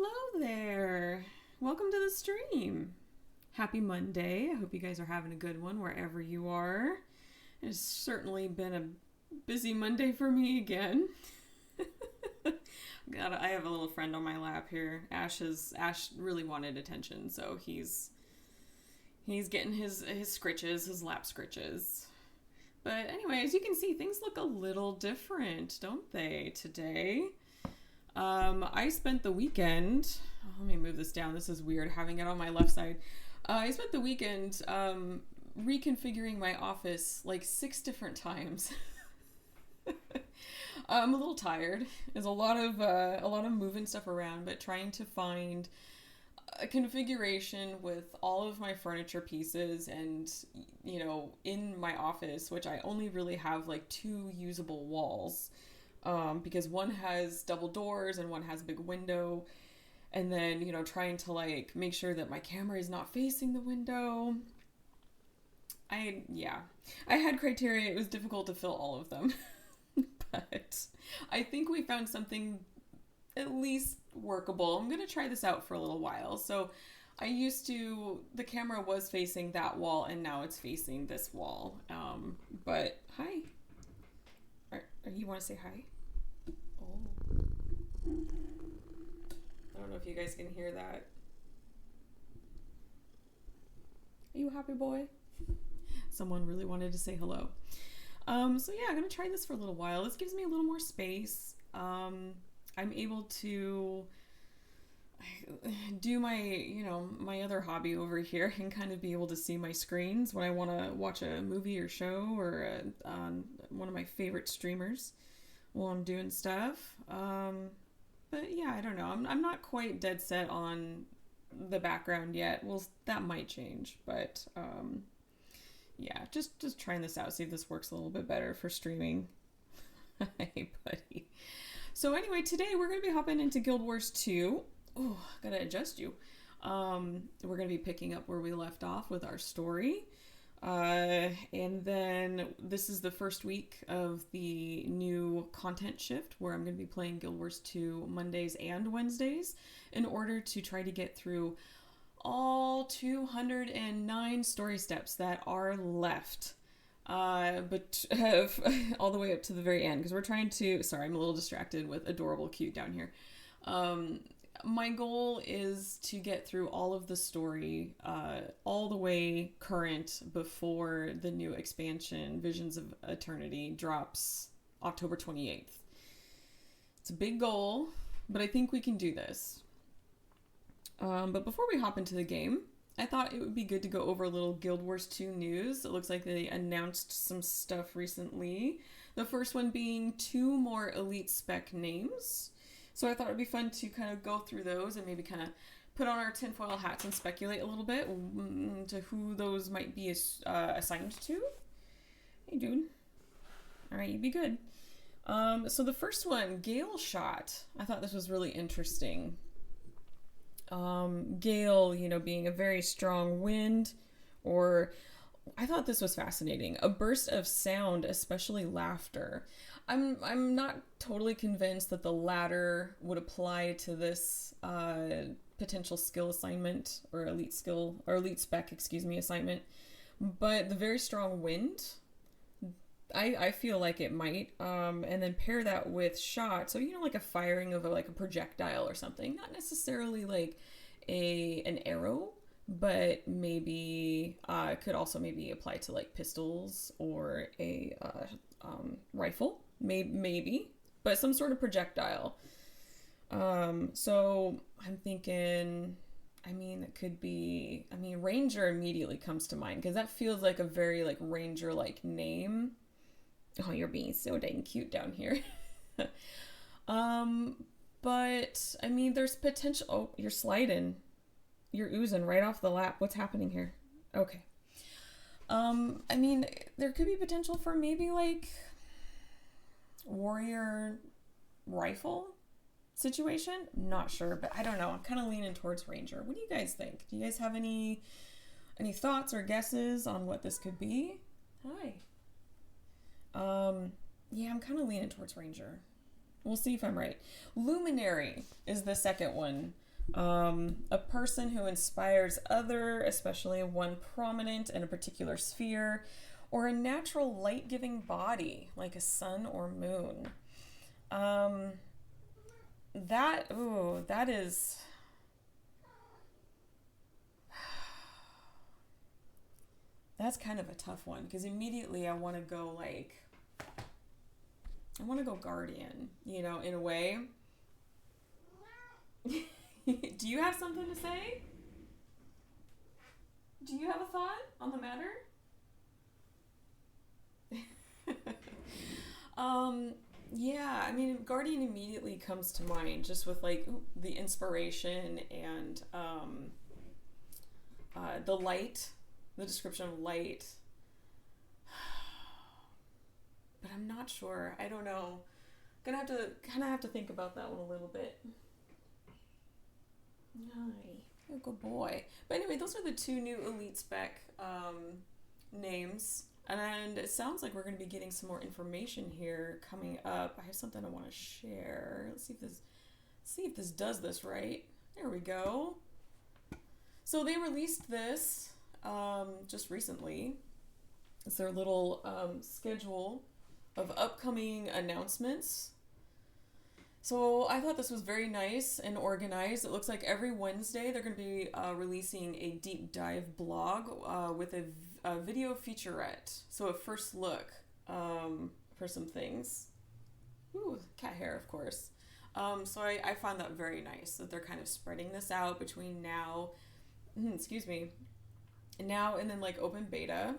Hello there. Welcome to the stream. Happy Monday. I hope you guys are having a good one wherever you are. It's certainly been a busy Monday for me again. I have a little friend on my lap here. Ash really wanted attention, so he's getting his scritches, his lap scritches. But anyway, as you can see, things look a little different, don't they, today? I spent the weekend, let me move this down, this is weird having it on my left side. I spent the weekend reconfiguring my office like 6 different times. I'm a little tired. There's a lot of moving stuff around, but trying to find a configuration with all of my furniture pieces and, you know, in my office, which I only really have like 2 usable walls. Because one has double doors and one has a big window, and then, you know, trying to like make sure that my camera is not facing the window. I had criteria. It was difficult to fill all of them, but I think we found something at least workable. I'm gonna try this out for a little while. So the camera was facing that wall, and now it's facing this wall. But hi. You want to say hi? Oh. I don't know if you guys can hear that. Are you a happy boy? Someone really wanted to say hello. So yeah, I'm going to try this for a little while. This gives me a little more space. I'm able to do my other hobby over here and kind of be able to see my screens when I want to watch a movie or show or one of my favorite streamers while I'm doing stuff. But yeah, I don't know. I'm not quite dead set on the background yet. Well, that might change, but yeah, just trying this out, see if this works a little bit better for streaming. Hey, buddy. So anyway, today we're going to be hopping into Guild Wars 2. Oh, gotta adjust you. We're going to be picking up where we left off with our story. And then this is the first week of the new content shift where I'm going to be playing Guild Wars 2 Mondays and Wednesdays in order to try to get through all 209 story steps that are left. But all the way up to the very end, because we're trying to, sorry, I'm a little distracted with adorable cute down here. My goal is to get through all of the story, all the way current before the new expansion, Visions of Eternity, drops October 28th. It's a big goal, but I think we can do this. But before we hop into the game, I thought it would be good to go over a little Guild Wars 2 news. It looks like they announced some stuff recently. The first one being 2 more elite spec names. So I thought it'd be fun to kind of go through those and maybe kind of put on our tinfoil hats and speculate a little bit to who those might be assigned to. Hey, dude. All right, you be good. So the first one, Gale Shot. I thought this was really interesting. Gale, you know, being a very strong wind, or I thought this was fascinating. A burst of sound, especially laughter. I'm not totally convinced that the latter would apply to this potential skill assignment or elite spec, assignment. But the very strong wind, I feel like it might. And then pair that with shot, so like a firing of a projectile or something. Not necessarily like an arrow, but maybe could also maybe apply to like pistols or a rifle. Maybe, but some sort of projectile. So I'm thinking, it could be, Ranger immediately comes to mind because that feels like a very like Ranger-like name. Oh, you're being so dang cute down here. But there's potential. Oh, you're sliding. You're oozing right off the lap. What's happening here? Okay. There could be potential for maybe like warrior rifle situation. Not sure, but I don't know. I'm kind of leaning towards Ranger. What do you guys think? Do you guys have any thoughts or guesses on what this could be? Hi. Yeah, I'm kind of leaning towards Ranger. We'll see if I'm right. Luminary is the second one. A person who inspires other, especially one prominent in a particular sphere, or a natural light-giving body like a sun or moon. Um, that is. That's kind of a tough one because immediately I want to go guardian, in a way. Do you have something to say? Do you have a thought on the matter? Yeah, I mean, guardian immediately comes to mind just with the inspiration and the light, the description of light. But I'm not sure. I don't know. Gonna have to kind of have to think about that one a little bit. Hi. You're a good boy. But anyway, those are the two new Elite Spec names. And it sounds like we're going to be getting some more information here coming up. I have something I want to share. Let's see if this does this right. There we go. So they released this just recently. It's their little schedule of upcoming announcements. So I thought this was very nice and organized. It looks like every Wednesday they're going to be releasing a deep dive blog with a video featurette. So a first look for some things. Ooh, cat hair, of course. So I found that very nice that they're kind of spreading this out between now, now and then open beta.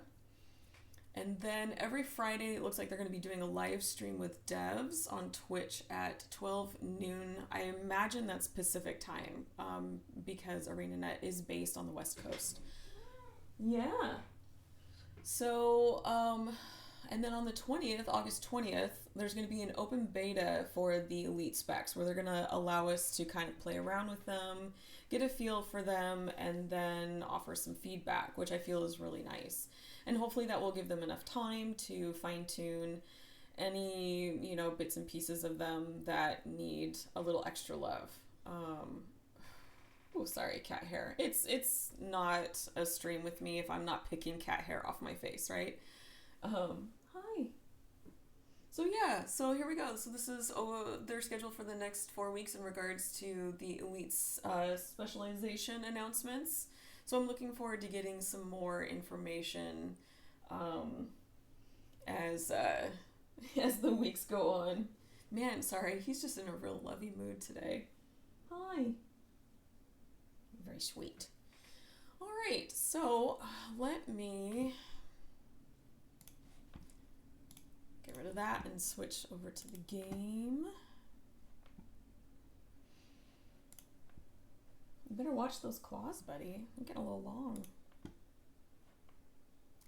And then every Friday, it looks like they're going to be doing a live stream with devs on Twitch at 12 noon. I imagine that's Pacific time because ArenaNet is based on the West Coast. Yeah. So, and then on the 20th, August 20th, there's going to be an open beta for the Elite Specs where they're going to allow us to kind of play around with them, get a feel for them, and then offer some feedback, which I feel is really nice. And hopefully that will give them enough time to fine-tune any, bits and pieces of them that need a little extra love. Oh, sorry, cat hair. It's not a stream with me if I'm not picking cat hair off my face, right? Hi. So yeah, so here we go. So this is their schedule for the next 4 weeks in regards to the Elite's specialization announcements. So I'm looking forward to getting some more information as the weeks go on. Man, sorry, he's just in a real lovey mood today. Hi. Very sweet. All right, so let me get rid of that and switch over to the game. You better watch those claws, buddy. I'm getting a little long.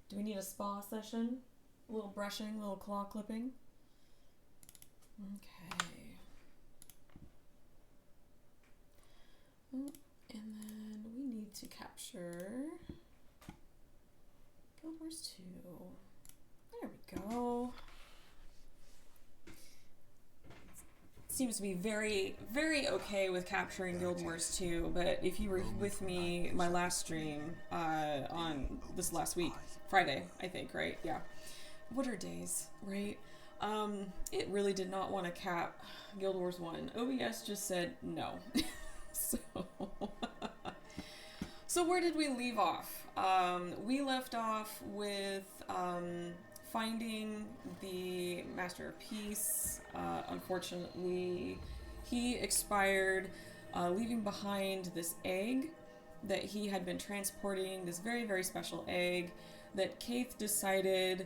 Do we need a spa session? A little brushing, a little claw clipping? Okay. Oh, and then we need to capture Guild Wars 2. There we go. Seems to be very, very okay with capturing Guild Wars 2, but if you were with me my last stream on this last week, Friday, I think, right? Yeah. What are days, right? It really did not want to cap Guild Wars 1. OBS just said no. So where did we leave off? We left off with finding the Master of Peace. Unfortunately, he expired, leaving behind this egg that he had been transporting, this very, very special egg that Kaith decided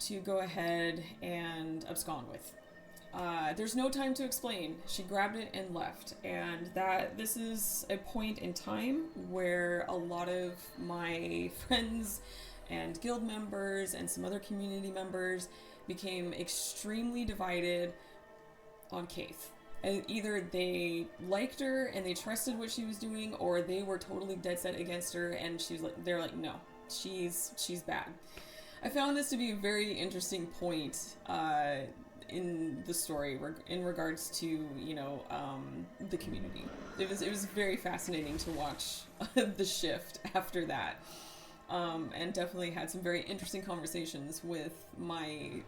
to go ahead and abscond with. There's no time to explain. She grabbed it and left. And this is a point in time where a lot of my friends and guild members and some other community members became extremely divided on Kaith. Either they liked her and they trusted what she was doing, or they were totally dead set against her and they're like, no, she's bad. I found this to be a very interesting point in the story in regards to, you know, the community. It was very fascinating to watch the shift after that. And definitely had some very interesting conversations with my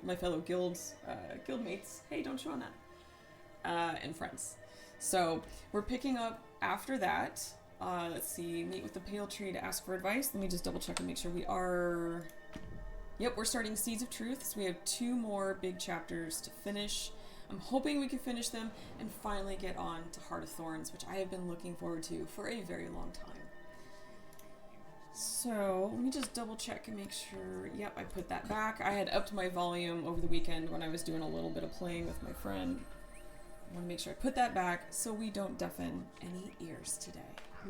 my fellow guildmates. Hey, don't show on that. And friends. So we're picking up after that. Let's see, meet with the Pale Tree to ask for advice. Let me just double check and make sure we are... Yep, we're starting Seeds of Truth. So we have 2 more big chapters to finish. I'm hoping we can finish them and finally get on to Heart of Thorns, which I have been looking forward to for a very long time. So let me just double check and make sure. Yep, I put that back. I had upped my volume over the weekend when I was doing a little bit of playing with my friend. I want to make sure I put that back so we don't deafen any ears today.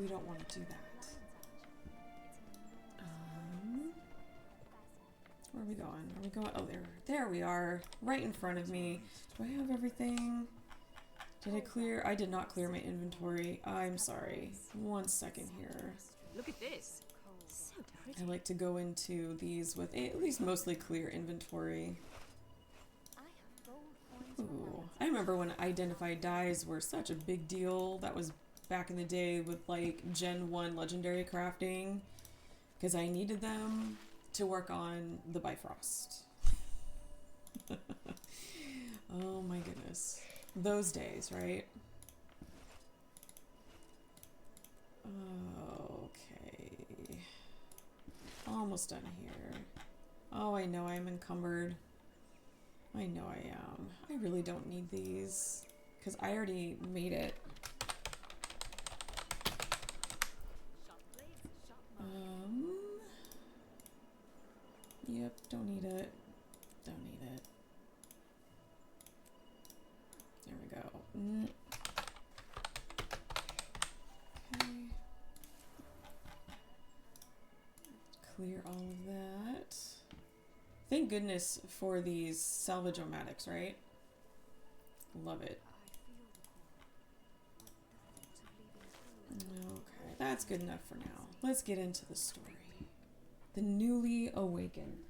We don't want to do that. Where are we going? Are we going? Oh, there we are. Right in front of me. Do I have everything? Did I clear? I did not clear my inventory. I'm sorry. 1 second here. Look at this. So pretty. I like to go into these with at least mostly clear inventory. Ooh. I remember when identified dyes were such a big deal. That was back in the day with like Gen 1 legendary crafting. Because I needed them to work on the Bifrost. Oh my goodness. Those days, right? Okay. Almost done here. Oh, I know I'm encumbered. I know I am. I really don't need these because I already made it. Yep, don't need it. Don't need it. There we go. Okay. Clear all of that. Thank goodness for these salvage-o-matics, right? Love it. Okay, that's good enough for now. Let's get into the story. The newly awakened.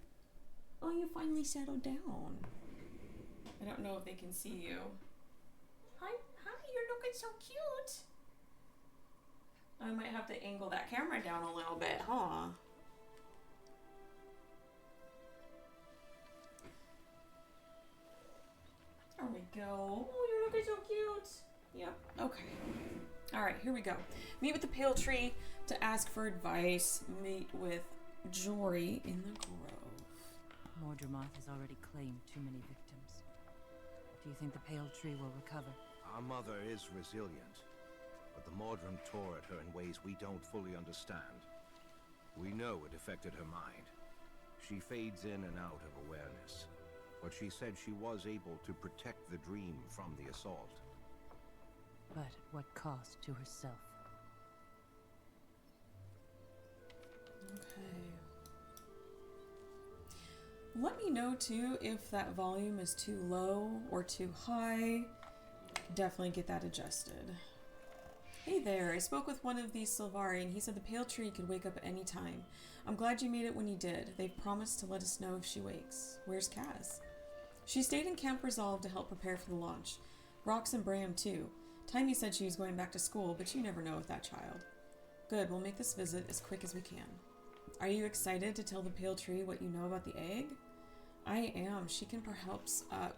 Oh, you finally settled down. I don't know if they can see you. Hi, you're looking so cute. I might have to angle that camera down a little bit, huh? There we go. Oh, you're looking so cute. Yep. Okay. All right, here we go. Meet with the Pale Tree to ask for advice. Meet with Jory in the grove. Mordremoth has already claimed too many victims. Do you think the Pale Tree will recover? Our mother is resilient, but the Mordrim tore at her in ways we don't fully understand. We know it affected her mind. She fades in and out of awareness, but she said she was able to protect the dream from the assault. But at what cost to herself? Okay. Let me know too if that volume is too low or too high. Definitely get that adjusted. Hey there, I spoke with one of these Sylvari and he said the Pale Tree could wake up at any time. I'm glad you made it when you did. They've promised to let us know if she wakes. Where's Kaz? She stayed in Camp Resolve to help prepare for the launch. Rox and Bram too. Timmy said she was going back to school, but you never know with that child. Good, we'll make this visit as quick as we can. Are you excited to tell the Pale Tree what you know about the egg? I am. She can perhaps. I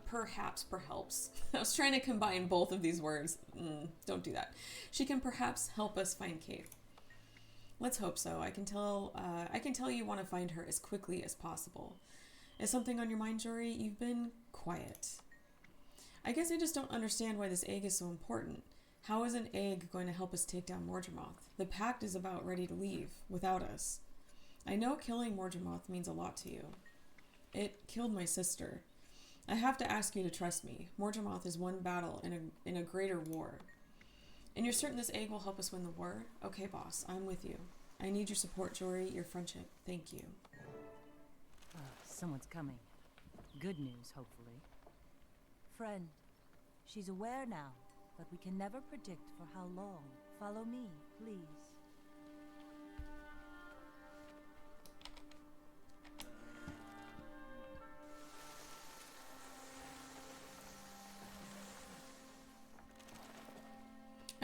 was trying to combine both of these words. Don't do that. She can perhaps help us find Kate. Let's hope so. I can tell you want to find her as quickly as possible. Is something on your mind, Jory? You've been quiet. I guess I just don't understand why this egg is so important. How is an egg going to help us take down Mordremoth? The Pact is about ready to leave, without us. I know killing Mordremoth means a lot to you. It killed my sister. I have to ask you to trust me. Mordremoth is one battle in a greater war. And you're certain this egg will help us win the war? Okay, boss, I'm with you. I need your support, Jory, your friendship. Thank you. Someone's coming. Good news, hopefully. Friend, she's aware now, but we can never predict for how long. Follow me, please.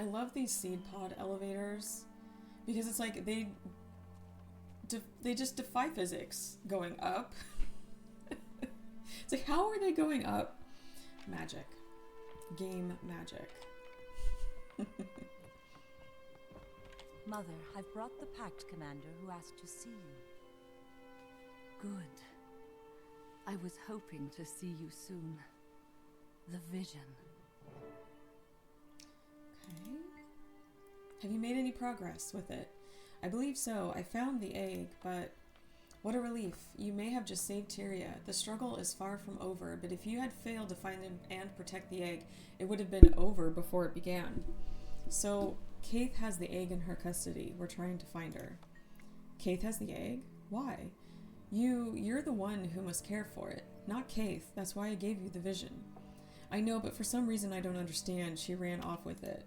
I love these seed pod elevators because it's like they just defy physics going up. It's like, how are they going up? Magic. Game magic. Mother, I've brought the Pact Commander who asked to see you. Good. I was hoping to see you soon. The vision. Okay. Have you made any progress with it? I believe so. I found the egg, but what a relief. You may have just saved Tyria. The struggle is far from over, but if you had failed to find and protect the egg, it would have been over before it began. So, Kaith has the egg in her custody. We're trying to find her. Kaith has the egg? Why? You're the one who must care for it, not Kaith. That's why I gave you the vision. I know, but for some reason I don't understand. She ran off with it.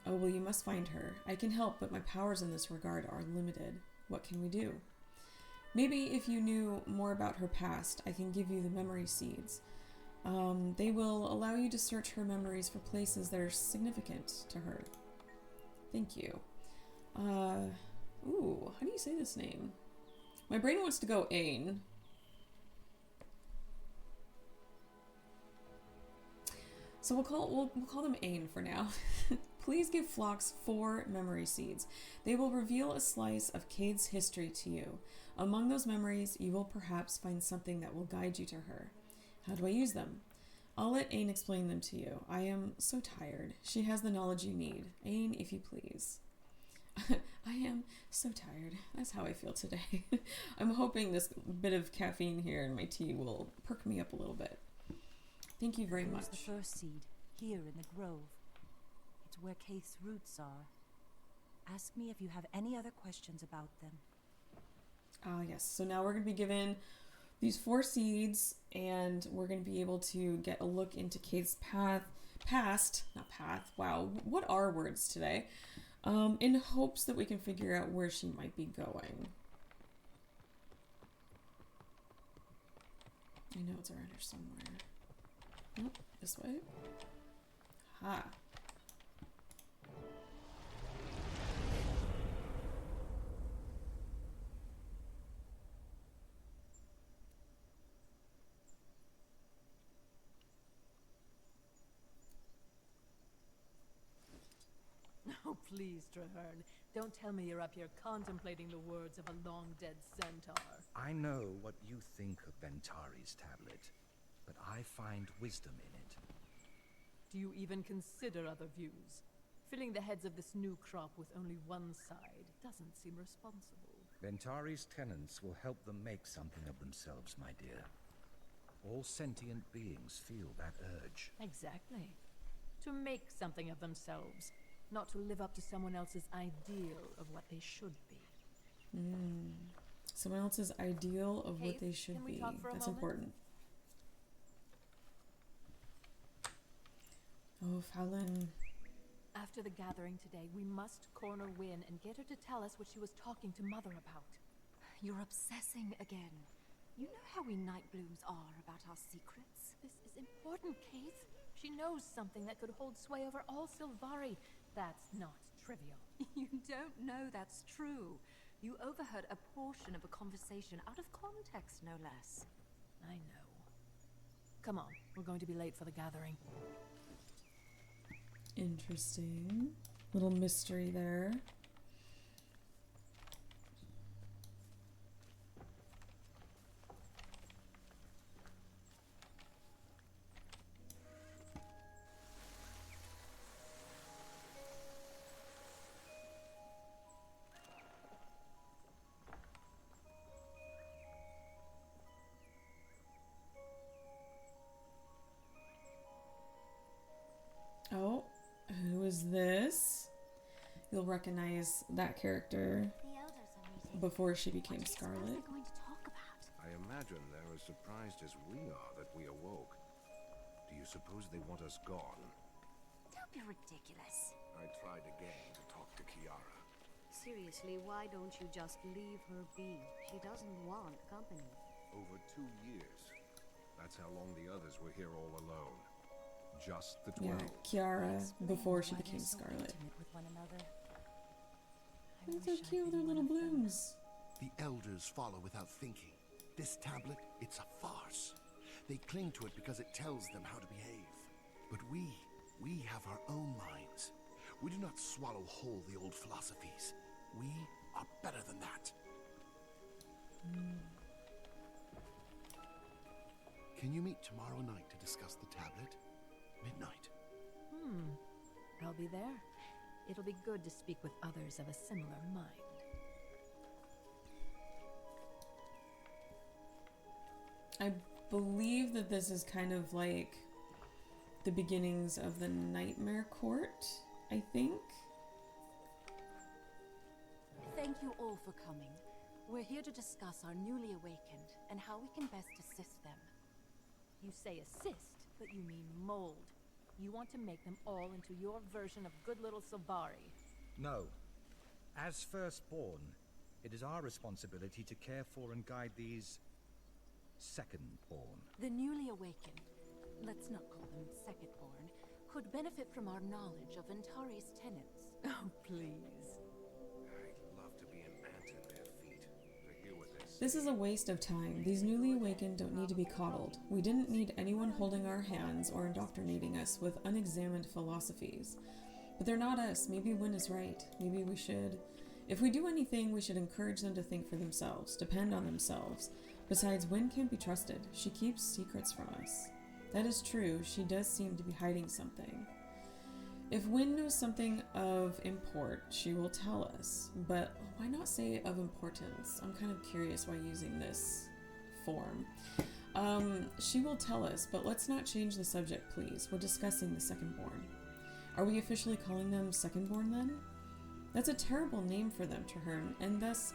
Oh, well, you must find her. I can help, but my powers in this regard are limited. What can we do? Maybe if you knew more about her past, I can give you the memory seeds. They will allow you to search her memories for places that are significant to her. Thank you. Ooh, how do you say this name? My brain wants to go Ain. So we'll call them Ain for now. Please give Phlox 4 memory seeds. They will reveal a slice of Kaith's history to you. Among those memories, you will perhaps find something that will guide you to her. How do I use them? I'll let Ain explain them to you. I am so tired. She has the knowledge you need. Ain, if you please. I am so tired. That's how I feel today. I'm hoping this bit of caffeine here in my tea will perk me up a little bit. Thank you very much. Here's the first seed, here in the grove. It's where Kaith's roots are. Ask me if you have any other questions about them. Ah, yes. So now we're going to be given these 4 seeds, and we're going to be able to get a look into Kaith's past, wow, what are words today? In hopes that we can figure out where she might be going. I know it's around here somewhere. Nope, this way. Ha. Oh, please, Traherne. Don't tell me you're up here contemplating the words of a long-dead centaur. I know what you think of Ventari's tablet, but I find wisdom in it. Do you even consider other views? Filling the heads of this new crop with only one side doesn't seem responsible. Ventari's tenets will help them make something of themselves, my dear. All sentient beings feel that urge. Exactly. To make something of themselves, not to live up to someone else's ideal of what they should be. Someone else's ideal of what Kaith, they should can we be. talk for a That's moment? important. Oh, Fallon. After the gathering today, we must corner Wynne and get her to tell us what she was talking to Mother about. You're obsessing again. You know how we Nightblooms are about our secrets. This is important, Kaith. She knows something that could hold sway over all Sylvari. That's not trivial. You don't know that's true. You overheard a portion of a conversation out of context, no less. I know. Come on, we're going to be late for the gathering. Interesting. Little mystery there. Oh, who is this? You'll recognize that character The elders are meeting. before she became What do you suppose Scarlet. they're going to talk about? I imagine they're as surprised as we are that we awoke. Do you suppose they want us gone? Don't be ridiculous. I tried again to talk to Kiara. Seriously, why don't you just leave her be? She doesn't want company. Over 2 years. That's how long the others were here all alone. just the Yeah, 12. Kiara Explain before she why they're became so Scarlet. intimate with one another. I They're so wish I'd cute with their been little one of them. blooms. The elders follow without thinking. This tablet, it's a farce. They cling to it because it tells them how to behave. But we have our own minds. We do not swallow whole the old philosophies. We are better than that. Can you meet tomorrow night to discuss the tablet? Midnight. I'll be there. It'll be good to speak with others of a similar mind. I believe that this is kind of like the beginnings of the Nightmare Court, I think. Thank you all for coming. We're here to discuss our newly awakened and how we can best assist them. You say assist, but you mean mold. You want to make them all into your version of good little Sylvari. No. As firstborn, it is our responsibility to care for and guide these secondborn. The newly awakened, let's not call them secondborn, could benefit from our knowledge of Ventari's tenets. Oh, please. I'd love to be an ant at their feet. To hear what they're saying. This is a waste of time. These newly awakened don't need to be coddled. We didn't need anyone holding our hands or indoctrinating us with unexamined philosophies. But they're not us. Maybe Wynn is right. Maybe we should... If we do anything, we should encourage them to think for themselves, depend on themselves. Besides, Wynn can't be trusted. She keeps secrets from us. That is true. She does seem to be hiding something. If Wynn knows something of import, she will tell us. But why not say of importance? I'm kind of curious why using this form. She will tell us, but let's not change the subject, please. We're discussing the secondborn. Are we officially calling them secondborn then? That's a terrible name for them, Traherne, and thus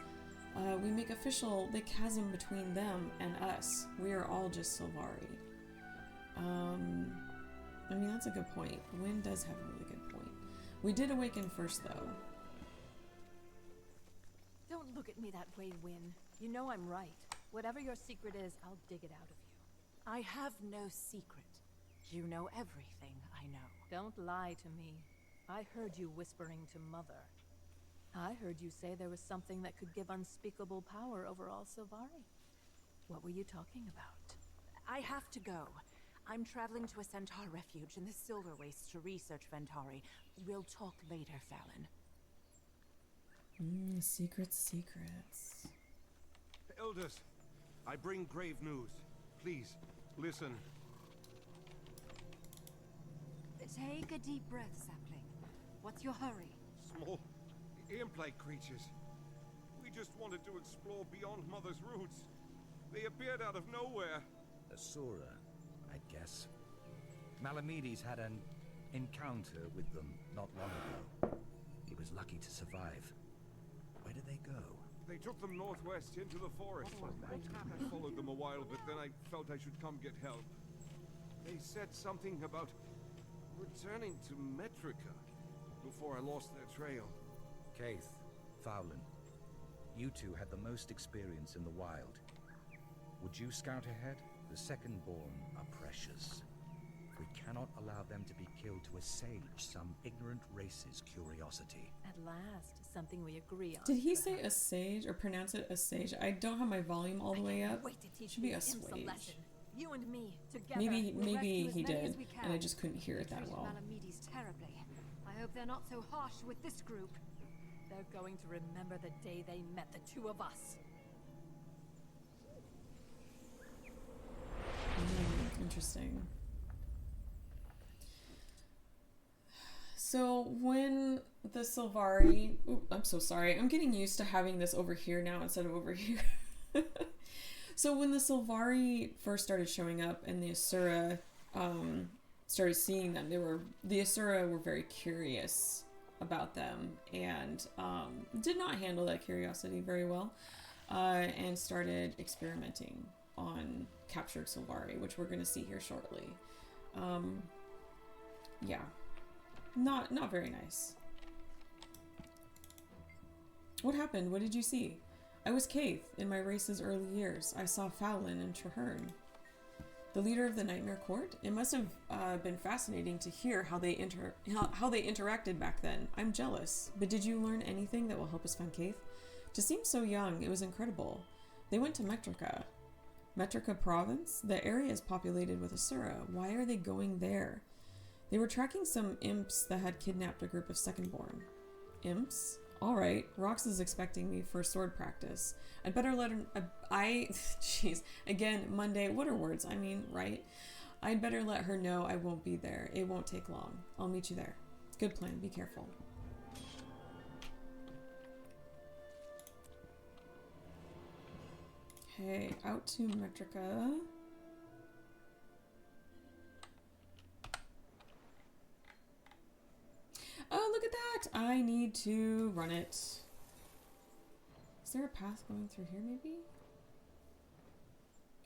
we make official the chasm between them and us. We are all just Sylvari. I mean, that's a good point. Wynn does have a really good point. We did awaken first, though. Don't look at me that way, Wynn. You know I'm right. Whatever your secret is, I'll dig it out of you. I have no secret. You know everything I know. Don't lie to me. I heard you whispering to Mother. I heard you say there was something that could give unspeakable power over all Sylvari. What were you talking about? I have to go. I'm traveling to a centaur refuge in the Silver Wastes to research Ventari. We'll talk later, Fallon. Secrets. Elders, I bring grave news. Please, listen. Take a deep breath, Sapling. What's your hurry? Small, imp-like creatures. We just wanted to explore beyond Mother's roots. They appeared out of nowhere. Asura, I guess. Malamides had an encounter with them not long ago. He was lucky to survive. Where did they go? They took them northwest into the forest. I followed them a while, but then I felt I should come get help. They said something about returning to Metrica before I lost their trail. Kaith, Fowlin, you two had the most experience in the wild. Would you scout ahead? The secondborn are precious. We cannot allow them to be killed to assuage some ignorant race's curiosity. At last, something we agree on. Did he say assuage or pronounce it assuage? I don't have my volume all the way up. Wait to teach Should be these imps a assuage. lesson. You and me, together. Maybe We'll rescue as he many did, as we can. and I just couldn't hear it that Treated well. Malamides terribly. I hope they're not so harsh with this group. They're going to remember the day they met the two of us. Interesting. So when the Sylvari... Ooh, I'm so sorry. I'm getting used to having this over here now instead of over here. So when the Sylvari first started showing up and the Asura started seeing them, the Asura were very curious about them and did not handle that curiosity very well and started experimenting on captured Sylvari, which we're going to see here shortly. Yeah. Not very nice. What happened? What did you see? I was Kaith in my race's early years. I saw Fowlin and Traherne. The leader of the Nightmare Court? It must have been fascinating to hear how they interacted back then. I'm jealous. But did you learn anything that will help us find Keith? To seem so young, it was incredible. They went to Metrica. Metrica province? The area is populated with Asura. Why are they going there? They were tracking some imps that had kidnapped a group of Secondborn. Imps? Alright, Rox is expecting me for sword practice. I'd better let her... Jeez. Again, Monday. What are words? I mean, right? I'd better let her know I won't be there. It won't take long. I'll meet you there. Good plan. Be careful. Okay, out to Metrica. Oh, look at that! I need to run it. Is there a path going through here, maybe?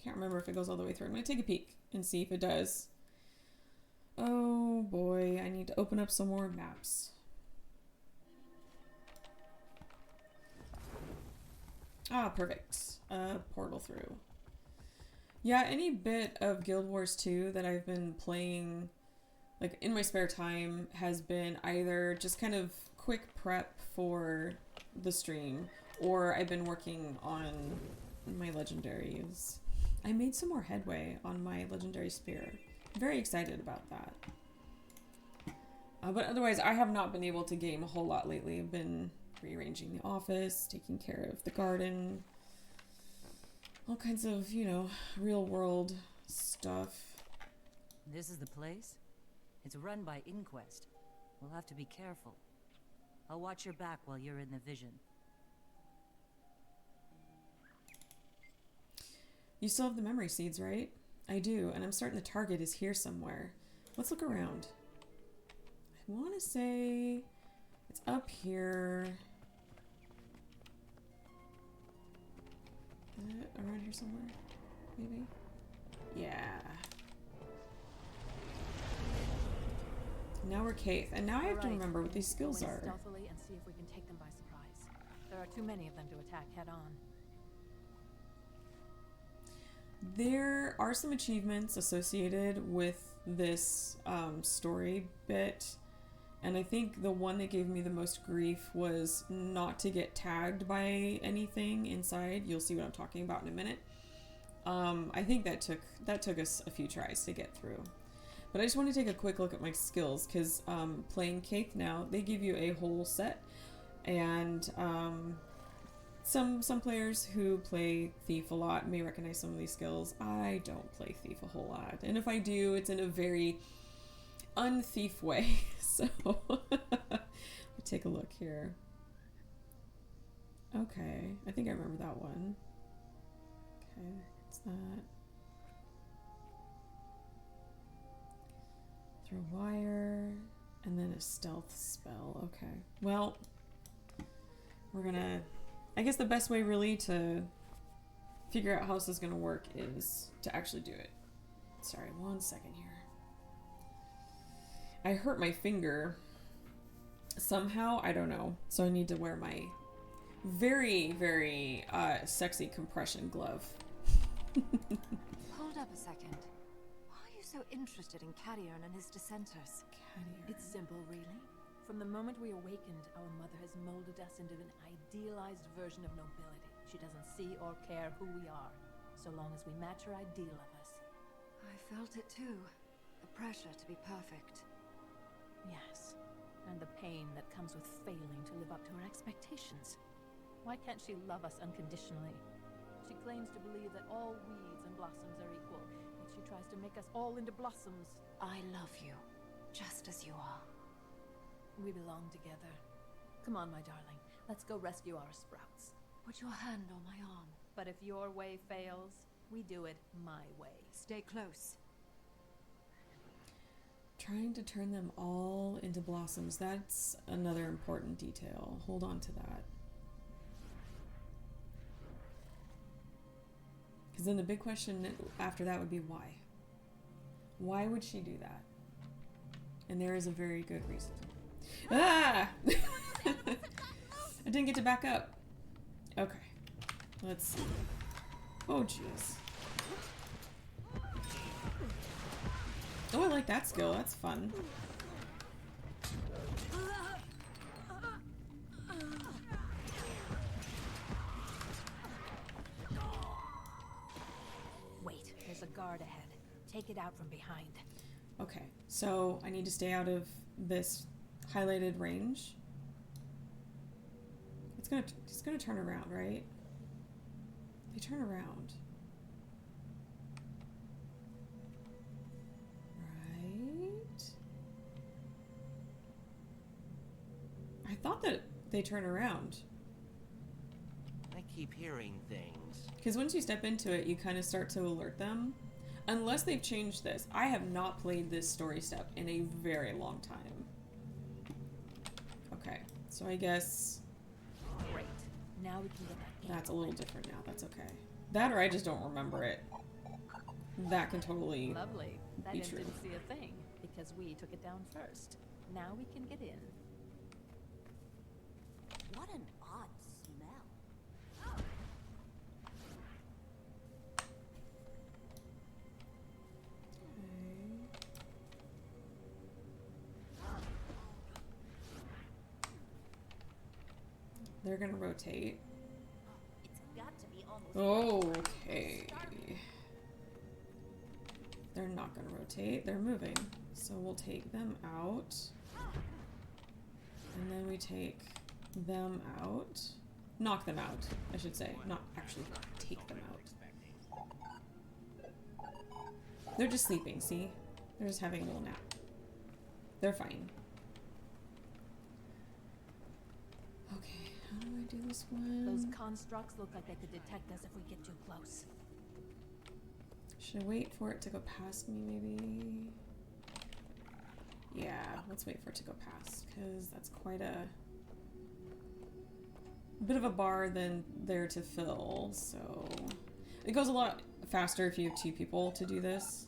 Can't remember if it goes all the way through. I'm going to take a peek and see if it does. Oh boy, I need to open up some more maps. Ah, perfect. Portal through. Yeah, any bit of Guild Wars 2 that I've been playing, like, in my spare time has been either just kind of quick prep for the stream, or I've been working on my legendaries. I made some more headway on my legendary spear. I'm very excited about that. But otherwise, I have not been able to game a whole lot lately. I've been rearranging the office, taking care of the garden, all kinds of, you know, real world stuff. This is the place? It's run by Inquest. We'll have to be careful. I'll watch your back while you're in the vision. You still have the memory seeds, right? I do, and I'm certain the target is here somewhere. Let's look around. I want to say it's up here. Is it around here somewhere? Maybe? Yeah. Now we're Keith, and now I have to remember what these skills are. Stealthily and see if we can take them by surprise. There are too many of them to attack head on. There are some achievements associated with this story bit, and I think the one that gave me the most grief was not to get tagged by anything inside. You'll see what I'm talking about in a minute. I think that took us a few tries to get through. But I just want to take a quick look at my skills, because playing Keith now, they give you a whole set, and some players who play Thief a lot may recognize some of these skills. I don't play Thief a whole lot, and if I do, it's in a very un-Thief way. So take a look here. Okay, I think I remember that one. Okay, what's that? Throw wire, and then a stealth spell. Okay, well, we're gonna... I guess the best way really to figure out how this is gonna work is to actually do it. Sorry, 1 second here. I hurt my finger somehow, I don't know, so I need to wear my very, very sexy compression glove. Hold up a second. Why are you so interested in Carrion and his dissenters? It's simple, really. From the moment we awakened, our mother has molded us into an idealized version of nobility. She doesn't see or care who we are, so long as we match her ideal of us. I felt it too. The pressure to be perfect. Yes, and the pain that comes with failing to live up to her expectations. Why can't she love us unconditionally? She claims to believe that all weeds and blossoms are equal, yet she tries to make us all into blossoms. I love you, just as you are. We belong together. Come on, my darling. Let's go rescue our sprouts. Put your hand on my arm. But if your way fails, we do it my way. Stay close. Trying to turn them all into blossoms. That's another important detail. Hold on to that. Because then the big question after that would be why? Why would she do that? And there is a very good reason. Ah! I didn't get to back up. Okay. Let's see. Oh, jeez. Oh, I like that skill. That's fun. Wait, there's a guard ahead. Take it out from behind. Okay, so I need to stay out of this highlighted range. It's gonna turn around, right? They turn around. Right? I thought that they turn around. I keep hearing things. Because once you step into it, you kind of start to alert them. Unless they've changed this. I have not played this story step in a very long time. Okay, so I guess Great. Now we can get that game. that's a little different now. That's okay. That or I just don't remember it. That can totally Lovely. That be inn true. didn't see a thing because we took it down first. Now we can get in. What an odd smell. They're gonna rotate. It's got to be almost. Okay. They're not gonna rotate. They're moving. So we'll take them out. And then we take them out. Knock them out, I should say. Not actually take them out. They're just sleeping, see? They're just having a little nap. They're fine. Okay, how do I do this one? Those constructs look like they could detect us if we get too close. Should I wait for it to go past me, maybe? Yeah, let's wait for it to go past, because that's quite a bit of a bar than there to fill, so... It goes a lot faster if you have two people to do this.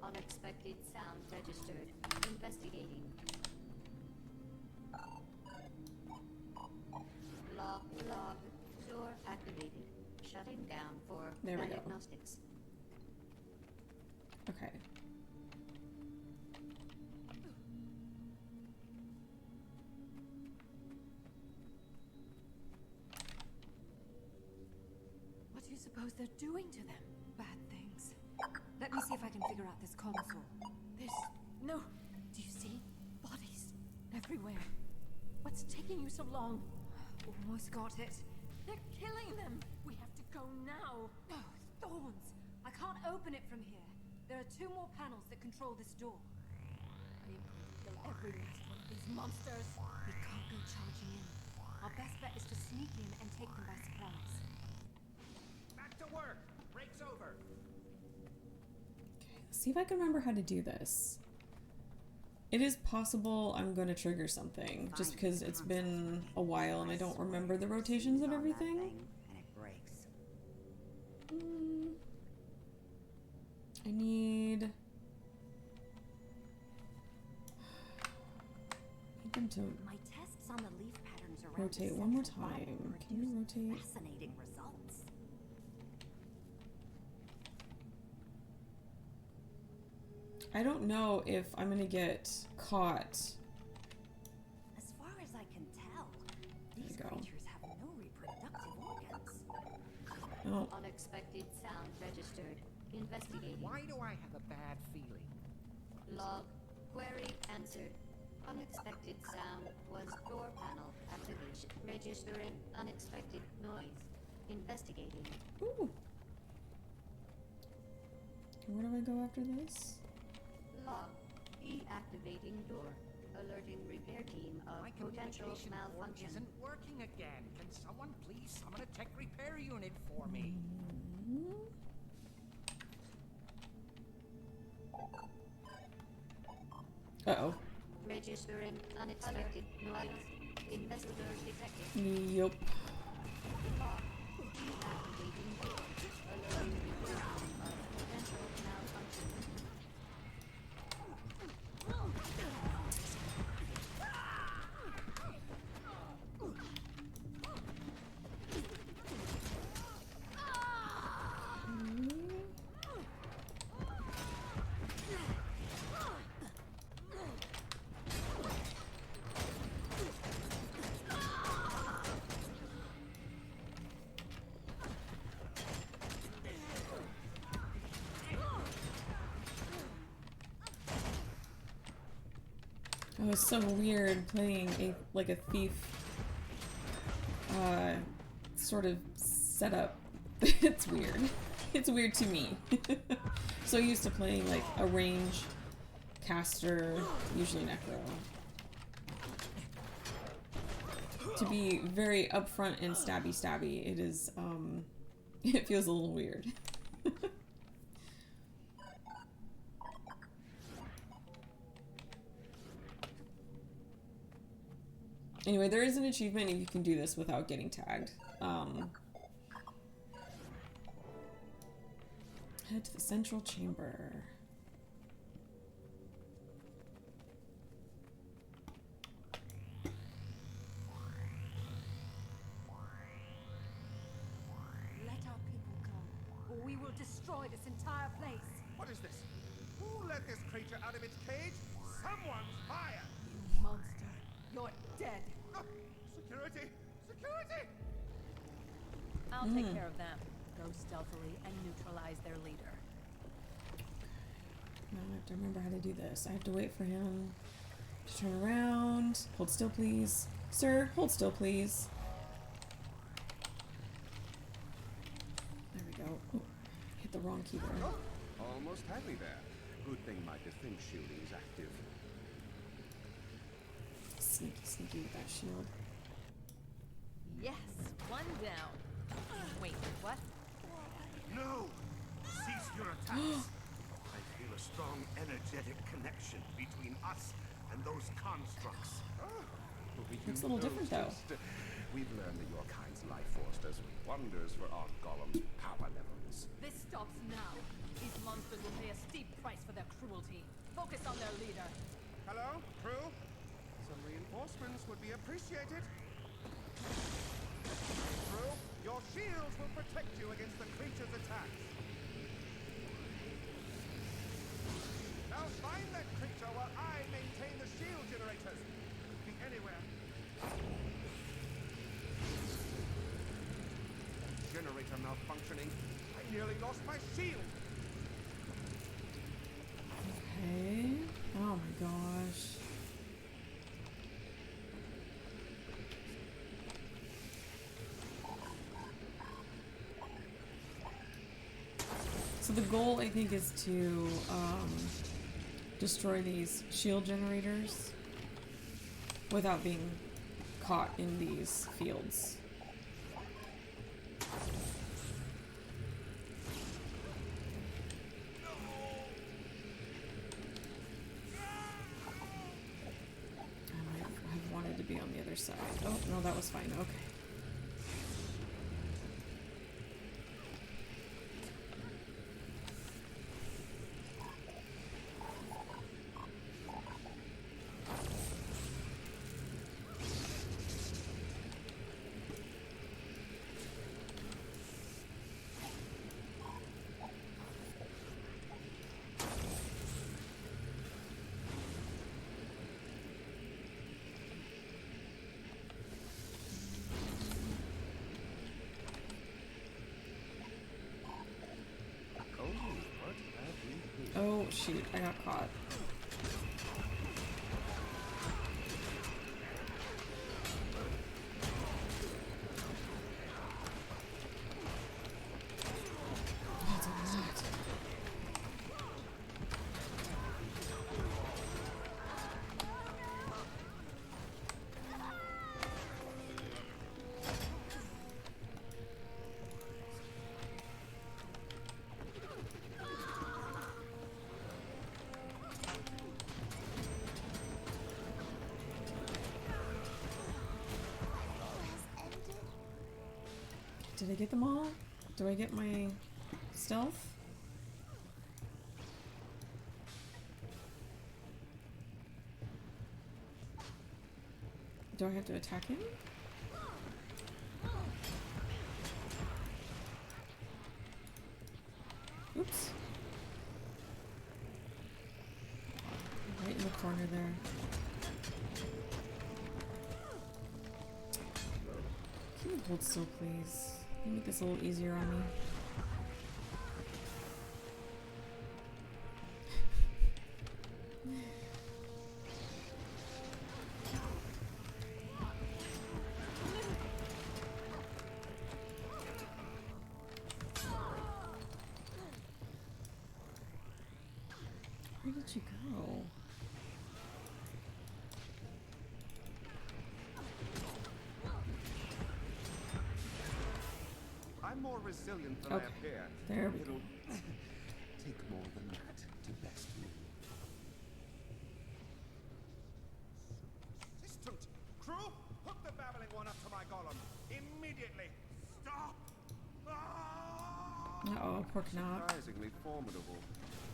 Unexpected sound registered. Investigating. Log. Door activated. Shutting down for There we go. diagnostics. Okay. What do you suppose they're doing to them? Bad things. Let me see if I can figure out this console. No! Do you see? Bodies. Everywhere. What's taking you so long? Almost got it. They're killing them. We have to go now. Oh, Thorns. I can't open it from here. There are 2 more panels that control this door. I am going to kill every last one of these monsters. We can't go charging in. Our best bet is to sneak in and take them by surprise. Back to work. Break's over. Okay, let's see if I can remember how to do this. It is possible I'm going to trigger something, just because it's been a while and I don't remember the rotations of everything. And it breaks. I need them to My tests on the leaf patterns around rotate the one more central body time. Can you produce rotate? fascinating results. I don't know if I'm going to get caught. As far as I can tell, these There you go. creatures have no reproductive organs. Oh, Unexpected sound registered. Investigating. Why do I have a bad feeling? Log. Query answered. Unexpected sound was door panel activation. Registering unexpected noise. Investigating. ooh. Where do I go after this? Log. Deactivating door. Alerting repair team of My potential communication port malfunction. isn't working again. Can someone please summon a tech repair unit for me? Uh-oh. Registering unexpected noise. Investigators detected. Yup. Deactivating door. Alerting repair team of potential malfunction. Oh, it's so weird playing a thief sort of setup. It's weird. It's weird to me. So used to playing like a range caster, usually necro. To be very upfront and stabby, it is it feels a little weird. Anyway, there is an achievement if you can do this without getting tagged. Head to the central chamber. Let our people go, or we will destroy this entire place. What is this? Who let this creature out of its cage? Someone's fire! You monster. You're dead. Ah, security! Security! I'll take care of them. Go stealthily and neutralize their leader. Now I have to remember how to do this. I have to wait for him to turn around. Hold still, please. Sir, hold still, please. There we go. Oh, hit the wrong key there. Oh, almost had me there. Good thing my defense shielding is active. Sneaky with that shield. Yes, one down. Wait, what? No! Cease your attacks! I feel a strong, energetic connection between us and those constructs. Looks a little different, though. We've learned that your kind's life force does wonders for our golem's power levels. This stops now. These monsters will pay a steep price for their cruelty. Focus on their leader. Hello, crew? Some reinforcements would be appreciated. Crew, your shields will protect you against the creature's attacks. Now find that creature while I maintain the shield generators. Be anywhere. Generator malfunctioning. I nearly lost my shield. Okay. Oh my gosh. So the goal, I think, is to destroy these shield generators without being caught in these fields. I wanted to be on the other side. Oh, no, that was fine. Okay. Oh shoot, I got caught. That's a lot. Did I get them all? Do I get my stealth? Do I have to attack him? Oops. Right in the corner there. Can you hold still, please? Can you make this a little easier on me? Where'd you go? I'm more resilient than Okay. I appear. There we go. It'll take more than that to best me. Assistant! Crew! Hook the babbling one up to my golem! Immediately! Stop! Ah! Uh-oh, poor Knock. Surprisingly formidable.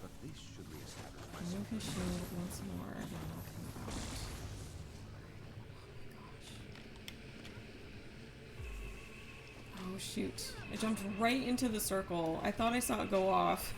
But this should reestablish my Remove his shield once more and knock him out. Oh shoot. I jumped right into the circle. I thought I saw it go off.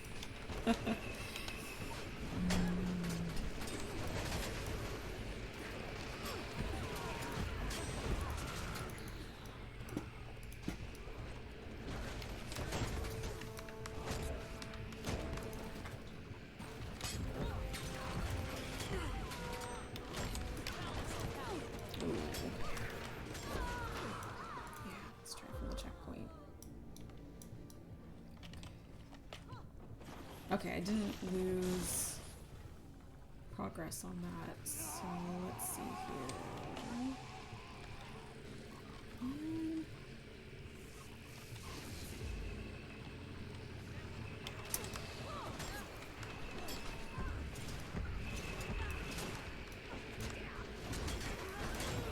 Okay, I didn't lose progress on that, so let's see here.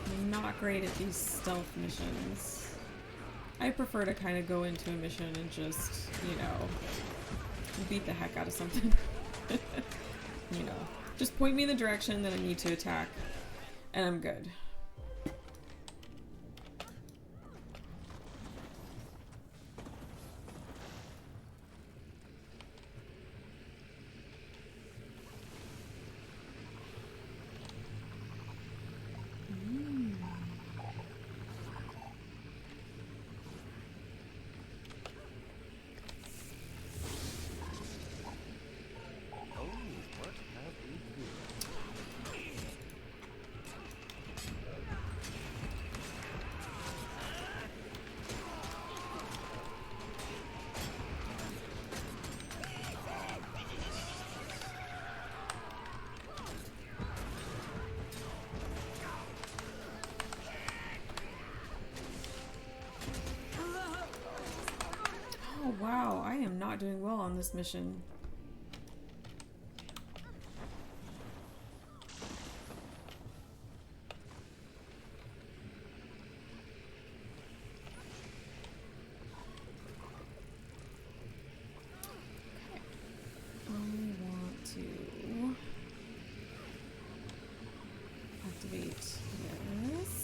I'm not great at these stealth missions. I prefer to kind of go into a mission and just, you know, beat the heck out of something. You know, just point me in the direction that I need to attack, and I'm good. Oh wow, I am not doing well on this mission. I want to activate this.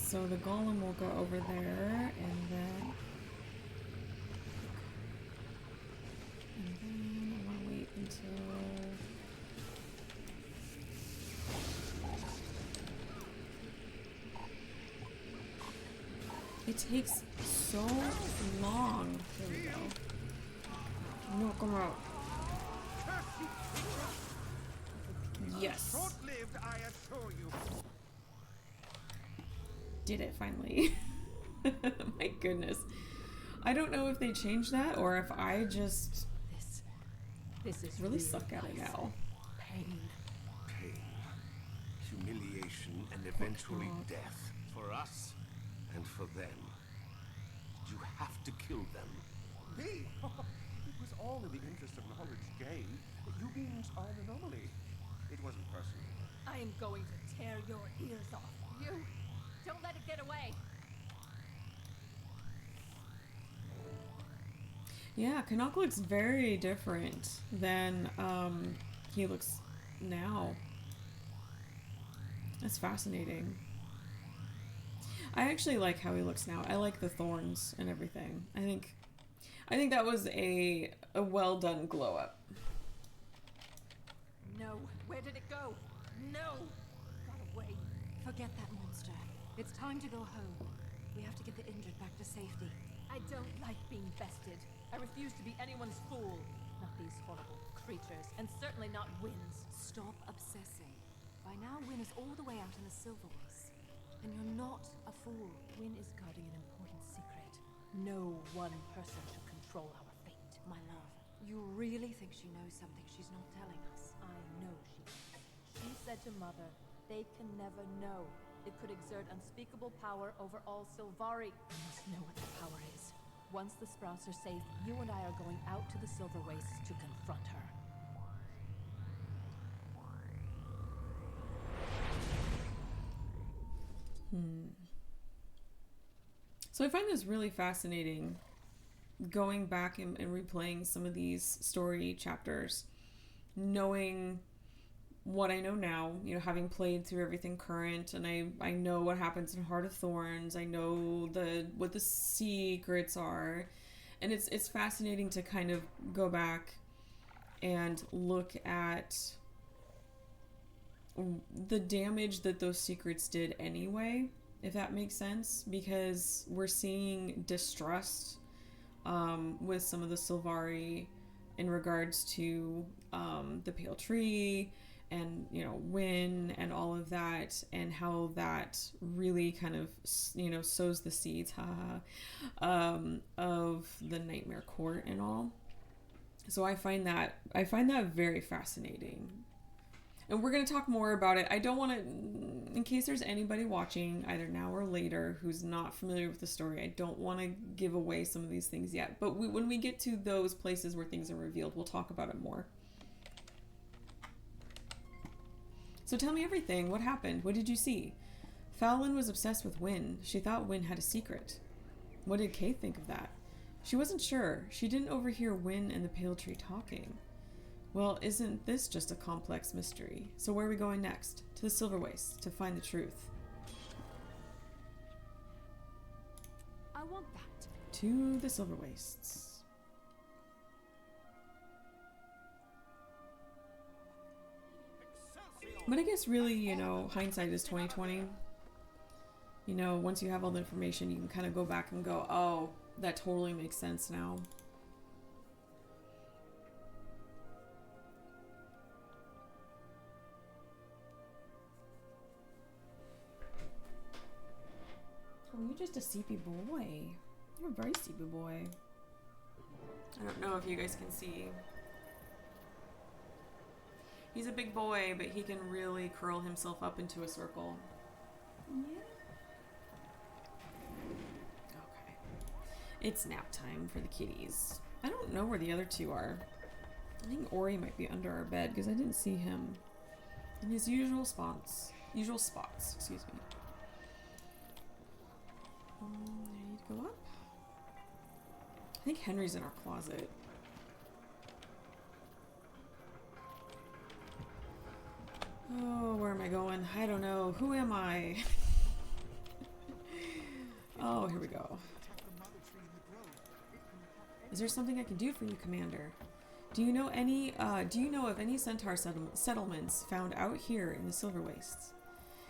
So the golem will go over there, and then I want to wait until it takes so long. There we go. Knock him out. Yes. Short-lived, I assure you. Did it finally. My goodness. I don't know if they changed that or if I just This is really suck at it now. Pain. Pain, humiliation, and eventually death. For us, and for them. You have to kill them. Me? It was all in the interest of knowledge gained. You beings are an anomaly. It wasn't personal. I am going to tear your ears off. You don't let it get away. Yeah, Canuck looks very different than he looks now. That's fascinating. I actually like how he looks now. I like the thorns and everything. I think that was a well done glow up. No. Where did it go? No. Got away. Forget that monster. It's time to go home. We have to get the injured back to safety. I don't like being bested. I refuse to be anyone's fool. Not these horrible creatures, and certainly not Wynn's. Stop obsessing. By now, Wynn is all the way out in the Silverways. And you're not a fool. Wynn is guarding an important secret. No one person should control our fate. My love, you really think she knows something she's not telling us? I know she does. said to Mother, they can never know. It could exert unspeakable power over all Sylvari. We must know what that power is. Once the Sprouts are safe, you and I are going out to the Silver Wastes to confront her. So I find this really fascinating, going back and replaying some of these story chapters, knowing what I know now, you know, having played through everything current, and I know what happens in Heart of Thorns, I know what the secrets are, and it's fascinating to kind of go back and look at the damage that those secrets did anyway, if that makes sense, because we're seeing distrust with some of the Sylvari in regards to the Pale Tree and, you know, Wynn and all of that, and how that really kind of, you know, sows the seeds of the Nightmare Court and all. So I find that very fascinating. And we're going to talk more about it. I don't want to, in case there's anybody watching, either now or later, who's not familiar with the story, I don't want to give away some of these things yet. But when we get to those places where things are revealed, we'll talk about it more. So tell me everything. What happened? What did you see? Fallon was obsessed with Wynn. She thought Wynn had a secret. What did Kay think of that? She wasn't sure. She didn't overhear Wynn and the Pale Tree talking. Well, isn't this just a complex mystery? So where are we going next? To the Silver Wastes, to find the truth. I want that. To the Silver Wastes. But I guess really, you know, hindsight is 20/20. You know, once you have all the information, you can kind of go back and go, oh, that totally makes sense now. Oh, you're just a sleepy boy. You're a very sleepy boy. I don't know if you guys can see. He's a big boy, but he can really curl himself up into a circle. Yeah. Okay. It's nap time for the kitties. I don't know where the other two are. I think Ori might be under our bed because I didn't see him in his usual spots. Excuse me. I need to go up. I think Henry's in our closet. Oh, where am I going? I don't know. Who am I? Oh, here we go. Is there something I can do for you, Commander? Do you know of any centaur settlements found out here in the Silver Wastes?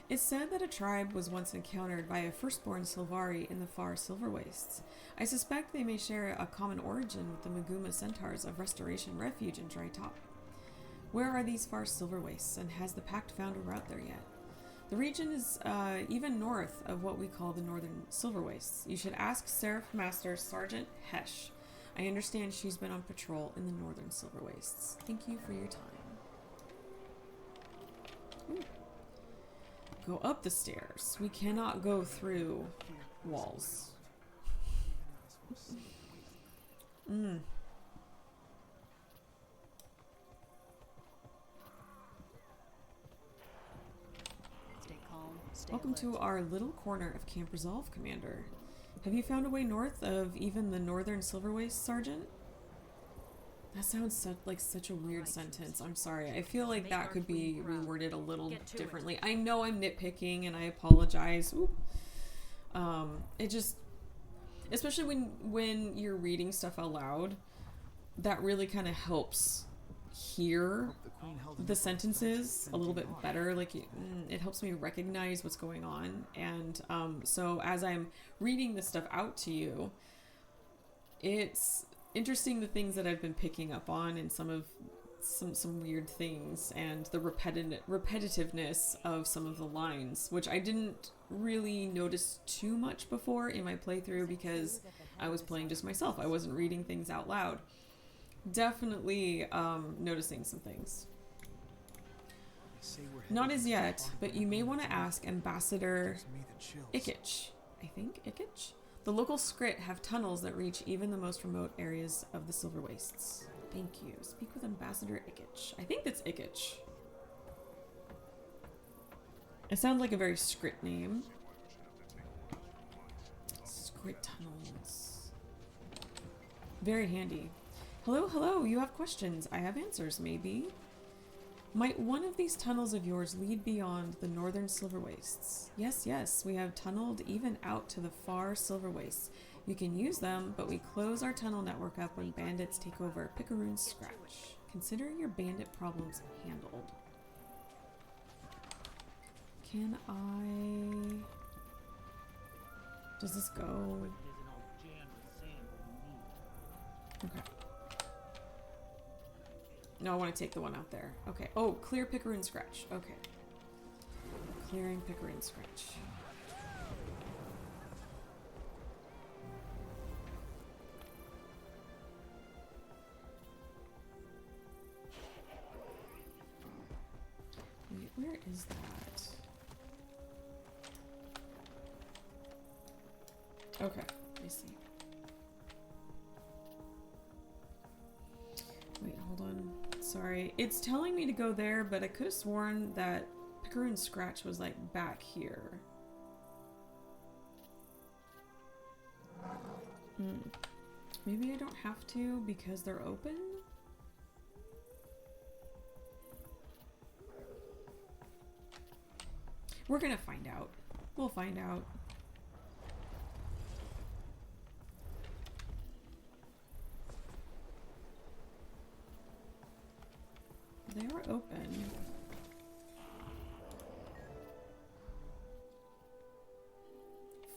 It's said that a tribe was once encountered by a firstborn Sylvari in the far Silver Wastes. I suspect they may share a common origin with the Maguma centaurs of Restoration Refuge in Dry Top. Where are these far Silver Wastes, and has the Pact found a route there yet? The region is even north of what we call the Northern Silver Wastes. You should ask Seraph Master Sergeant Hesh. I understand she's been on patrol in the Northern Silver Wastes. Thank you for your time. Ooh. Go up the stairs. We cannot go through walls. Welcome to our little corner of Camp Resolve, Commander. Have you found a way north of even the Northern Silver Wastes, Sergeant? That sounds like such a weird sentence. I'm sorry. I feel like that could be reworded a little differently. I know I'm nitpicking, and I apologize. Oop. It just, especially when you're reading stuff out loud, that really kind of helps hear the sentences a little bit better. Like it helps me recognize what's going on, and so as I'm reading this stuff out to you, it's interesting the things that I've been picking up on, and some weird things, and the repetitiveness of some of the lines, which I didn't really notice too much before in my playthrough because I was playing just myself. I wasn't reading things out loud. Definitely noticing some things. Not as yet, but you may want to ask Ambassador Ikich. I think Ikich? The local Skrit have tunnels that reach even the most remote areas of the Silver Wastes. Thank you. Speak with Ambassador Ikich. I think that's Ikich. It sounds like a very Skrit name. Skrit tunnels. Very handy. Hello, hello. You have questions. I have answers, maybe. Might one of these tunnels of yours lead beyond the northern Silver Wastes? Yes, yes. We have tunneled even out to the far Silver Wastes. You can use them, but we close our tunnel network up when bandits take over. Picaroon's Scratch. Consider your bandit problems handled. Can I... Does this go? Okay. No, I want to take the one out there. Okay. Oh, clear Picaroon Scratch. Okay. Clearing Picaroon Scratch. Wait, where is that? Okay, I see. Wait, hold on. Sorry. It's telling me to go there, but I could have sworn that Picaroon Scratch was like back here. Maybe I don't have to because they're open? We're gonna find out. We'll find out. They are open.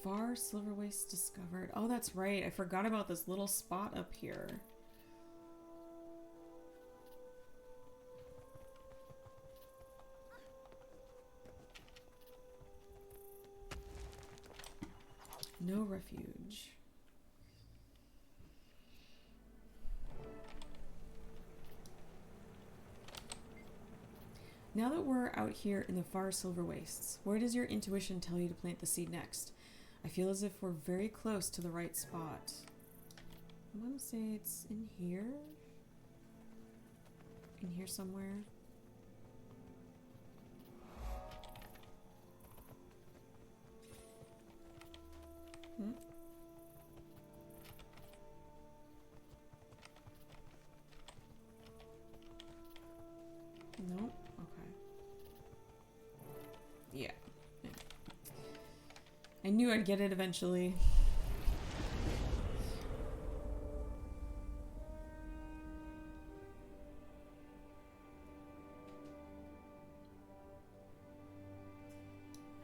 Far Silver Waste discovered. Oh, that's right. I forgot about this little spot up here. No refuge. Now that we're out here in the far Silver Wastes, where does your intuition tell you to plant the seed next? I feel as if we're very close to the right spot. I'm gonna say it's in here? In here somewhere? Nope. Okay. Yeah. I knew I'd get it eventually.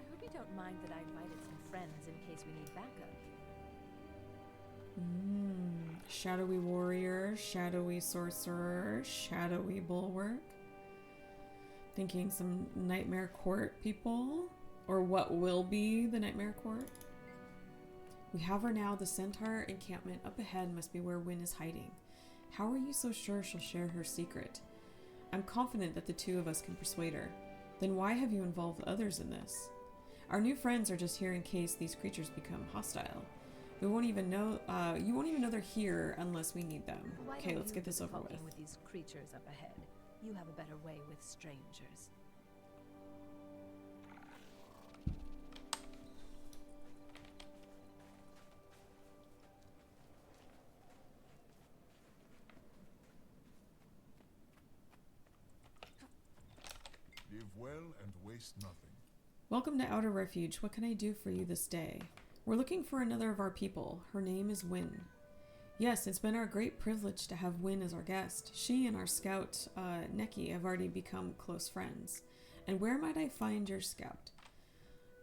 I hope you don't mind that I invited some friends in case we need backup. Shadowy warrior, shadowy sorcerer, shadowy bulwark. Thinking some Nightmare Court people, or what will be the Nightmare Court. We have her now. The Centaur encampment up ahead must be where Wynne is hiding. How are you so sure she'll share her secret? I'm confident that the two of us can persuade her. Then why have you involved others in this? Our new friends are just here in case these creatures become hostile. We won't even know. You won't even know they're here unless we need them. Okay, let's get this over with. These creatures up ahead. You have a better way with strangers. Live well and waste nothing. Welcome to Outer Refuge. What can I do for you this day? We're looking for another of our people. Her name is Wynne. Yes, it's been our great privilege to have Wynne as our guest. She and our scout, Neki, have already become close friends. And where might I find your scout?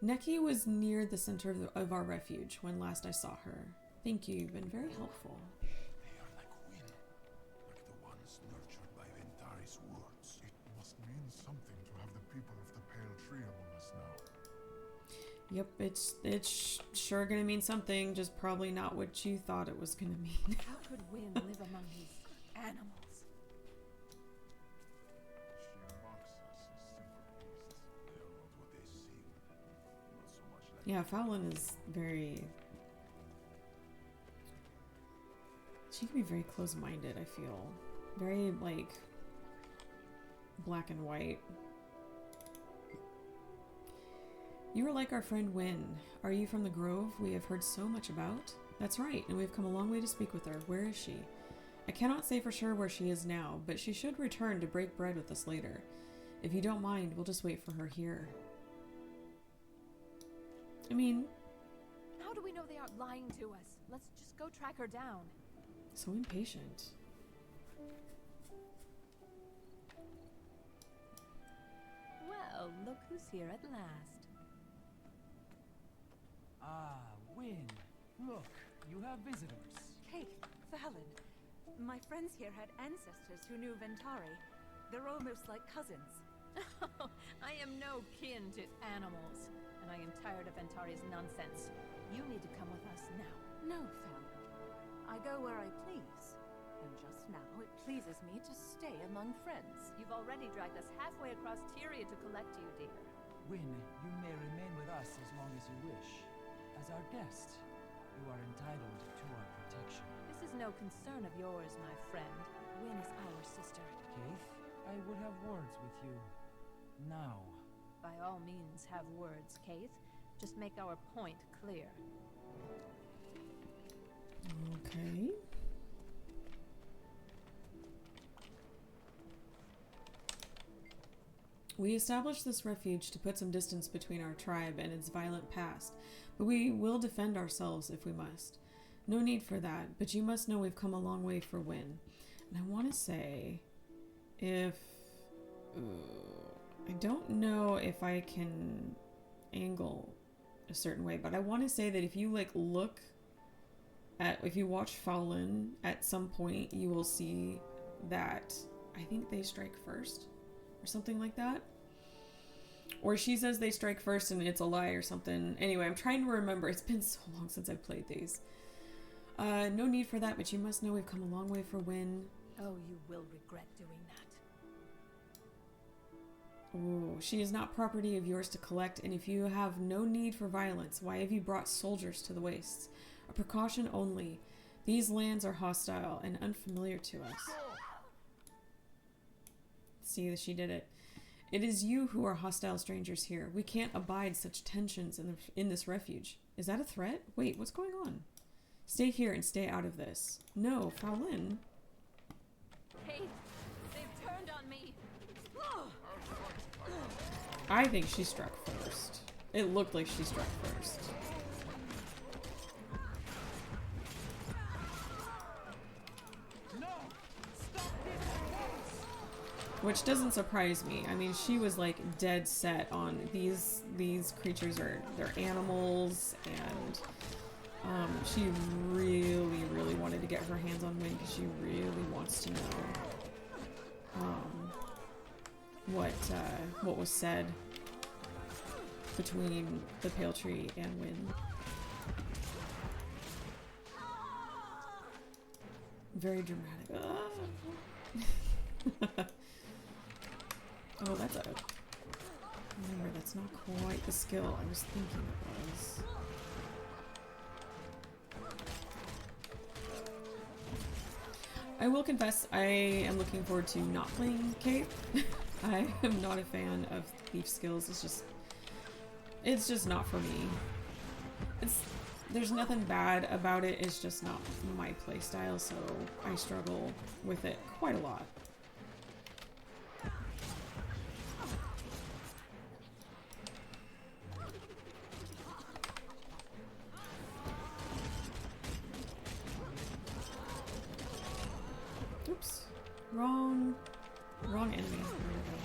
Neki was near the center of our refuge when last I saw her. Thank you, you've been very helpful. They are like Wynne, like the ones nurtured by Ventari's words. It must mean something to have the people of the Pale Tree among us now. Yep, it's sure gonna mean something, just probably not what you thought it was gonna mean. How could Wynne live among these animals? She mocks us as simple Yeah, Fallon is very... She can be very close-minded, I feel. Very, like, black and white. You are like our friend Wynne. Are you from the Grove we have heard so much about? That's right, and we've come a long way to speak with her. Where is she? I cannot say for sure where she is now, but she should return to break bread with us later. If you don't mind, we'll just wait for her here. I mean... How do we know they aren't lying to us? Let's just go track her down. So impatient. Well, look who's here at last. Ah, Wynne. Look, you have visitors. Kate, Fallon. My friends here had ancestors who knew Ventari. They're almost like cousins. I am no kin to animals, and I am tired of Ventari's nonsense. You need to come with us now. No, Fallon. I go where I please. And just now, it pleases me to stay among friends. You've already dragged us halfway across Tyria to collect you, dear. Wynne, you may remain with us as long as you wish. As our guest, you are entitled to our protection. This is no concern of yours, my friend. Wynne is our sister. Keith, I would have words with you. Now. By all means, have words, Keith. Just make our point clear. Okay. We established this refuge to put some distance between our tribe and its violent past, but we will defend ourselves if we must. No need for that, but you must know we've come a long way for Wynne. And I want to say, if... I don't know if I can angle a certain way, but I want to say that if you, like, look at... If you watch Fallon, at some point, you will see that I think they strike first. Or something like that. Or she says they strike first and it's a lie or something. Anyway, I'm trying to remember. It's been so long since I've played these. No need for that, but you must know we've come a long way for Wynne. Oh, you will regret doing that. Ooh, she is not property of yours to collect, and if you have no need for violence, why have you brought soldiers to the wastes? A precaution only. These lands are hostile and unfamiliar to us. See, she did it. It is you who are hostile strangers here. We can't abide such tensions in this refuge. Is that a threat? Wait, what's going on? Stay here and stay out of this. No, Fallon. Kate, they've turned on me. I think she struck first. It looked like she struck first. Which doesn't surprise me. I mean, she was like dead set on these creatures they're animals, and she really, really wanted to get her hands on Wynne because she really wants to know what was said between the Pale Tree and Wynne. Very dramatic. Oh, that's a... Remember, that's not quite the skill I was thinking it was. I will confess, I am looking forward to not playing Kate. I am not a fan of thief skills. It's just not for me. There's nothing bad about it. It's just not my playstyle, so I struggle with it quite a lot. Oops. Wrong enemy. There we go.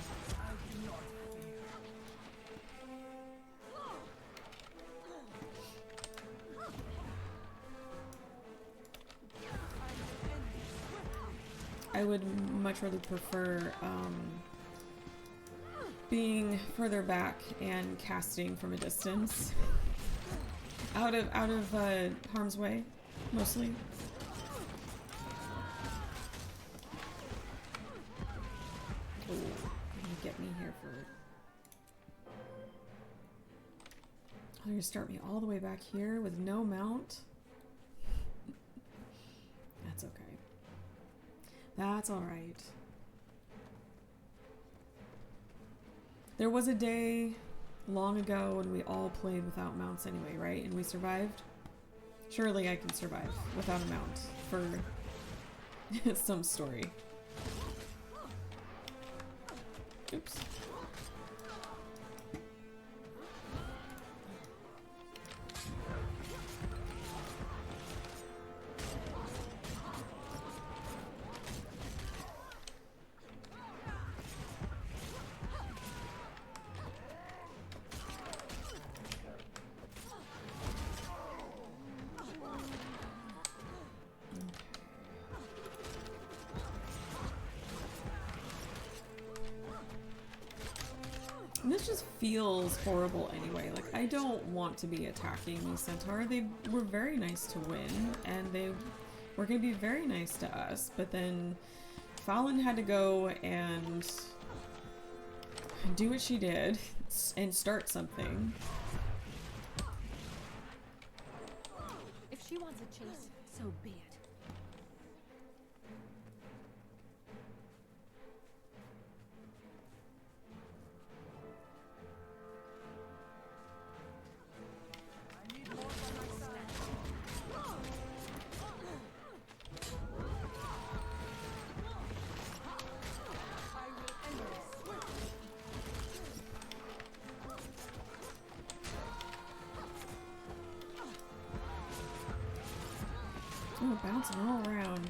I would much rather prefer being further back and casting from a distance, out of harm's way, mostly. Oh, you get me here for. They're gonna start me all the way back here with no mount. That's okay. That's alright. There was a day long ago when we all played without mounts anyway, right? And we survived? Surely I can survive without a mount for some story. Oops. And this just feels horrible anyway. Like, I don't want to be attacking these Centaur. They were very nice to win, and they were going to be very nice to us, but then Fallon had to go and do what she did and start something. If she wants a chase, so be it. Oh, bouncing all around.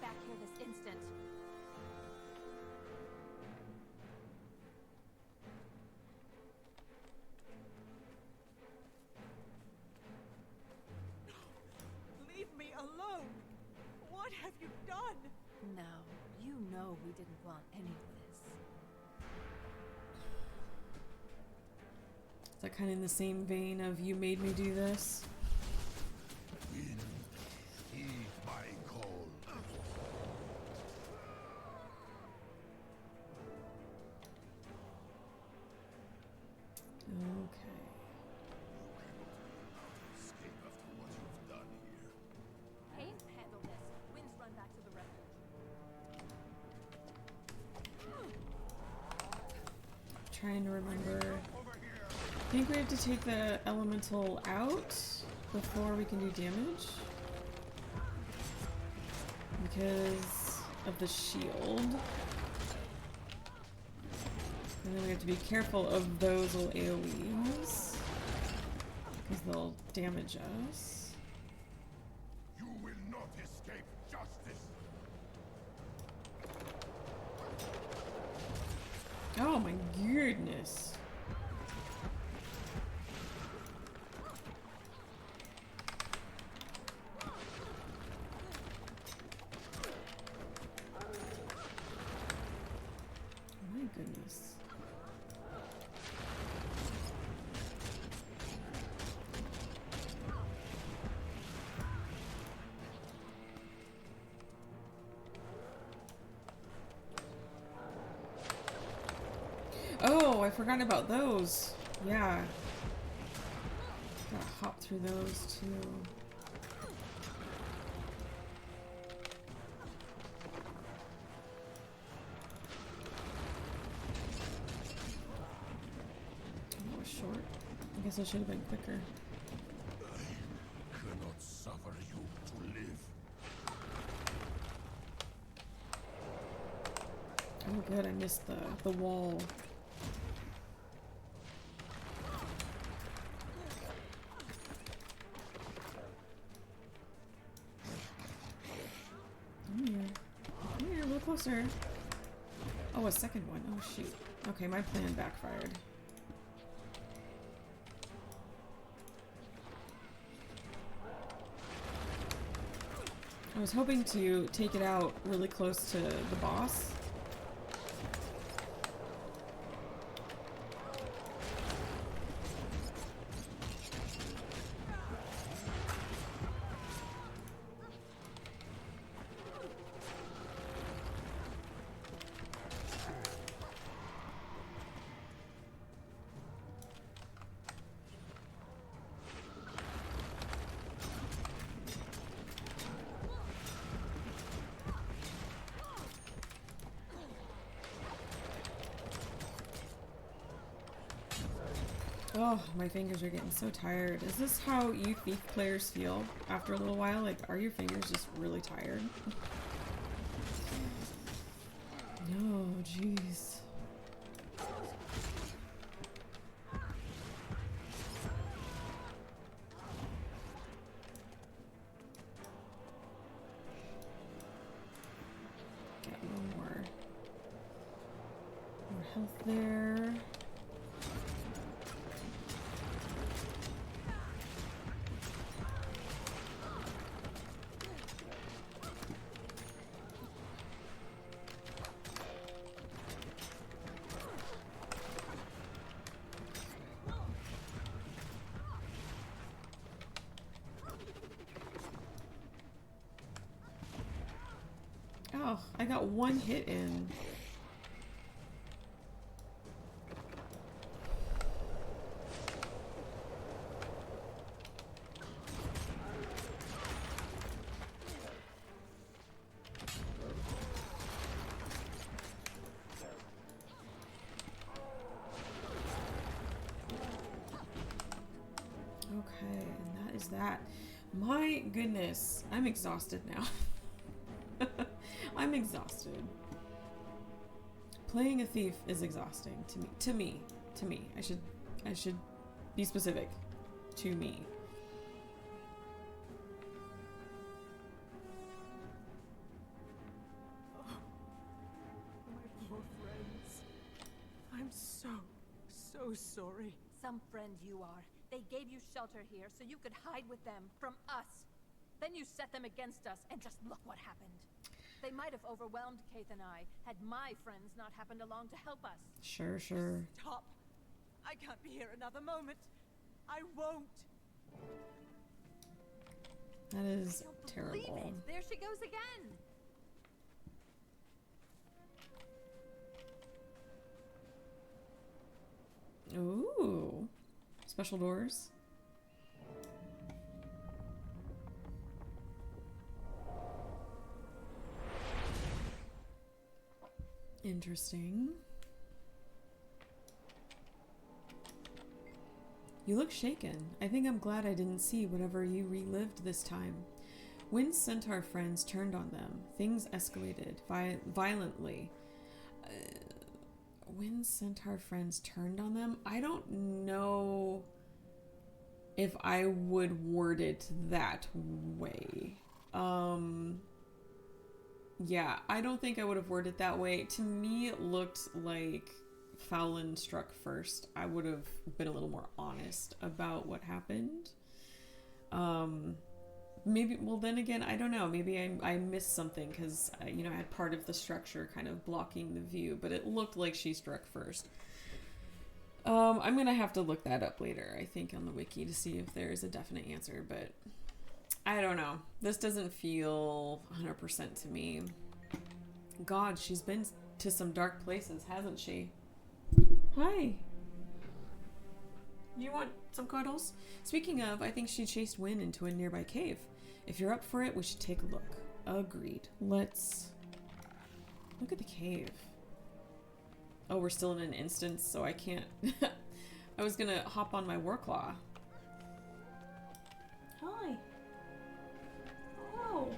Back here this instant. Leave me alone! What have you done? No, you know we didn't want any of this. Is that kind of in the same vein of you made me do this? Trying to remember. I think we have to take the elemental out before we can do damage. Because of the shield. And then we have to be careful of those little AoEs. Because they'll damage us. You will not escape justice. Oh my goodness. My goodness. Oh, I forgot about those. Yeah. Gotta hop through those too. That was short. I guess I should have been quicker. I cannot suffer you to live. Oh good, I missed the wall. Come here, a little closer. Oh, a second one. Oh shoot. Okay, my plan backfired. I was hoping to take it out really close to the boss. Oh, my fingers are getting so tired. Is this how you Thief players feel after a little while? Like, are your fingers just really tired? No, jeez. Get one more health there. Oh, I got one hit in. Okay, and that is that. My goodness, I'm exhausted now. I'm exhausted. Playing a thief is exhausting to me. To me. I should be specific. To me. Oh, my poor friends. I'm so sorry. Some friend you are. They gave you shelter here so you could hide with them from us. Then you set them against us, and just look what happened. They might have overwhelmed Kaith and I, had my friends not happened along to help us. Sure. Stop. I can't be here another moment. I won't. That is I don't believe terrible. it. There she goes again. Ooh. Special doors. Interesting. You look shaken. I think I'm glad I didn't see whatever you relived this time. When Centaur friends turned on them, things escalated violently. When Centaur friends turned on them, I don't know if I would word it that way. Yeah, I don't think I would have worded it that way. To me, it looked like Fowlin struck first. I would have been a little more honest about what happened. Maybe, well, then again, I don't know. Maybe I missed something because, I had part of the structure kind of blocking the view, but it looked like she struck first. I'm going to have to look that up later, I think, on the wiki to see if there's a definite answer, but I don't know. This doesn't feel 100% to me. God, she's been to some dark places, hasn't she? Hi. You want some cuddles? Speaking of, I think she chased Wynn into a nearby cave. If you're up for it, we should take a look. Agreed. Let's look at the cave. Oh, we're still in an instance, so I can't... I was gonna hop on my Warclaw. Hi. Oh,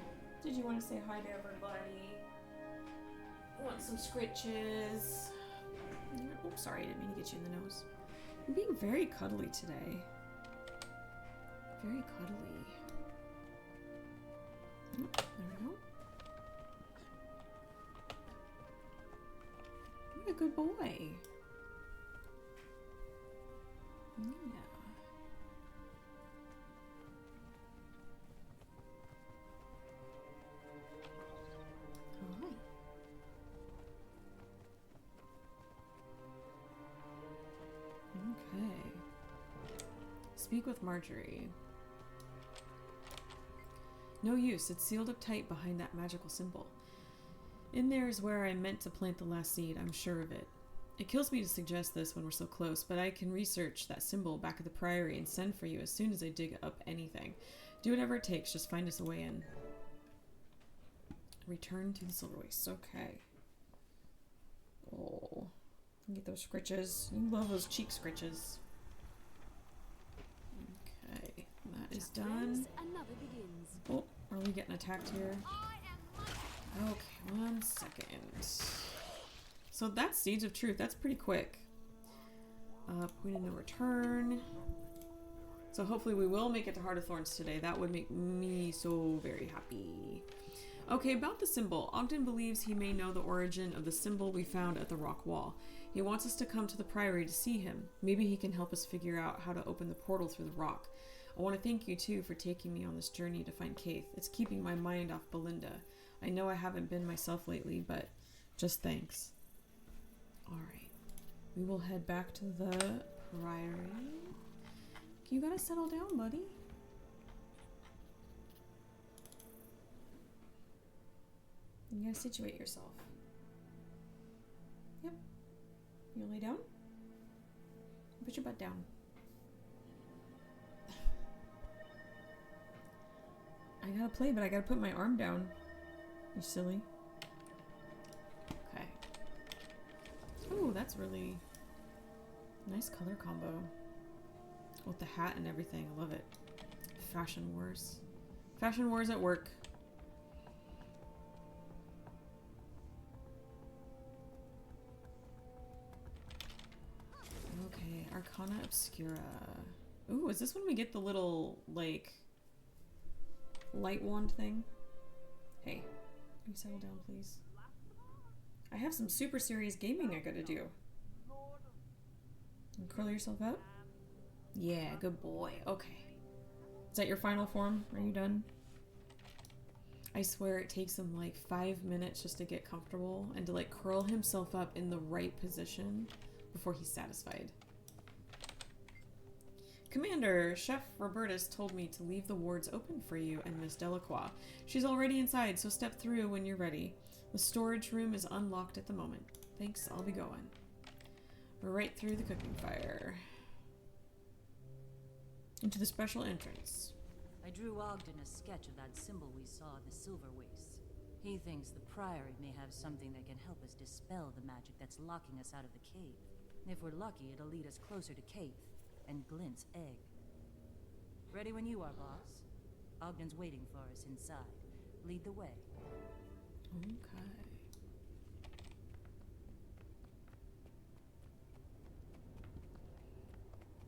did you want to say hi to everybody? Want some scritches? Oh, sorry, I didn't mean to get you in the nose. I'm being very cuddly today. Very cuddly. Oh, there we go. You're a good boy. Yeah. Speak with Marjorie. No use. It's sealed up tight behind that magical symbol. In there is where I meant to plant the last seed, I'm sure of it. It kills me to suggest this when we're so close, but I can research that symbol back at the Priory and send for you as soon as I dig up anything. Do whatever it takes, just find us a way in. Return to the Silver Waste. Okay. Oh. Get those scritches. You love those cheek scritches. Okay. That is done. Oh, are we getting attacked here? Okay, 1 second. So that's Seeds of Truth. That's pretty quick. Point of no return. So hopefully we will make it to Heart of Thorns today. That would make me so very happy. Okay, about the symbol. Ogden believes he may know the origin of the symbol we found at the rock wall. He wants us to come to the Priory to see him. Maybe he can help us figure out how to open the portal through the rock. I want to thank you too for taking me on this journey to find Kaith. It's keeping my mind off Belinda. I know I haven't been myself lately, but just thanks. Alright. We will head back to the Priory. You gotta settle down, buddy. You gotta situate yourself. Yep. You lay down? Put your butt down. I gotta play, but I gotta put my arm down. You silly. Okay. Ooh, that's really nice color combo. With the hat and everything. I love it. Fashion Wars. Fashion Wars at work. Okay, Arcana Obscura. Ooh, is this when we get the little, like, light wand thing? Hey, can you settle down, please? I have some super serious gaming I gotta do. And curl yourself up? Yeah, good boy. Okay. Is that your final form? Are you done? I swear it takes him like 5 minutes just to get comfortable and to like curl himself up in the right position before he's satisfied. Commander, Chef Robertus told me to leave the wards open for you and Miss Delacroix. She's already inside, so step through when you're ready. The storage room is unlocked at the moment. Thanks, I'll be going. Right through the cooking fire. Into the special entrance. I drew Ogden a sketch of that symbol we saw in the Silver Waste. He thinks the Priory may have something that can help us dispel the magic that's locking us out of the cave. If we're lucky, it'll lead us closer to Kaith and Glint's egg. Ready when you are, boss. Ogden's waiting for us inside. Lead the way. Okay.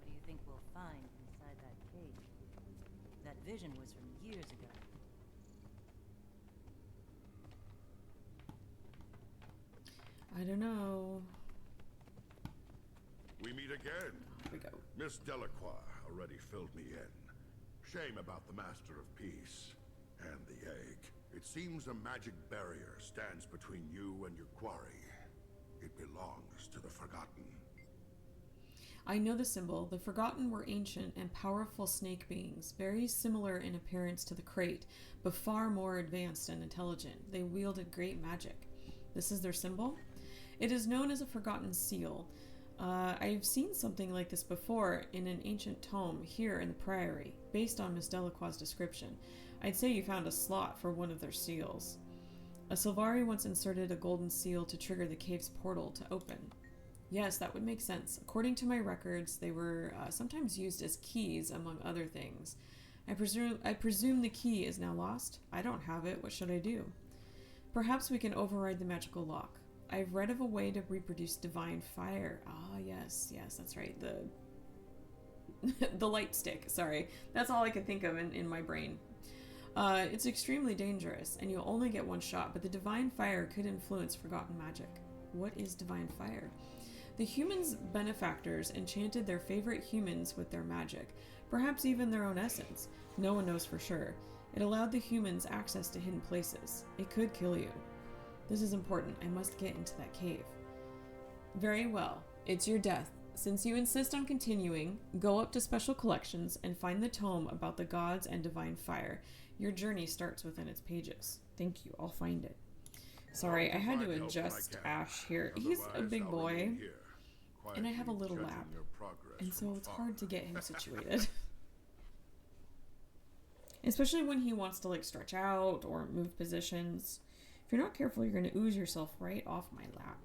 What do you think we'll find inside that cave? That vision was from years ago. I don't know. We meet again. Here we go. Miss Delacroix already filled me in. Shame about the Master of Peace and the egg. It seems a magic barrier stands between you and your quarry. It belongs to the Forgotten. I know the symbol. The Forgotten were ancient and powerful snake beings, very similar in appearance to the Crate, but far more advanced and intelligent. They wielded great magic. This is their symbol? It is known as a Forgotten Seal. I've seen something like this before in an ancient tome here in the Priory, based on Miss Delacroix's description. I'd say you found a slot for one of their seals. A Sylvari once inserted a golden seal to trigger the cave's portal to open. Yes, that would make sense. According to my records, they were sometimes used as keys, among other things. I presume the key is now lost? I don't have it. What should I do? Perhaps we can override the magical lock. I've read of a way to reproduce divine fire. Ah, yes, that's right. The light stick. Sorry. That's all I could think of in my brain. It's extremely dangerous, and you'll only get one shot, but the divine fire could influence forgotten magic. What is divine fire? The humans' benefactors enchanted their favorite humans with their magic, perhaps even their own essence. No one knows for sure. It allowed the humans access to hidden places. It could kill you. This is important. I must get into that cave. Very well. It's your death. Since you insist on continuing, go up to Special Collections and find the tome about the gods and divine fire. Your journey starts within its pages. Thank you, I'll find it. Sorry, I had to adjust Ash here. He's a big boy, and I have a little lap, and so it's hard to get him situated. Especially when he wants to like stretch out or move positions. If you're not careful, you're going to ooze yourself right off my lap.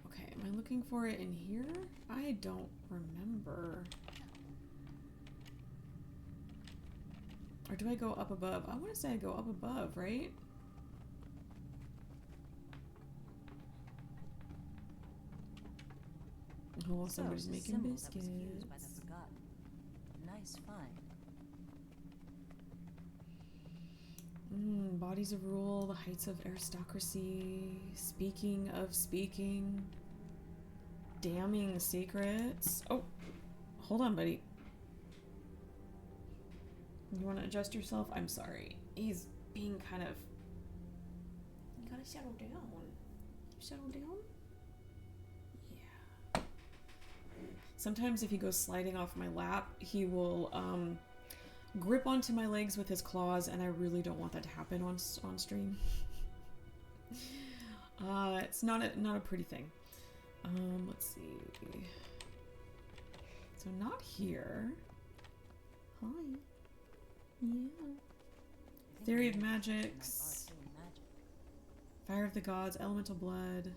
Okay, am I looking for it in here? I don't remember. Or do I go up above? I want to say I go up above, right? Oh, somebody's making biscuits. By the forgotten. Nice find. Bodies of rule, the heights of aristocracy. Speaking of speaking. Damning secrets. Oh, hold on, buddy. You want to adjust yourself? I'm sorry. He's being kind of... You gotta settle down. Settle down? Yeah. Sometimes if he goes sliding off my lap, he will grip onto my legs with his claws, and I really don't want that to happen on stream. It's not a pretty thing. Let's see. So not here. Hi. Yeah. Theory of Magics. Fire of the Gods, Elemental Blood.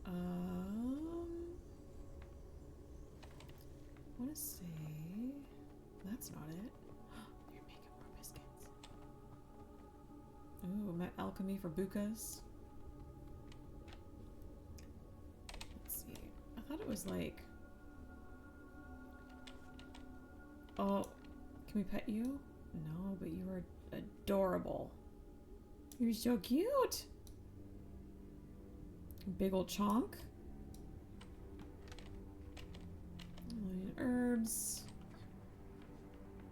I want to say that's not it. You're making more biscuits. Ooh, alchemy for bukas. Let's see. I thought it was like. Oh, can we pet you? No, but you are adorable. You're so cute. Big old chonk. Herbs.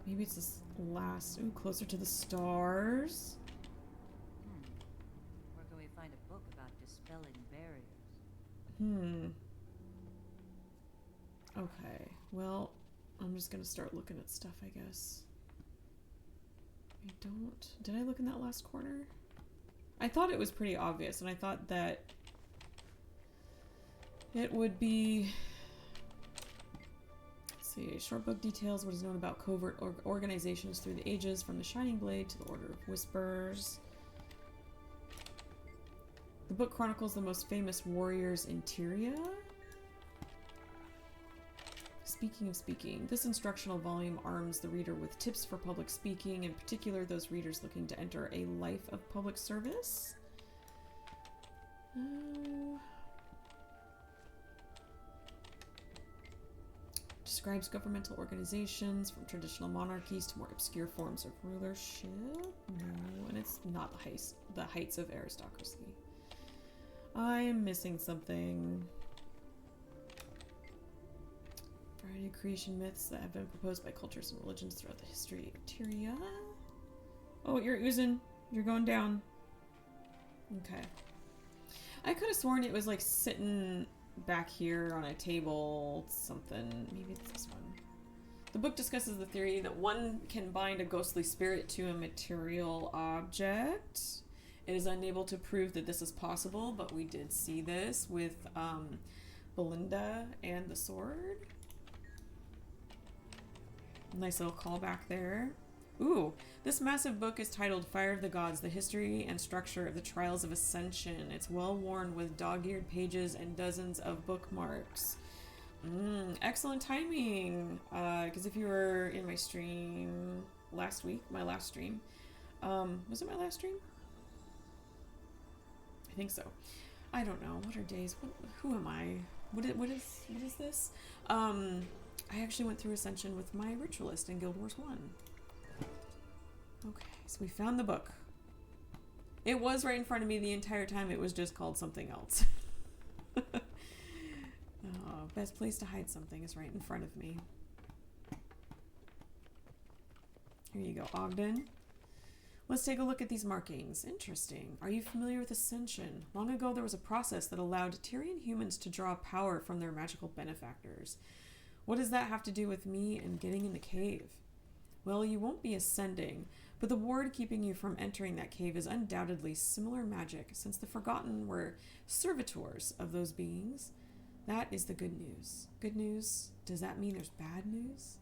Maybe it's this last. Ooh, closer to the stars. Where can we find a book about dispelling barriers? Okay. Well, I'm just gonna start looking at stuff, I guess. I don't. Did I look in that last corner? I thought it was pretty obvious, and I thought that it would be. Let's see. Short book details what is known about covert organizations through the ages, from the Shining Blade to the Order of Whispers. The book chronicles the most famous warriors in Tyria. Speaking of speaking, this instructional volume arms the reader with tips for public speaking, in particular those readers looking to enter a life of public service. Describes governmental organizations from traditional monarchies to more obscure forms of rulership. No, and it's not the heights of aristocracy. I'm missing something. Variety of creation myths that have been proposed by cultures and religions throughout the history of Tyria. Oh, you're oozing. You're going down. Okay. I could have sworn it was like sitting back here on a table, something. Maybe it's this one. The book discusses the theory that one can bind a ghostly spirit to a material object. It is unable to prove that this is possible, but we did see this with Belinda and the sword. Nice little callback there. Ooh, this massive book is titled Fire of the Gods, the History and Structure of the Trials of Ascension. It's well worn with dog-eared pages and dozens of bookmarks. Excellent timing. Because if you were in my stream last week, my last stream, was it my last stream? I think so. I don't know. What are days? Who am I? What is this? I actually went through Ascension with my Ritualist in Guild Wars 1. Okay, so we found the book. It was right in front of me the entire time. It was just called something else. Best place to hide something is right in front of me. Here you go, Ogden. Let's take a look at these markings. Interesting. Are you familiar with Ascension? Long ago, there was a process that allowed Tyrian humans to draw power from their magical benefactors. What does that have to do with me and getting in the cave? Well, you won't be ascending, but the ward keeping you from entering that cave is undoubtedly similar magic, since the Forgotten were servitors of those beings. That is the good news. Good news? Does that mean there's bad news?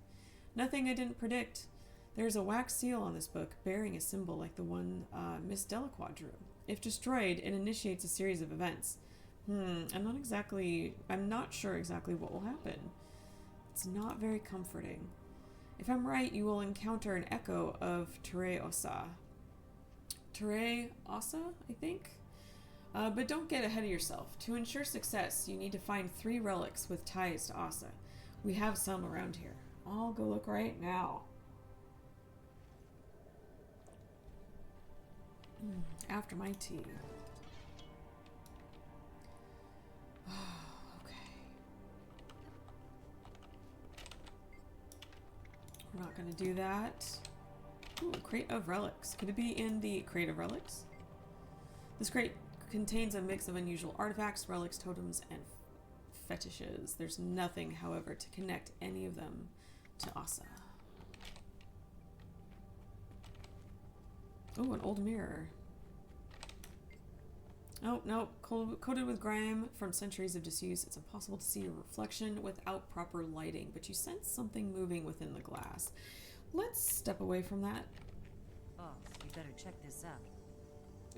Nothing I didn't predict. There's a wax seal on this book bearing a symbol like the one Miss Delacroix drew. If destroyed, it initiates a series of events. I'm not sure exactly what will happen. It's not very comforting. If I'm right, you will encounter an echo of Tere Osa. Tere Osa, I think? But don't get ahead of yourself. To ensure success, you need to find 3 relics with ties to Osa. We have some around here. I'll go look right now. After my tea. Okay. We're not going to do that. Ooh, crate of relics. Could it be in the crate of relics? This crate contains a mix of unusual artifacts, relics, totems, and fetishes. There's nothing, however, to connect any of them to Asa. Oh, an old mirror. Oh, no. Coated with grime from centuries of disuse, it's impossible to see your reflection without proper lighting, but you sense something moving within the glass. Let's step away from that. Boss, you better check this out.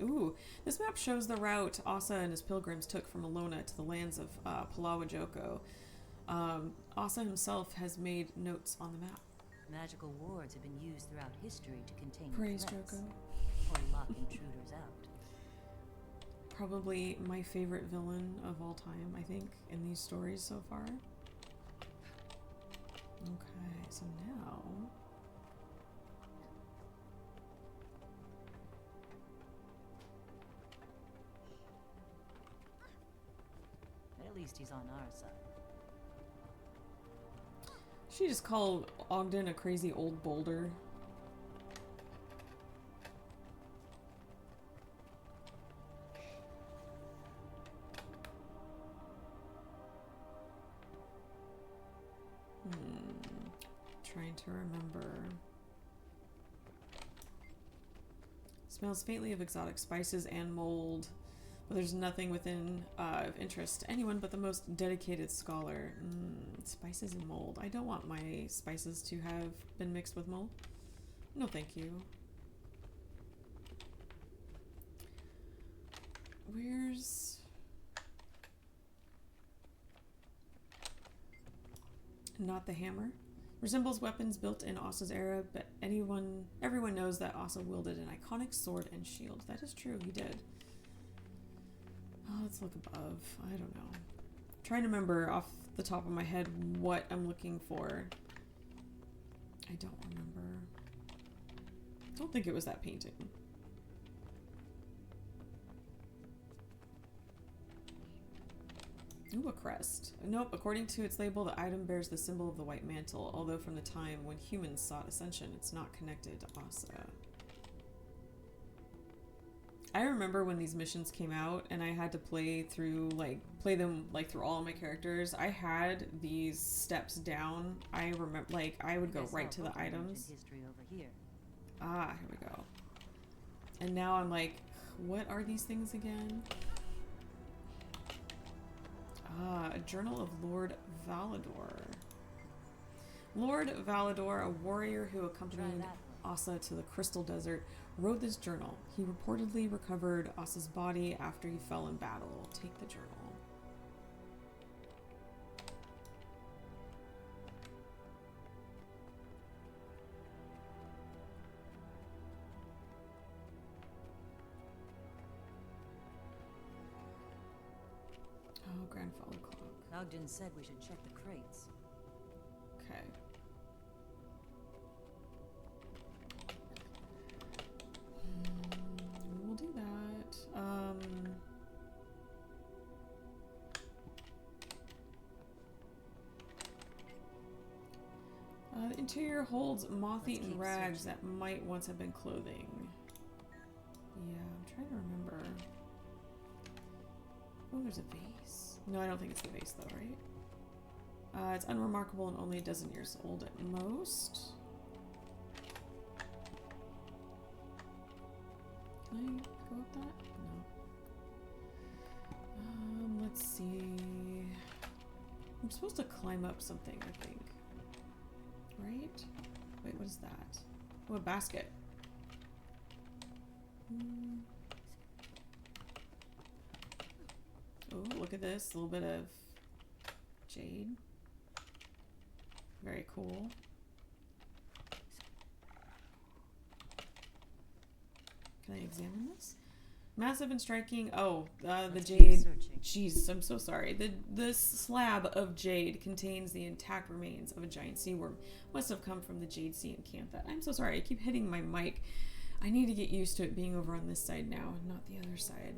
Ooh, this map shows the route Asa and his pilgrims took from Alona to the lands of Palawajoko. Asa himself has made notes on the map. Magical wards have been used throughout history to contain Praise threats, Joko. or lock intruders out. Probably my favorite villain of all time, I think, in these stories so far. Okay, so now... At least he's on our side. She just called Ogden a crazy old boulder. Trying to remember. Smells faintly of exotic spices and mold, but there's nothing within of interest to anyone but the most dedicated scholar. Spices and mold. I don't want my spices to have been mixed with mold. No, thank you. Where's... Not the hammer. Resembles weapons built in Asa's era, but everyone knows that Asa wielded an iconic sword and shield. That is true, he did. Oh, let's look above. I don't know. Trying to remember off the top of my head what I'm looking for. I don't remember. I don't think it was that painting. Ooh, a crest. Nope, according to its label, the item bears the symbol of the white mantle, although from the time when humans sought ascension, it's not connected to Asa. I remember when these missions came out and I had to play them through all of my characters. I had these steps down. I remember, I would go right to the items. History over here. Ah, here we go. And now I'm like, what are these things again? Ah, a journal of Lord Valador. Lord Valador, a warrior who accompanied Asa to the Crystal Desert, wrote this journal. He reportedly recovered Asa's body after he fell in battle. Take the journal. Oh, grandfather clock. Ogden said we should check the crates. Okay. We'll do that. The interior holds moth-eaten rags that might once have been clothing. Oh, there's a vase. No, I don't think it's the vase though, right? It's unremarkable and only a dozen years old at most. Can I go up that? No. Let's see. I'm supposed to climb up something, I think. Right? Wait, what is that? Oh, a basket. Oh, look at this. A little bit of jade. Very cool. Can I examine this? Massive and striking. Oh, the jade. Jeez, I'm so sorry. This slab of jade contains the intact remains of a giant sea worm. Must have come from the Jade Sea Encantha. I'm so sorry. I keep hitting my mic. I need to get used to it being over on this side now, not the other side.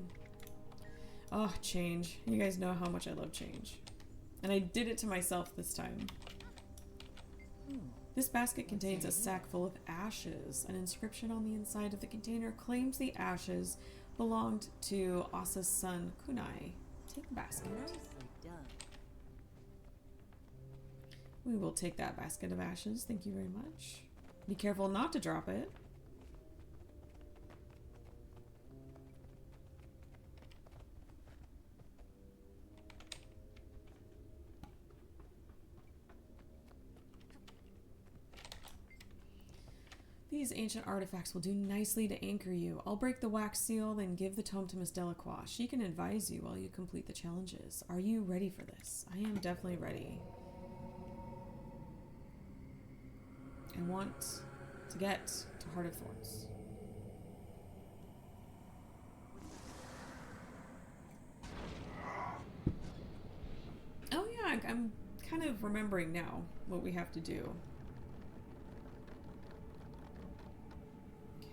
Oh, change. You guys know how much I love change. And I did it to myself this time. This basket contains a sack full of ashes. An inscription on the inside of the container claims the ashes belonged to Asa's son, Kunai. Take the basket. Nicely done. We will take that basket of ashes. Thank you very much. Be careful not to drop it. These ancient artifacts will do nicely to anchor you. I'll break the wax seal, then give the tome to Miss Delacroix. She can advise you while you complete the challenges. Are you ready for this? I am definitely ready. I want to get to Heart of Thorns. Oh yeah, I'm kind of remembering now what we have to do.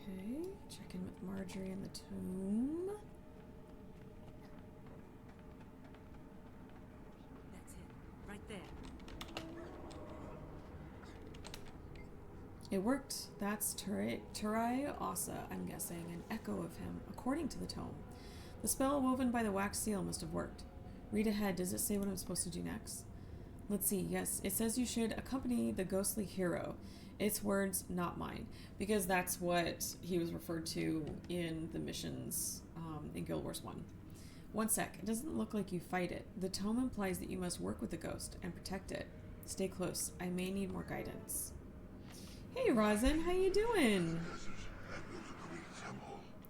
Okay, check in with Marjorie in the tomb. That's it, right there. It worked. That's Turai Asa, I'm guessing, an echo of him, according to the tome. The spell woven by the wax seal must have worked. Read ahead. Does it say what I'm supposed to do next? Let's see. Yes, it says you should accompany the ghostly hero. Its words, not mine. Because that's what he was referred to in the missions in Guild Wars 1. One sec. It doesn't look like you fight it. The tome implies that you must work with the ghost and protect it. Stay close. I may need more guidance. Hey, Rosin. How you doing?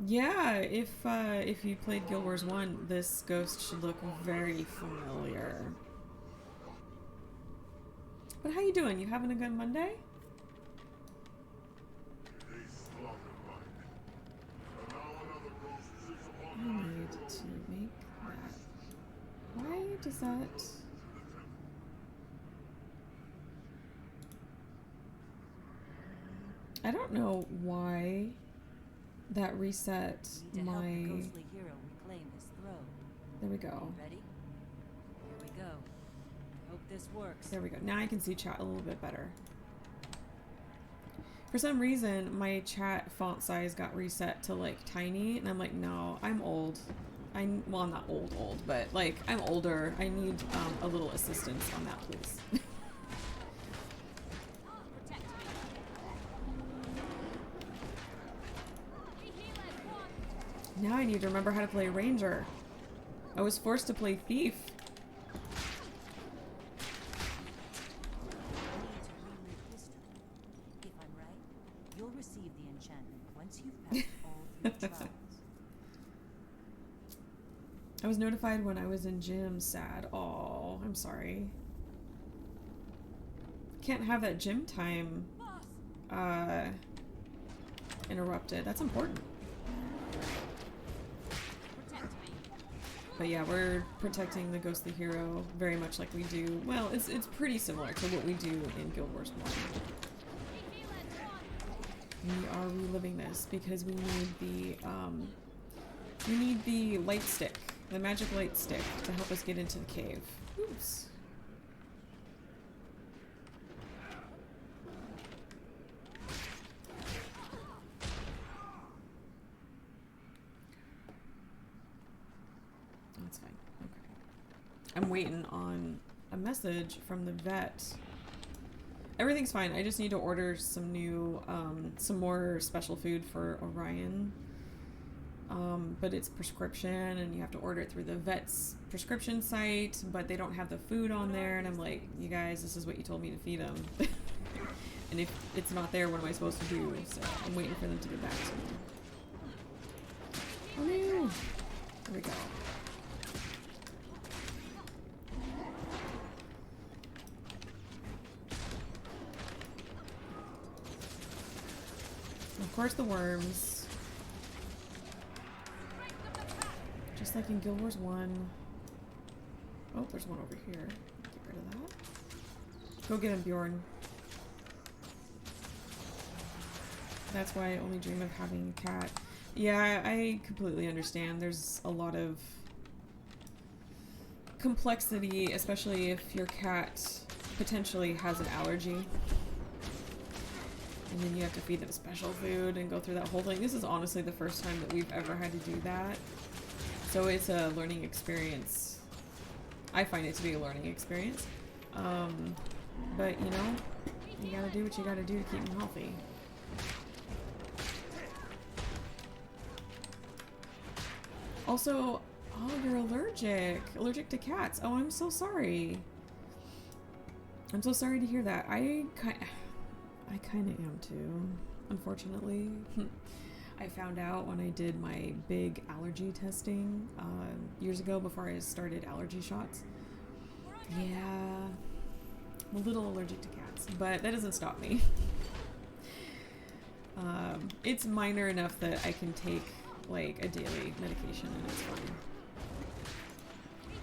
Yeah, if you played Guild Wars 1, this ghost should look very familiar. But how you doing? You having a good Monday? I need to make that. Why does that... I don't know why that reset my... Help the ghostly hero reclaim his throne. There we go. Ready? Here we go. I hope this works. There we go. Now I can see chat a little bit better. For some reason, my chat font size got reset to like tiny, and I'm like, no, I'm old. Well, I'm not old, but like I'm older. I need a little assistance on that, please. Now I need to remember how to play Ranger. I was forced to play Thief. If I'm right, you'll receive the enchantment once you've passed all 3 trials. I was notified when I was in gym. Sad. Oh, I'm sorry. Can't have that gym time interrupted. That's important. But yeah, we're protecting the ghostly hero very much like we do. Well, it's pretty similar to what we do in Guild Wars 1. We are reliving this because we need the light stick, the magic light stick, to help us get into the cave. Oops. That's fine. Okay. I'm waiting on a message from the vet. Everything's fine. I just need to order some new, some more special food for Orion. But it's prescription and you have to order it through the vet's prescription site, but they don't have the food on there. And I'm like, you guys, this is what you told me to feed them. And if it's not there, what am I supposed to do? So I'm waiting for them to get back to me. Oh no! There we go. Of course the worms. Just like in Guild Wars 1. Oh, there's one over here. Get rid of that. Go get him, Bjorn. That's why I only dream of having a cat. Yeah, I completely understand. There's a lot of complexity, especially if your cat potentially has an allergy. And then you have to feed them special food and go through that whole thing. This is honestly the first time that we've ever had to do that. So it's a learning experience. I find it to be a learning experience. But, you know, you gotta do what you gotta do to keep them healthy. Also, oh, you're allergic. Allergic to cats. Oh, I'm so sorry. I'm so sorry to hear that. I kind of am too, unfortunately. I found out when I did my big allergy testing years ago before I started allergy shots. Yeah, I'm a little allergic to cats, but that doesn't stop me. It's minor enough that I can take like a daily medication and it's fine.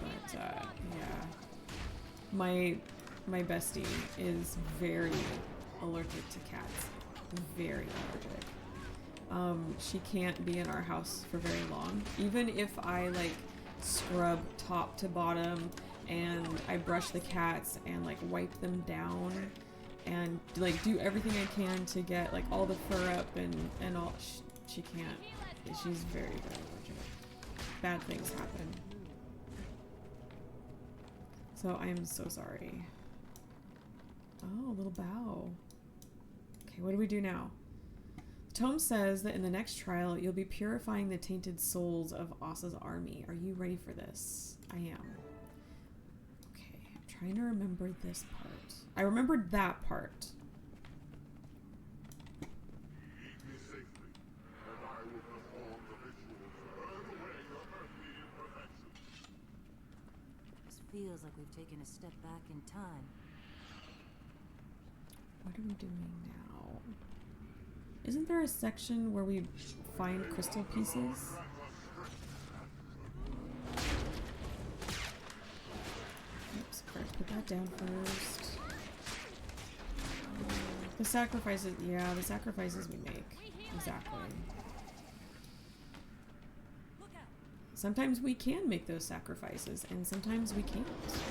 But yeah, my bestie is very allergic to cats. Very allergic. She can't be in our house for very long. Even if I like scrub top to bottom and I brush the cats and like wipe them down and like do everything I can to get like all the fur up and all, she can't. She's very, very allergic. Bad things happen. So I am so sorry. Oh, a little bow. Okay, what do we do now? The tome says that in the next trial, you'll be purifying the tainted souls of Asa's army. Are you ready for this? I am. Okay, I'm trying to remember this part. I remembered that part. Feels like we've taken a step back in time. What are we doing now? Isn't there a section where we find crystal pieces? Oops, first put that down first. The sacrifices, yeah, the sacrifices we make. Exactly. Sometimes we can make those sacrifices, and sometimes we can't,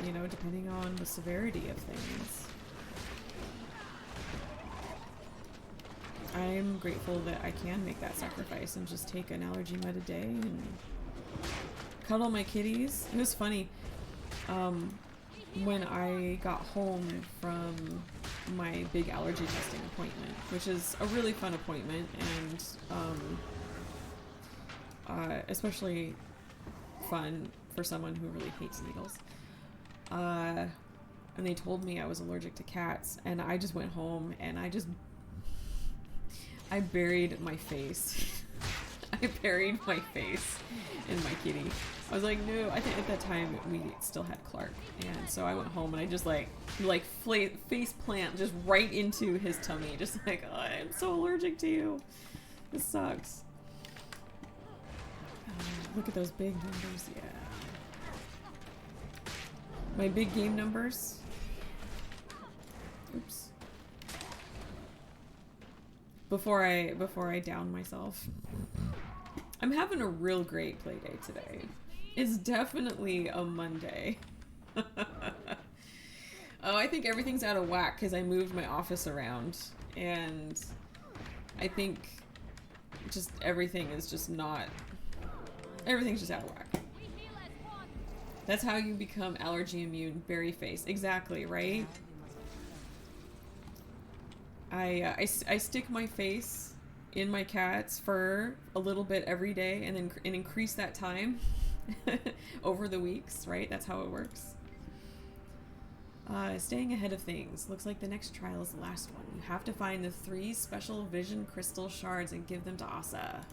you know, depending on the severity of things. I'm grateful that I can make that sacrifice and just take an allergy med a day and cuddle my kitties. It was funny, when I got home from my big allergy testing appointment, which is a really fun appointment, and especially fun for someone who really hates needles. And they told me I was allergic to cats, and I just went home and I buried my face. I buried my face in my kitty. I was like, no, I think at that time we still had Clark, and so I went home and I just like face plant just right into his tummy, just like, oh, I'm so allergic to you. This sucks. Look at those big numbers, yeah. My big game numbers. Oops. Before I down myself. I'm having a real great play day today. It's definitely a Monday. Oh, I think everything's out of whack because I moved my office around, and I think just everything is just not. Everything's just out of whack. That's how you become allergy immune, berry face. Exactly, right? I stick my face in my cat's fur a little bit every day and then increase that time over the weeks, right? That's how it works. Staying ahead of things. Looks like the next trial is the last one. You have to find the 3 special vision crystal shards and give them to Asa.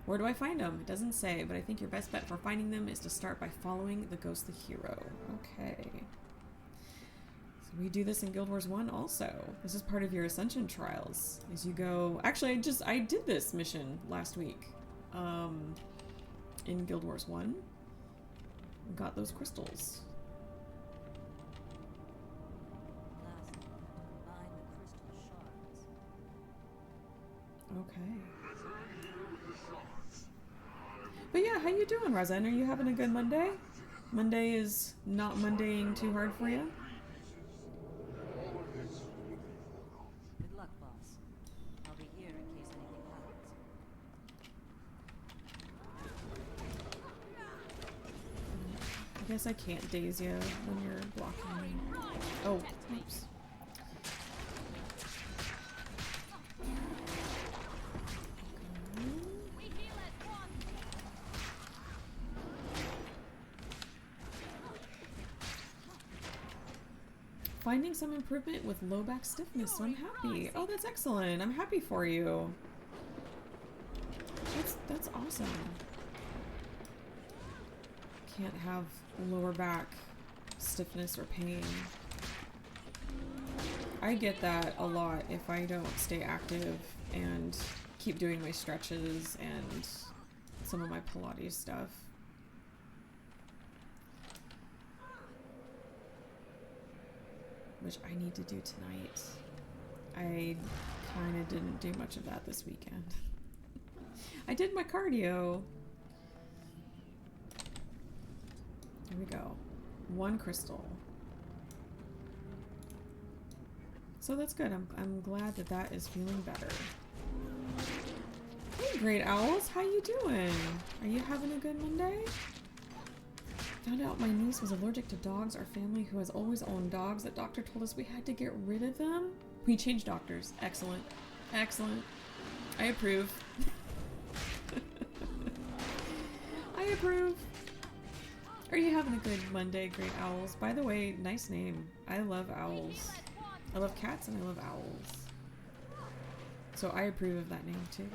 Where do I find them? It doesn't say, but I think your best bet for finding them is to start by following the ghostly hero. Okay. So we do this in Guild Wars 1 also. This is part of your Ascension trials. As you go... Actually, I did this mission last week. In Guild Wars 1. Got those crystals. Okay. But yeah, how you doing, Razen? Are you having a good Monday? Monday is not Mondaying too hard for you? Good luck, boss. I'll be here in case anything happens. I guess I can't daze you when you're blocking. Oh, oops. Finding some improvement with low back stiffness, so I'm happy. Oh, that's excellent. I'm happy for you. That's awesome. Can't have lower back stiffness or pain. I get that a lot if I don't stay active and keep doing my stretches and some of my Pilates stuff. Which I need to do tonight. I kind of didn't do much of that this weekend. I did my cardio. Here we go. 1 crystal. So that's good. I'm glad that that is feeling better. Hey, Great Owls. How you doing? Are you having a good Monday? Found out my niece was allergic to dogs. Our family, who has always owned dogs, the doctor told us we had to get rid of them. We changed doctors. Excellent. Excellent. I approve. I approve. Are you having a good Monday, Great Owls? By the way, nice name. I love owls. I love cats and I love owls. So I approve of that name too.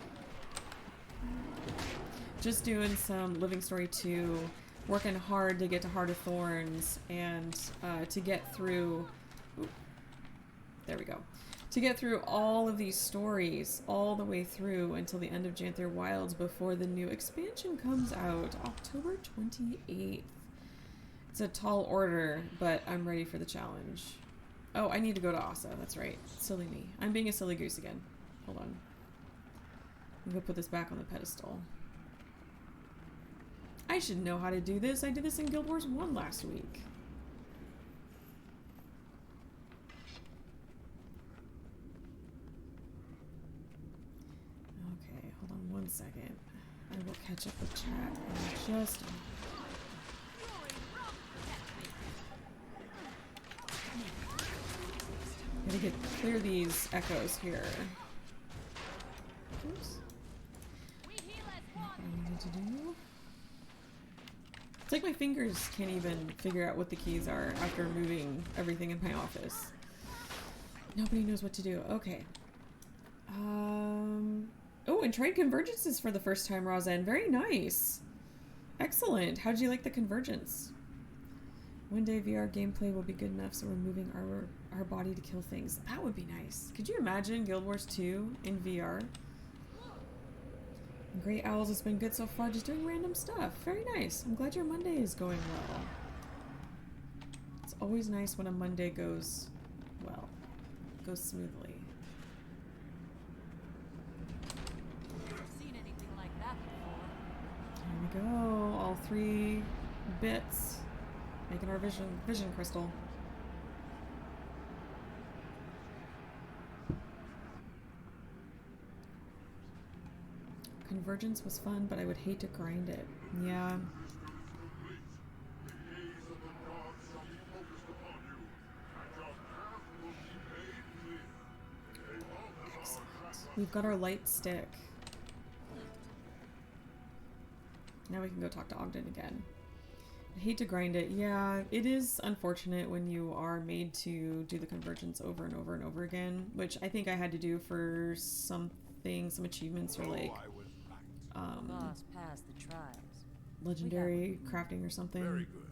Just doing some Living Story 2. Working hard to get to Heart of Thorns and to get through... Ooh, there we go. To get through all of these stories all the way through until the end of Janther Wilds before the new expansion comes out, October 28th. It's a tall order, but I'm ready for the challenge. Oh, I need to go to Asa. That's right. Silly me. I'm being a silly goose again. Hold on. I'm going to put this back on the pedestal. I should know how to do this. I did this in Guild Wars 1 last week. Okay, hold on 1 second. I will catch up with chat in just a moment. Gotta clear these echoes here. Oops. What I needed to do. It's like my fingers can't even figure out what the keys are after moving everything in my office. Nobody knows what to do. Okay. Oh, and tried convergences for the first time, Rozen. Very nice. Excellent. How'd you like the convergence? One day VR gameplay will be good enough, so we're moving our body to kill things. That would be nice. Could you imagine Guild Wars 2 in VR? Great Owls has been good so far, just doing random stuff. Very nice. I'm glad your Monday is going well. It's always nice when a Monday goes well, goes smoothly. Never seen anything like that before. Here we go. All 3 bits making our vision crystal. Convergence was fun, but I would hate to grind it. Yeah. We've got our light stick. Now we can go talk to Ogden again. I hate to grind it. Yeah, it is unfortunate when you are made to do the convergence over and over and over again, which I think I had to do for something, some achievements or like Boss passed the trials. legendary crafting or something. Very good.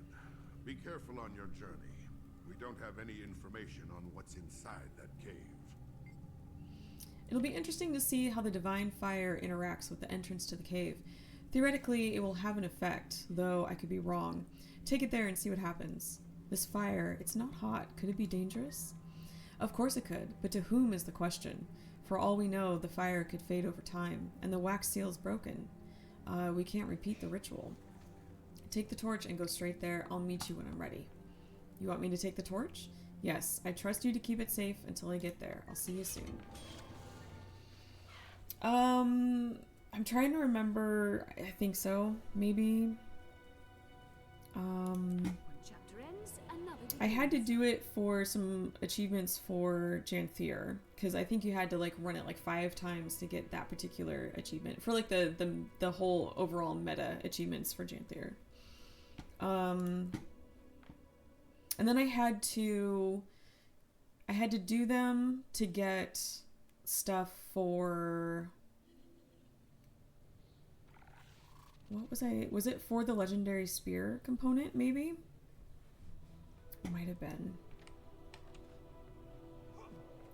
Be careful on your journey. We don't have any information on what's inside that cave. It'll be interesting to see how the divine fire interacts with the entrance to the cave. Theoretically, it will have an effect, though I could be wrong. Take it there and see what happens. This fire, it's not hot. Could it be dangerous? Of course it could, but to whom is the question? For all we know, the fire could fade over time, and the wax seal's broken. We can't repeat the ritual. Take the torch and go straight there. I'll meet you when I'm ready. You want me to take the torch? Yes, I trust you to keep it safe until I get there. I'll see you soon. I'm trying to remember. I think so. Maybe. I had to do it for some achievements for Janthier, because I think you had to like run it like 5 times to get that particular achievement for like the whole overall meta achievements for Janthier. And then I had to do them to get stuff for, what was it for the legendary spear component maybe? Might have been.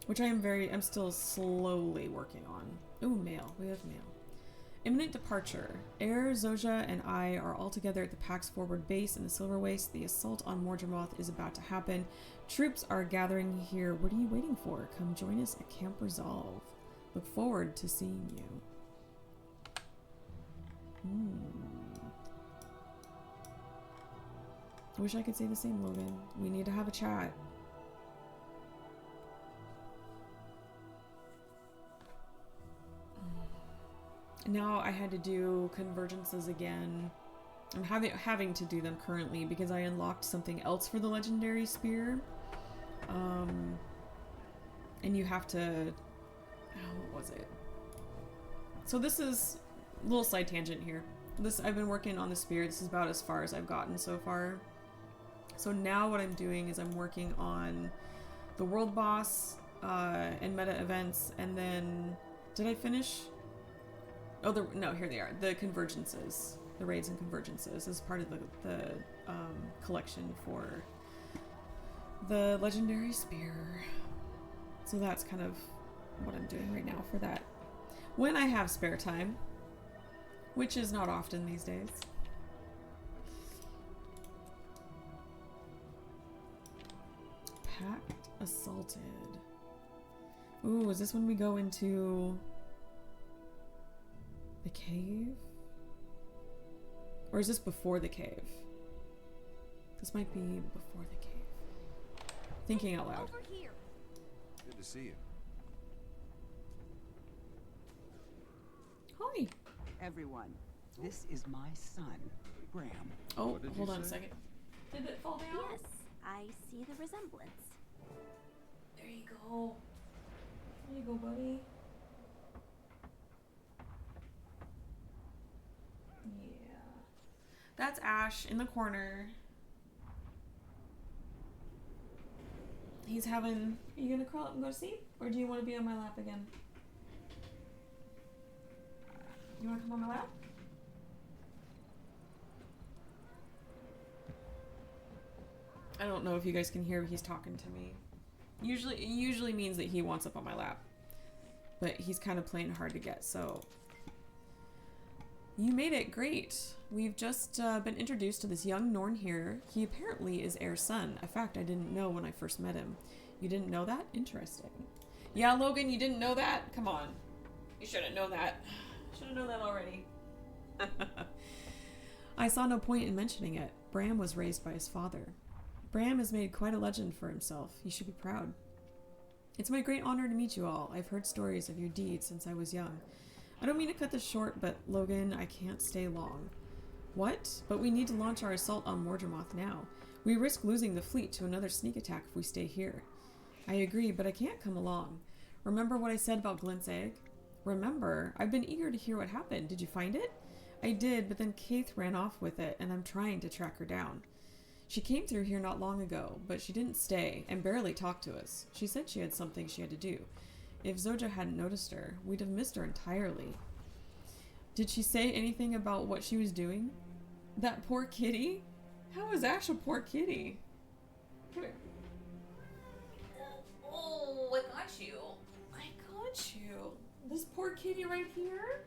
Which I'm still slowly working on. Ooh, mail. We have mail. Imminent departure. Air, Zoja, and I are all together at the Pax Forward base in the Silver Waste. The assault on Mordremoth is about to happen. Troops are gathering here. What are you waiting for? Come join us at Camp Resolve. Look forward to seeing you. I wish I could say the same, Logan. We need to have a chat. Now I had to do convergences again. I'm having to do them currently because I unlocked something else for the legendary spear. And you have to... what was it? So this is a little side tangent here. I've been working on the spear. This is about as far as I've gotten so far. So now what I'm doing is I'm working on the world boss and meta events, and then did I finish? Oh, no, here they are. The convergences, the raids and convergences as part of the collection for the legendary spear. So that's kind of what I'm doing right now for that. When I have spare time, which is not often these days. Packed, assaulted. Ooh, is this when we go into the cave? Or is this before the cave? This might be before the cave. Thinking out loud. Over here. Good to see you. Hi. Everyone, this is my son, Bram. Oh, hold on a second. Did it fall down? Yes, I see the resemblance. There you go. There you go, buddy. Yeah. That's Ash in the corner. He's having... Are you gonna crawl up and go to sleep? Or do you want to be on my lap again? You want to come on my lap? I don't know if you guys can hear, but he's talking to me. It usually means that he wants up on my lap. But he's kind of playing hard to get, so... You made it. Great. We've just been introduced to this young Norn here. He apparently is Air's son. A fact I didn't know when I first met him. You didn't know that? Interesting. Yeah, Logan, you didn't know that? Come on. You shouldn't know that. Should have known that already. I saw no point in mentioning it. Bram was raised by his father. Bram has made quite a legend for himself. He should be proud. It's my great honor to meet you all. I've heard stories of your deeds since I was young. I don't mean to cut this short, but Logan, I can't stay long. What? But we need to launch our assault on Mordremoth now. We risk losing the fleet to another sneak attack if we stay here. I agree, but I can't come along. Remember what I said about Glint's egg? remember. I've been eager to hear what happened. Did you find it? I did, but then Keith ran off with it, and I'm trying to track her down. She came through here not long ago, but she didn't stay and barely talked to us. She said she had something she had to do. If Zoja hadn't noticed her, we'd have missed her entirely. Did she say anything about what she was doing? That poor kitty? How is Ash a poor kitty? Come here. Oh, I got you. I got you. This poor kitty right here?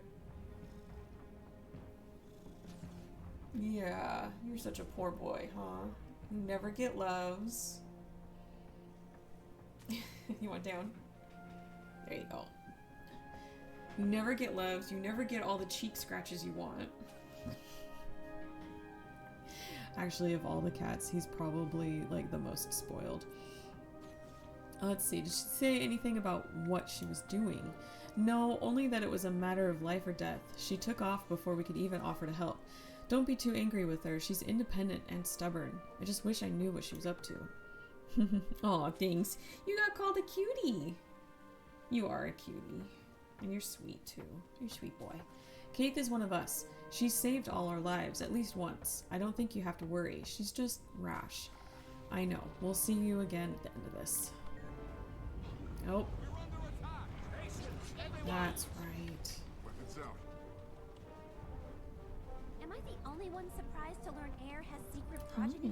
Yeah, you're such a poor boy, huh? You never get loves. You want down? There you go. You never get loves. You never get all the cheek scratches you want. Actually, of all the cats, he's probably like the most spoiled. Let's see, did she say anything about what she was doing? No, only that it was a matter of life or death. She took off before we could even offer to help. Don't be too angry with her. She's independent and stubborn. I just wish I knew what she was up to. Aw, thanks. You got called a cutie. You are a cutie. And you're sweet, too. You're a sweet boy. Keith is one of us. She's saved all our lives, at least once. I don't think you have to worry. She's just rash. I know. We'll see you again at the end of this. Oh. That's right. Weapons out. Am I the only one surprised to learn Air has secret progeny?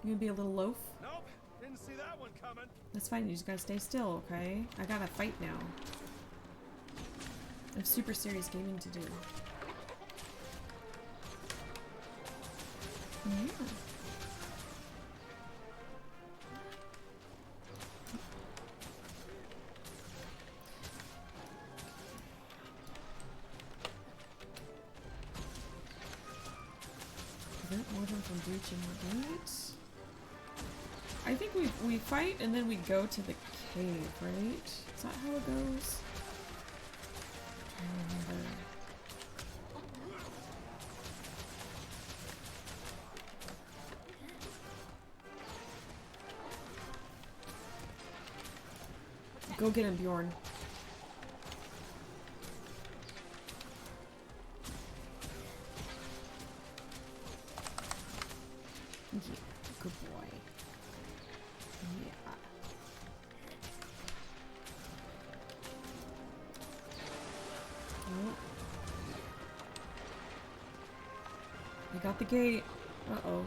You gonna be a little loaf? Nope, didn't see that one coming. That's fine, you just gotta stay still, okay? I gotta fight now. I have super serious gaming to do. Yeah. Prevent Mordred from breaching the gates. I think we fight and then we go to the cave, right? Is that how it goes? I don't remember. Go get him, Bjorn. Yeah, good boy. Yeah. Oh. I got the gate. Uh-oh.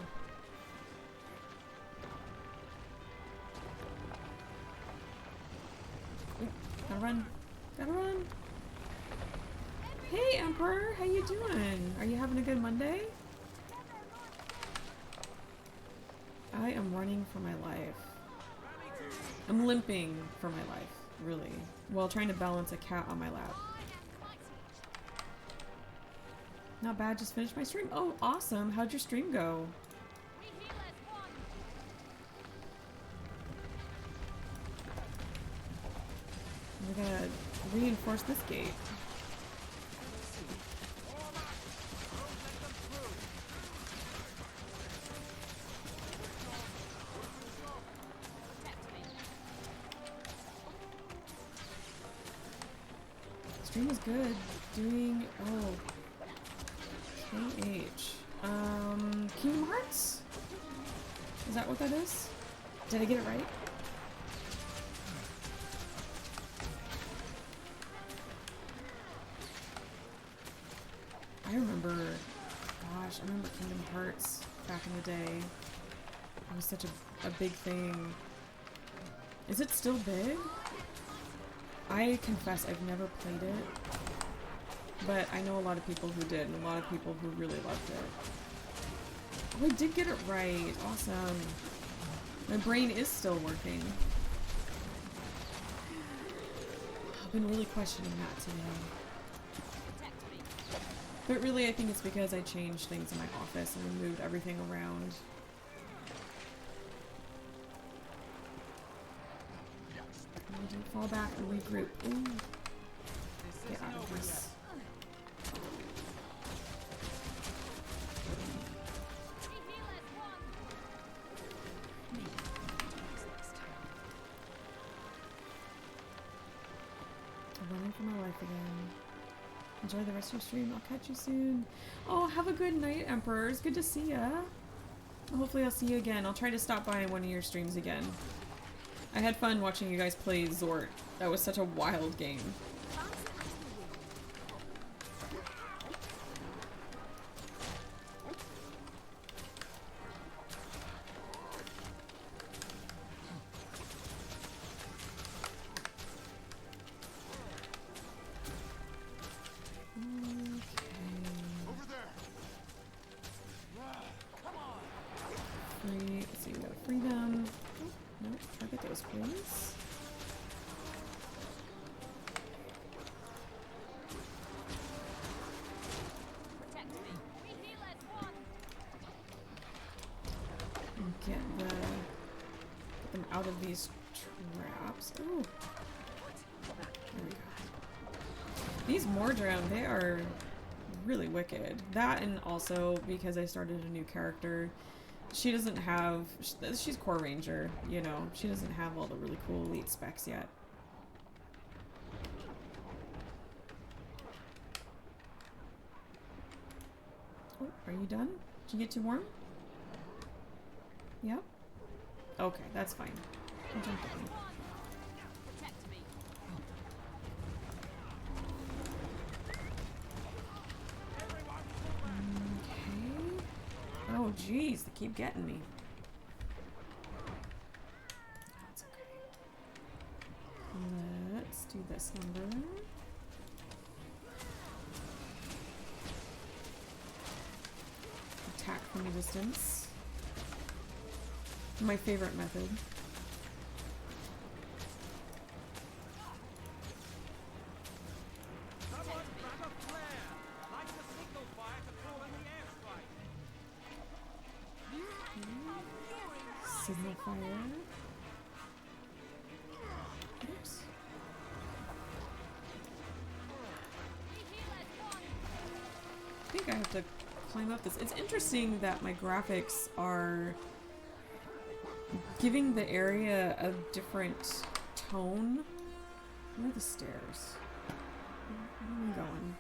Gotta run. Gotta run. Hey, Emperor. How you doing? Are you having a good Monday? I am running for my life. I'm limping for my life, really, while trying to balance a cat on my lap. Not bad, just finished my stream. Oh, awesome. How'd your stream go? We gotta reinforce this gate. Stream is good. Doing KH. Kingdom Hearts? Is that what that is? Did I get it right? I remember, gosh, I remember Kingdom Hearts back in the day. It was such a big thing. Is it still big? I confess I've never played it, but I know a lot of people who did, and a lot of people who really loved it. Oh, I did get it right. Awesome. My brain is still working. I've been really questioning that today. But really, I think it's because I changed things in my office and moved everything around. I need to fall back and regroup. Ooh. Get out of this. Running for my life again. Enjoy the rest of your stream. I'll catch you soon. Oh, have a good night, Emperors. Good to see ya. Hopefully I'll see you again. I'll try to stop by one of your streams again. I had fun watching you guys play Zort. That was such a wild game. They are really wicked. That, and also because I started a new character, she doesn't have, she's core ranger, you know, she doesn't have all the really cool elite specs yet. Oh, are you done? Did you get too warm? Yep. Okay, that's fine. I'll jump in. Oh jeez, they keep getting me. That's okay. Let's do this number. Attack from a distance. My favorite method. Signal fire. Oops. I think I have to climb up this. It's interesting that my graphics are giving the area a different tone. Where are the stairs? Where am I going?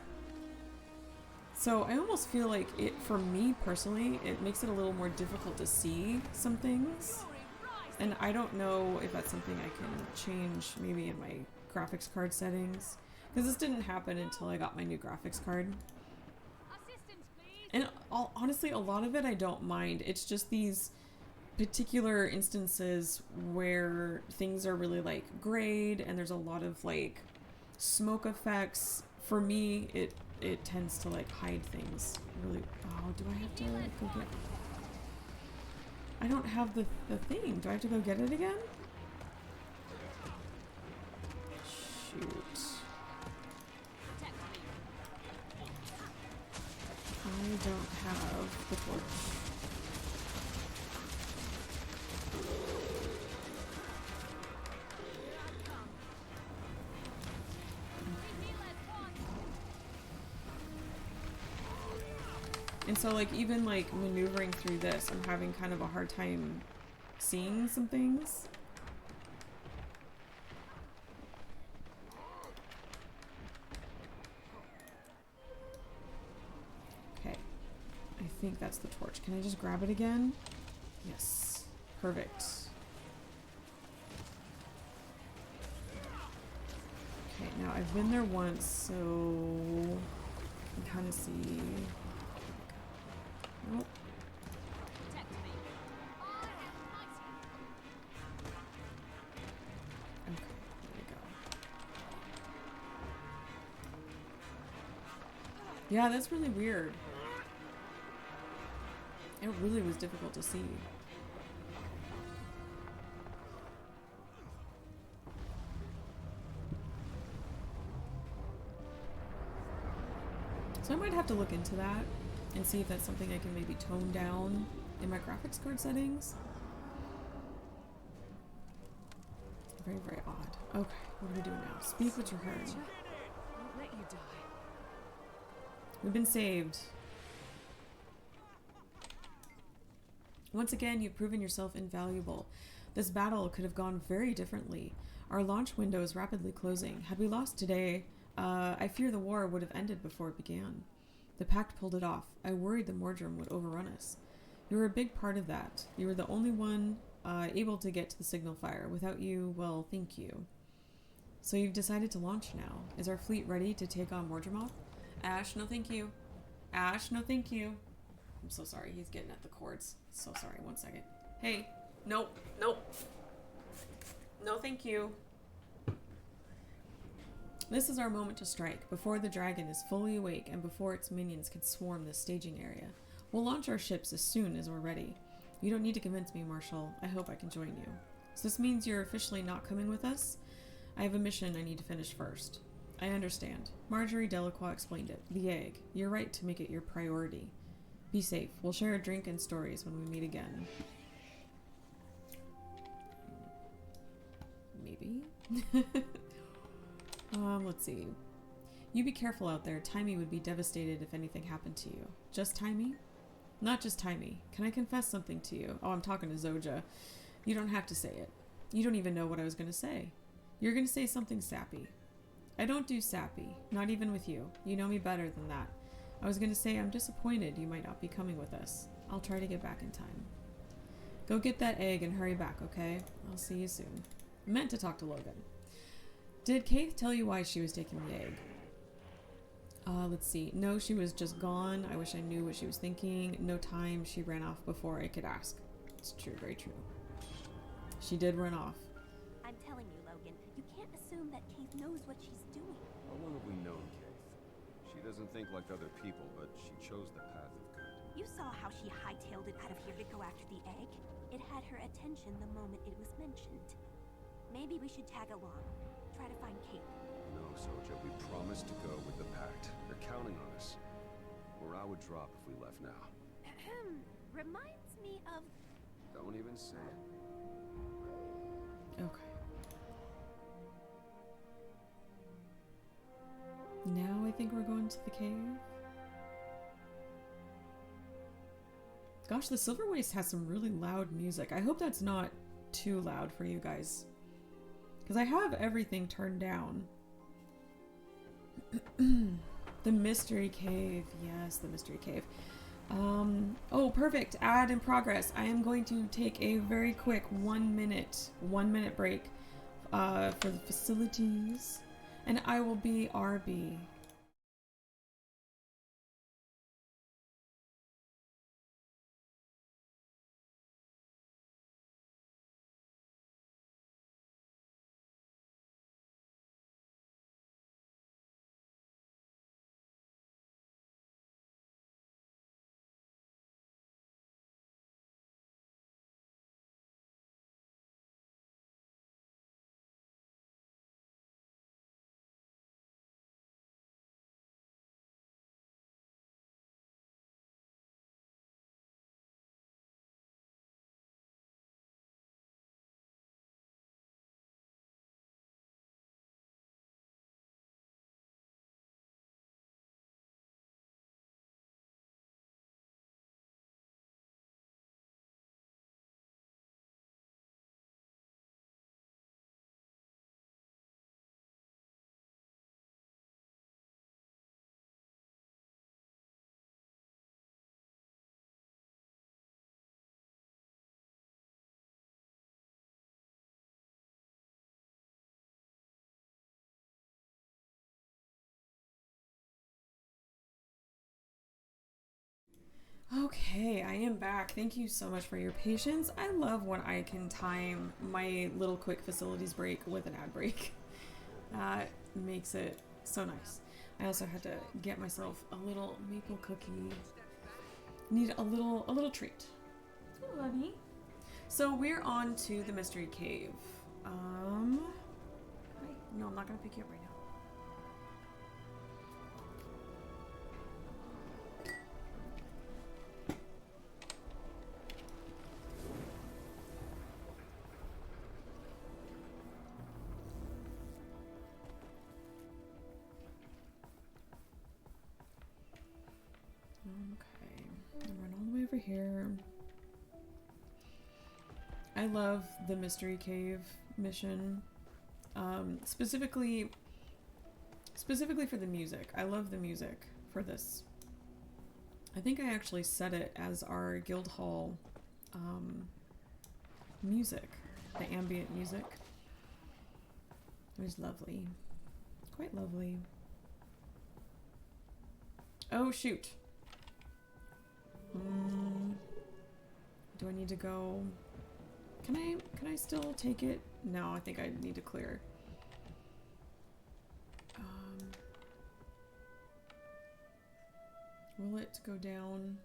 So I almost feel like it, for me personally, it makes it a little more difficult to see some things. And I don't know if that's something I can change maybe in my graphics card settings. Because this didn't happen until I got my new graphics card. And honestly, a lot of it I don't mind. It's just these particular instances where things are really like grayed and there's a lot of like smoke effects. For me, it tends to like hide things really. Oh, do I have to go get, I don't have the thing. Do I have to go get it again? Shoot. I don't have the torch. And so like even like maneuvering through this, I'm having kind of a hard time seeing some things. Okay. I think that's the torch. Can I just grab it again? Yes. Perfect. Okay, now I've been there once, so I can kind of see. Nope. Okay, there we go. Yeah, that's really weird. It really was difficult to see. So I might have to look into that and see if that's something I can maybe tone down in my graphics card settings. Very, very odd. Okay, what are we doing now? Speak what you heard. Won't let you die. We've been saved. Once again, you've proven yourself invaluable. This battle could have gone very differently. Our launch window is rapidly closing. Had we lost today, I fear the war would have ended before it began. The Pact pulled it off. I worried the Mordrum would overrun us. You were a big part of that. You were the only one able to get to the signal fire. Without you, well, thank you. So you've decided to launch now. Is our fleet ready to take on Mordremoth? Ash, no thank you. Ash, no thank you. I'm so sorry. He's getting at the cords. So sorry. 1 second. Hey. Nope. Nope. No thank you. This is our moment to strike, before the dragon is fully awake and before its minions can swarm the staging area. We'll launch our ships as soon as we're ready. You don't need to convince me, Marshal. I hope I can join you. So this means you're officially not coming with us? I have a mission I need to finish first. I understand. Marjorie Delacroix explained it. The egg. You're right to make it your priority. Be safe. We'll share a drink and stories when we meet again. Maybe? Let's see. You be careful out there. Timey would be devastated if anything happened to you. Just Timey? Not just Timey. Can I confess something to you? Oh, I'm talking to Zoja. You don't have to say it. You don't even know what I was going to say. You're going to say something sappy. I don't do sappy. Not even with you. You know me better than that. I was going to say I'm disappointed you might not be coming with us. I'll try to get back in time. Go get that egg and hurry back, okay? I'll see you soon. I meant to talk to Logan. Did Kaith tell you why she was taking the egg? Let's see. No, she was just gone. I wish I knew what she was thinking. No time. She ran off before I could ask. It's true. Very true. She did run off. I'm telling you, Logan, you can't assume that Kaith knows what she's doing. How long have we known Kaith? She doesn't think like other people, but she chose the path of good. You saw how she hightailed it out of here to go after the egg. It had her attention the moment it was mentioned. Maybe we should tag along. Try to find Kaith. No, Soja, we promised to go with the Pact. They're counting on us. Morale would drop if we left now. Reminds me of... Don't even say it. Okay. Now I think we're going to the cave. Gosh, the Silver Waste has some really loud music. I hope that's not too loud for you guys. Because I have everything turned down. The Mystery Cave. Yes, the Mystery Cave. Oh, perfect. Add in progress. I am going to take a very quick 1 minute break for the facilities. And I will be RB. Okay, I am back. Thank you so much for your patience. I love when I can time my little quick facilities break with an ad break. That makes it so nice. I also had to get myself a little maple cookie. Need a little treat. Oh, love me. So we're on to the Mystery Cave. Hi. No, I'm not gonna pick you up right now. Okay, I'll run all the way over here. I love the Mystery Cave mission. Specifically for the music. I love the music for this. I think I actually set it as our Guildhall music, the ambient music. It was lovely. Quite lovely. Oh shoot. Do I need to go? Can I still take it? No, I think I need to clear. Will it go down?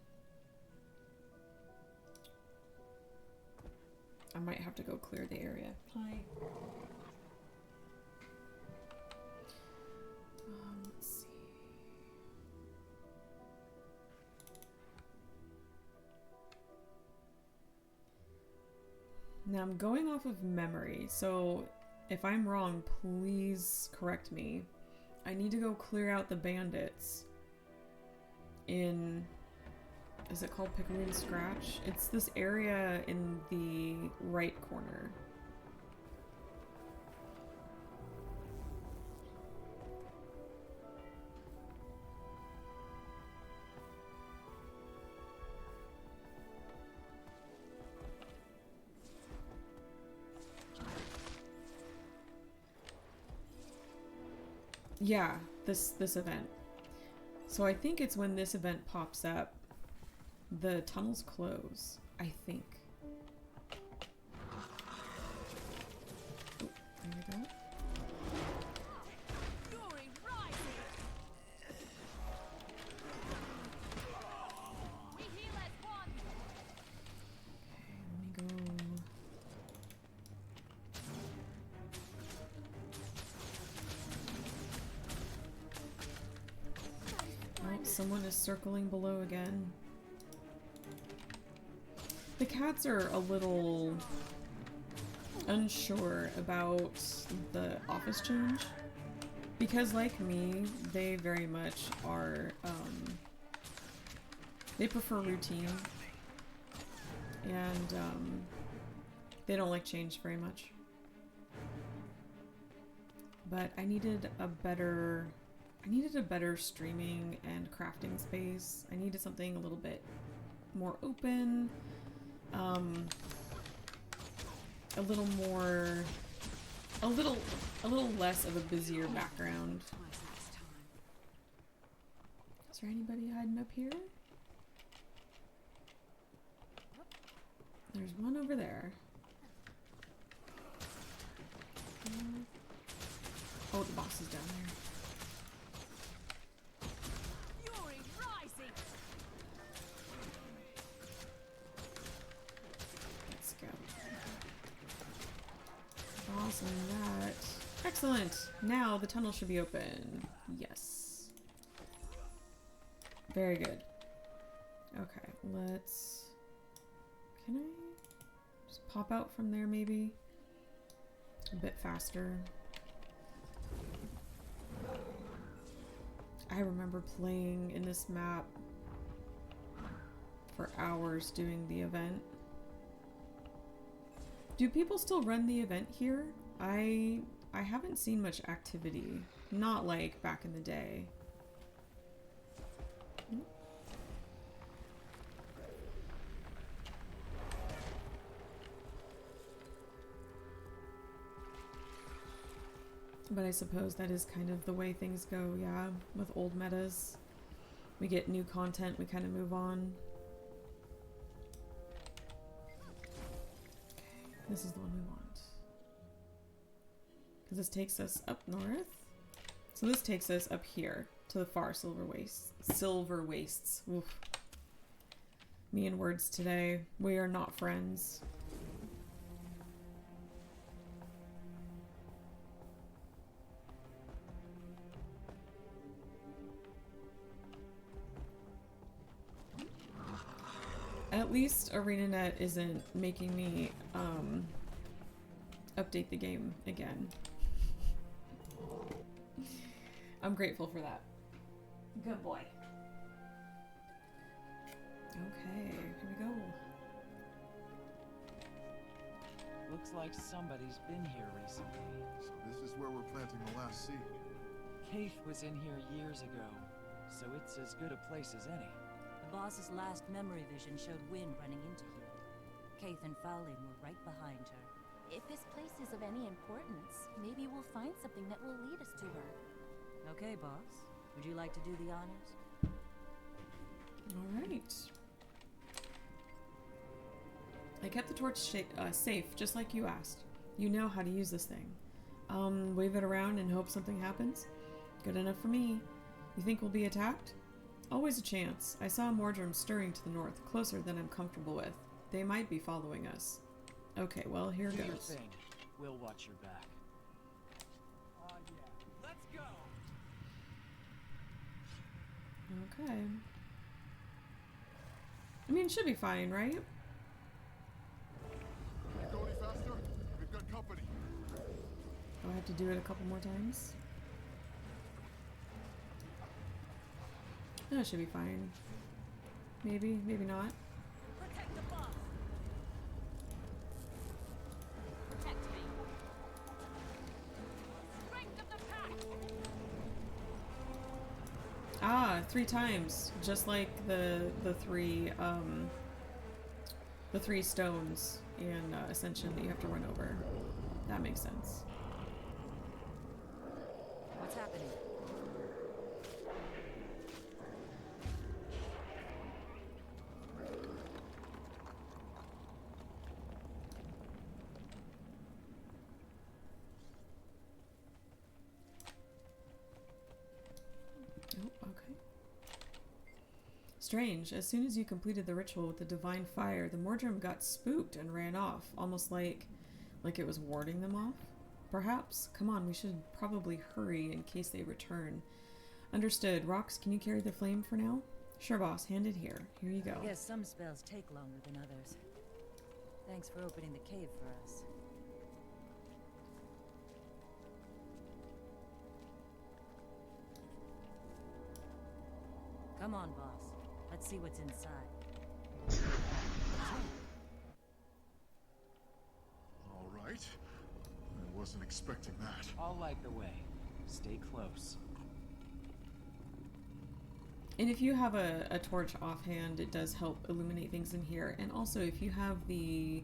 I might have to go clear the area. Hi. Let's see. Now I'm going off of memory, so if I'm wrong, please correct me. I need to go clear out the bandits in, is it called Pickaroon Scratch? It's this area in the right corner. Yeah, this event. So I think it's when this event pops up, the tunnels close, I think. Oh, there we go. Someone is circling below again. The cats are a little unsure about the office change because, like me, they very much are, they prefer routine and they don't like change very much. But I needed a better streaming and crafting space. I needed something a little bit more open, a little less of a busier background. Is there anybody hiding up here? There's one over there. Oh, the boss is down there. Awesome, that. Excellent! Now the tunnel should be open. Yes. Very good. Okay, let's... Can I just pop out from there maybe? A bit faster. I remember playing in this map for hours doing the event. Do people still run the event here? I haven't seen much activity. Not like back in the day. But I suppose that is kind of the way things go, yeah, with old metas. We get new content, we kind of move on. This is the one we want. Because this takes us up north. So this takes us up here to the far Silver Wastes. Silver Wastes. Oof. Me and words today. We are not friends. At least ArenaNet isn't making me update the game again. I'm grateful for that. Good boy. Okay, here we go. Looks Looks like somebody's been here recently. So this is where we're planting the last seed. Keith was in here years ago, so it's as good a place as any. The boss's last memory vision showed Wynn running into here. Keith and Fowlin were right behind her. If this place is of any importance, maybe we'll find something that will lead us to her. Okay, boss. Would you like to do the honors? Alright. I kept the torch safe, just like you asked. You know how to use this thing. Wave it around and hope something happens? Good enough for me. You think we'll be attacked? Always a chance. I saw a Mordrum stirring to the north, closer than I'm comfortable with. They might be following us. Okay, well, here Do your goes. thing. We'll watch your back. Yeah. Let's go. Okay. I mean, it should be fine, right? Can you go any faster? We've got company. Do I have to do it a couple more times? That should be fine. Maybe, maybe not. Protect the boss. Protect me. Strength of the pack. Ah, 3 times, just like the three stones in Ascension that you have to run over. That makes sense. What's happening? Oh, okay. Strange. As soon as you completed the ritual with the divine fire, the Mordrum got spooked and ran off, almost like it was warding them off. Perhaps. Come on, we should probably hurry in case they return. Understood. Rox, can you carry the flame for now? Sure, boss. Hand it here. Here you go. I guess some spells take longer than others. Thanks for opening the cave for us. Come on, boss. Let's see what's inside. All right. I wasn't expecting that. I'll light the way. Stay close. And if you have a torch offhand, it does help illuminate things in here. And also, if you have the...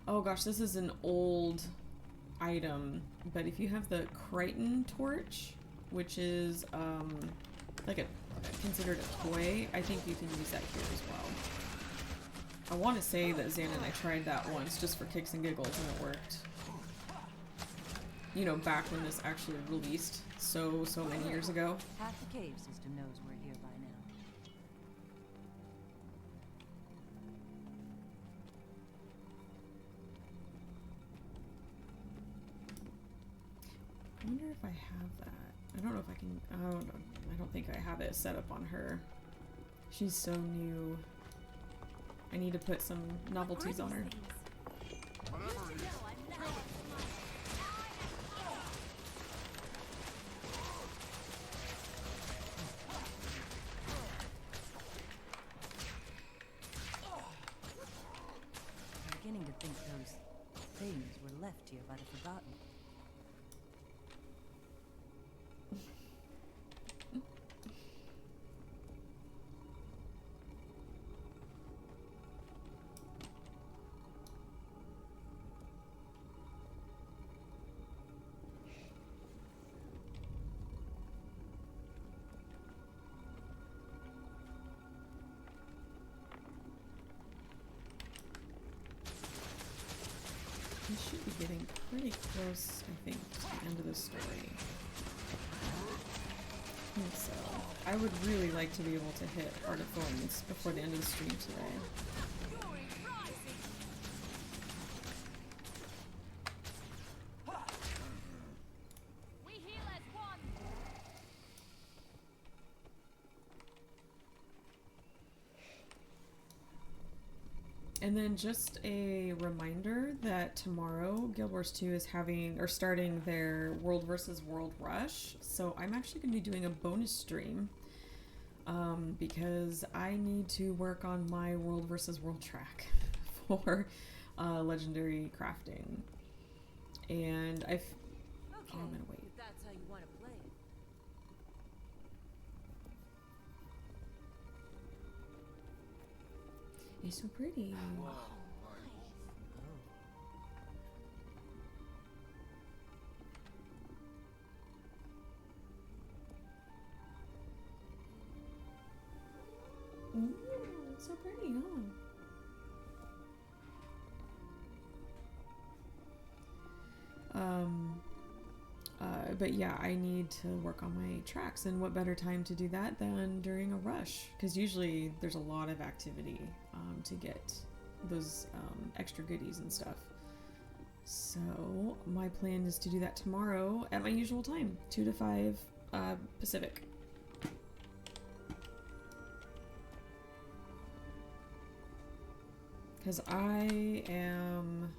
Oh gosh, this is an old item. But if you have the Crichton torch, which is like considered a toy, I think you can use that here as well. I want to say that Xan and I tried that once just for kicks and giggles and it worked. You know, back when this actually released so many years ago. Half the cave system knows we're here by now. I wonder if I have that. I don't know if I can... Oh, no, I don't think I have it set up on her. She's so new. I need to put some novelties on her. I'm beginning to think those things were left here by the Forgotten. We should be getting pretty close, I think, to the end of the story. I think so. I would really like to be able to hit Heart of Thorns before the end of the stream today. We heal as one. And then just a reminder that tomorrow Guild Wars 2 is starting their World vs. World Rush. So I'm actually going to be doing a bonus stream because I need to work on my World vs. World track for legendary crafting. And I've... Okay, oh, I'm gonna wait. if that's how you want to play it. It's so pretty. Ooh, it's so pretty, huh? But yeah, I need to work on my tracks, and what better time to do that than during a rush? Because usually there's a lot of activity to get those extra goodies and stuff. So my plan is to do that tomorrow at my usual time, 2 to 5 Pacific. Because I am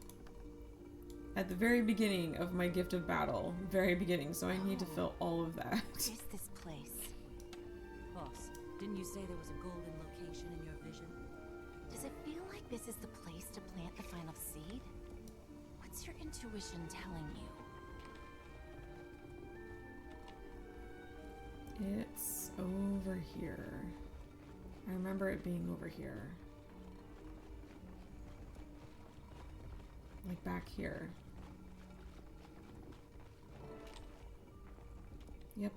at the very beginning of my gift of battle. Very beginning, so I need to fill all of that. What is this place? Boss, didn't you say there was a golden location in your vision? Does it feel like this is the place to plant the final seed? What's your intuition telling you? It's over here. I remember it being over here. Like back here. Yep.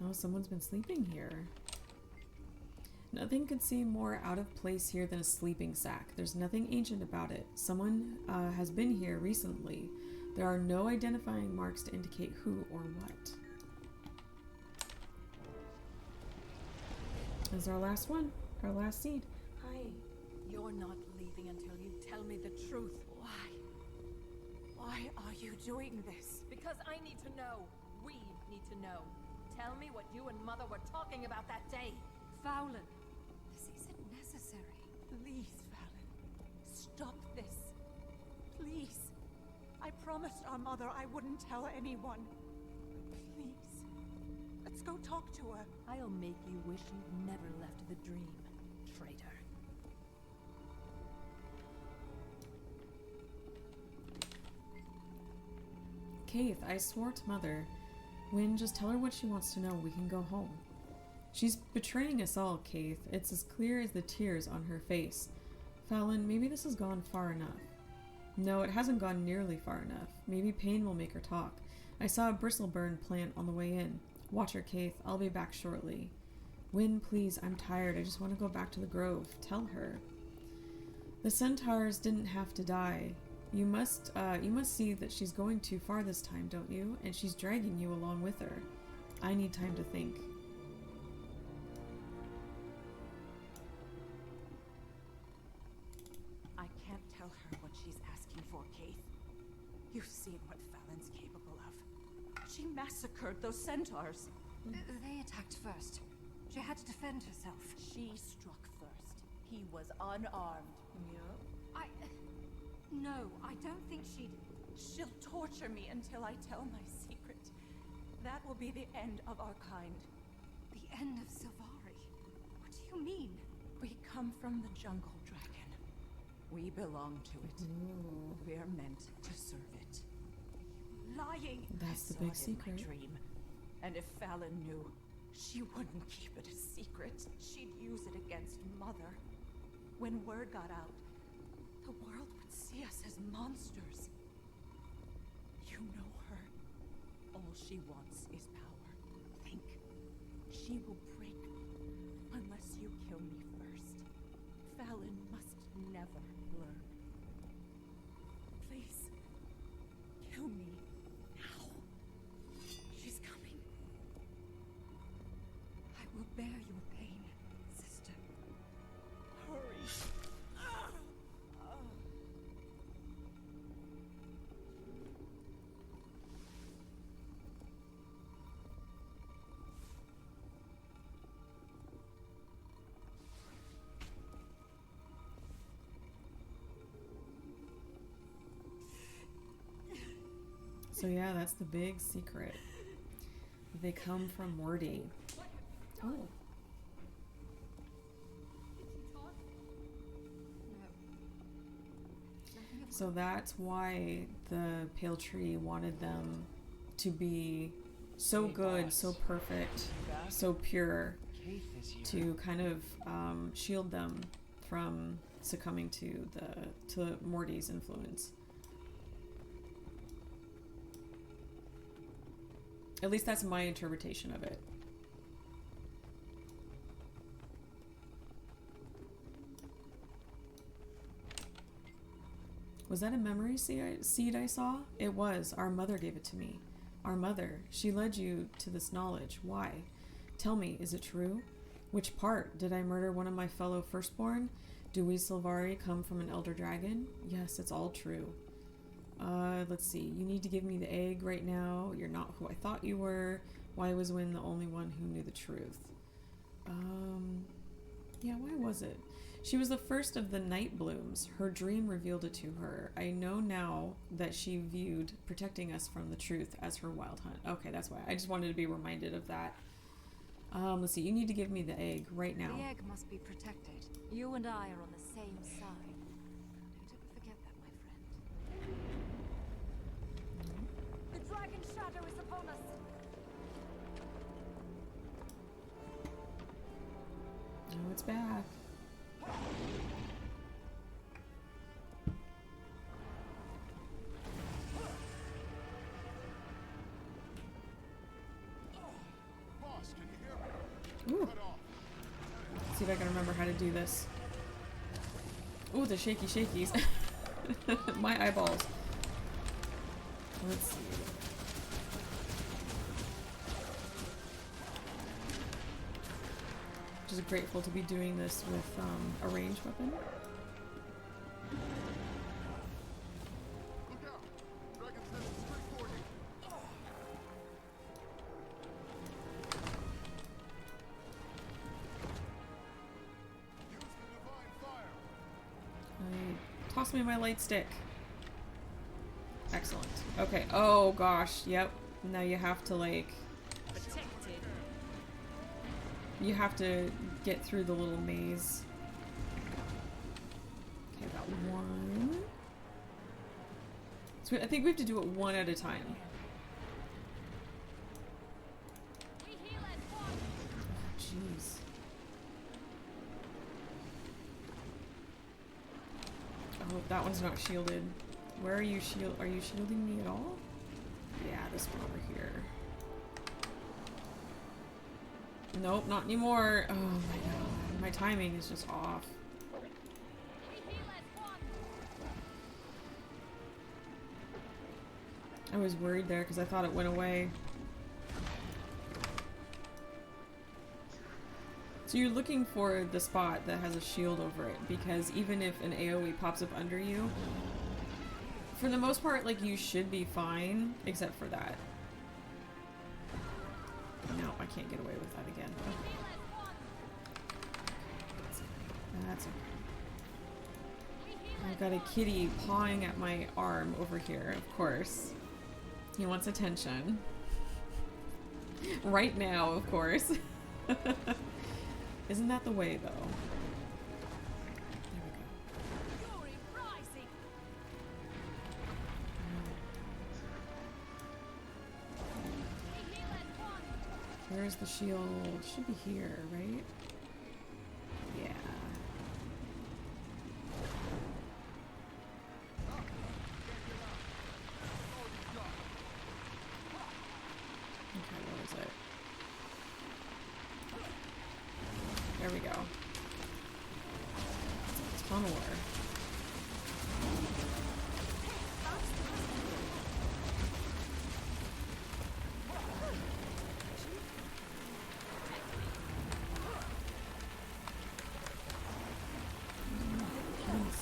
Oh, someone's been sleeping here. Nothing could seem more out of place here than a sleeping sack. There's nothing ancient about it. Someone has been here recently. There are no identifying marks to indicate who or what. This is our last one. Our last seed. You're not leaving until you tell me the truth. Why? Why are you doing this? Because I need to know. We need to know. Tell me what you and Mother were talking about that day. Fowlin, this isn't necessary. Please, Fallon. Stop this. Please. I promised our mother I wouldn't tell anyone. Please. Let's go talk to her. I'll make you wish you'd never left the dream, traitor. Kaith, I swore to Mother. Wynne, just tell her what she wants to know. We can go home. She's betraying us all, Kaith. It's as clear as the tears on her face. Fallon, maybe this has gone far enough. No, it hasn't gone nearly far enough. Maybe pain will make her talk. I saw a bristleburn plant on the way in. Watch her, Kaith. I'll be back shortly. Wynne, please, I'm tired. I just want to go back to the grove. Tell her. The centaurs didn't have to die. You must see that she's going too far this time, don't you? And she's dragging you along with her. I need time to think. I can't tell her what she's asking for, Kaith. You've seen what Fallon's capable of. She massacred those centaurs. They attacked first. She had to defend herself. She struck first. He was unarmed. Yeah? No, I don't think she'd... She'll torture me until I tell my secret. That will be the end of our kind. The end of Silvari? What do you mean? We come from the jungle, dragon. We belong to it. Ooh. We're meant to serve it. Lying! That's the I big saw it in secret. my dream. And if Fallon knew, she wouldn't keep it a secret. She'd use it against Mother. When word got out, the world would see us as monsters. You know her. All she wants is power. Think. She will break unless you kill me first. Fallon must never learn. Please, kill me now. She's coming. I will bear your pain, sister. Hurry. So yeah, that's the big secret. They come from Morty. Oh. So that's why the Pale Tree wanted them to be so good, so perfect, so pure, to kind of shield them from succumbing to Morty's influence. At least that's my interpretation of it. Was that a memory seed I saw? It was. Our mother gave it to me. Our mother. She led you to this knowledge. Why? Tell me, is it true? Which part? Did I murder one of my fellow firstborn? Do we Sylvari come from an elder dragon? Yes, it's all true. Let's see. You need to give me the egg right now. You're not who I thought you were. Why was Wynn the only one who knew the truth? Yeah, why was it? She was the first of the night blooms. Her dream revealed it to her. I know now that she viewed protecting us from the truth as her wild hunt. Okay, that's why. I just wanted to be reminded of that. Let's see. You need to give me the egg right now. The egg must be protected. You and I are on the same side. Don't ever forget that, my friend. The dragon shadow is upon us. Oh, it's back. Boss, can you hear me? Ooh. Let's see if I can remember how to do this. Ooh, the shaky shakies. My eyeballs. Let's see. Just grateful to be doing this with a ranged weapon. Look out! Dragon's headed straight for you. Use the divine fire. Toss me my light stick. Excellent. Okay. Oh gosh. Yep. Now you have to like. You have to get through the little maze. Okay, I got one. So I think we have to do it one at a time. Jeez. Oh, that one's not shielded. Where are you Are you shielding me at all? Yeah, this one over here. Nope, not anymore. Oh my god. My timing is just off. I was worried there because I thought it went away. So you're looking for the spot that has a shield over it, because even if an AoE pops up under you, for the most part, like, you should be fine, except for that. No, I can't get away with that again. Okay. That's okay. I've got a kitty pawing at my arm over here, of course. He wants attention. Right now, of course. Isn't that the way, though? There we go. Where's the shield? Should be here, right? Yeah. Okay, where is it? There we go. Tunnel.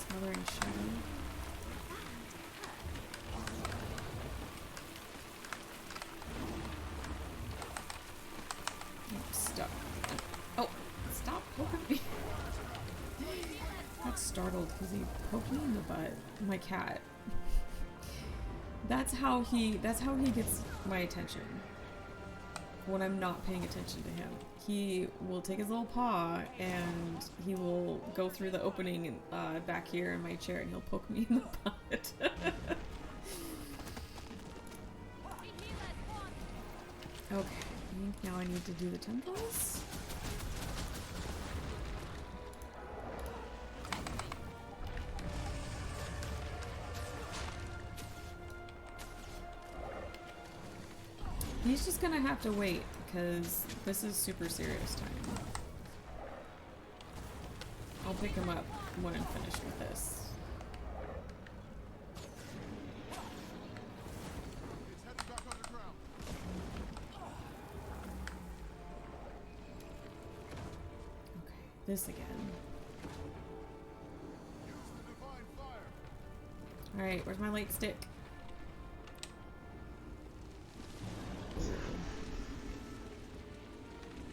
Smothering shadow. I'm stuck. Oh, stop poking me. Got startled because he poked me in the butt. My cat. That's how he gets my attention. when I'm not paying attention to him. He will take his little paw and he will go through the opening back here in my chair and he'll poke me in the butt. Okay, I think now I need to do the temples. He's just gonna have to wait because this is super serious time. I'll pick him up when I'm finished with this. This again. Alright, where's my light stick?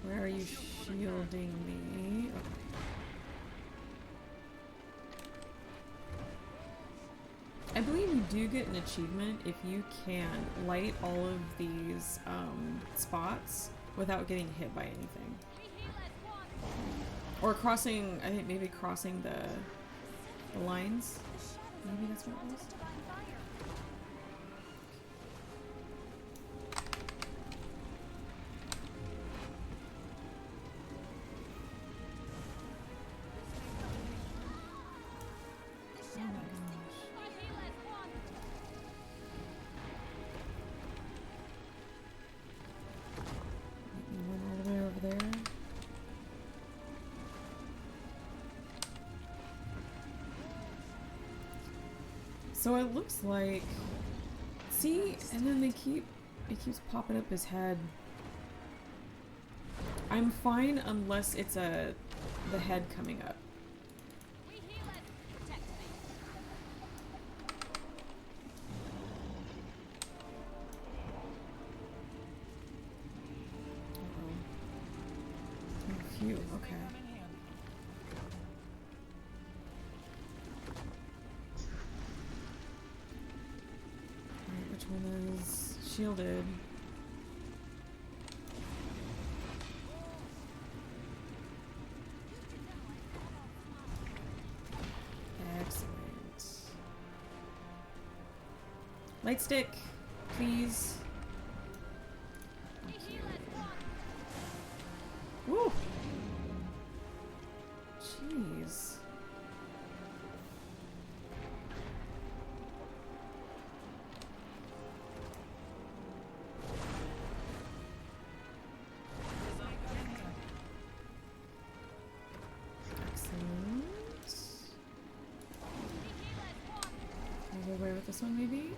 Where are you shielding me? Okay. I believe you do get an achievement if you can light all of these spots without getting hit by anything. Or crossing, I think maybe crossing the lines. Maybe that's what it was. So it looks like, see, and then it keeps popping up his head. I'm fine unless it's the head coming up. Uh-oh. Phew, okay. Which one is shielded? Excellent. Light stick, please. Thank you. Woo! Jeez. Away with this one, maybe?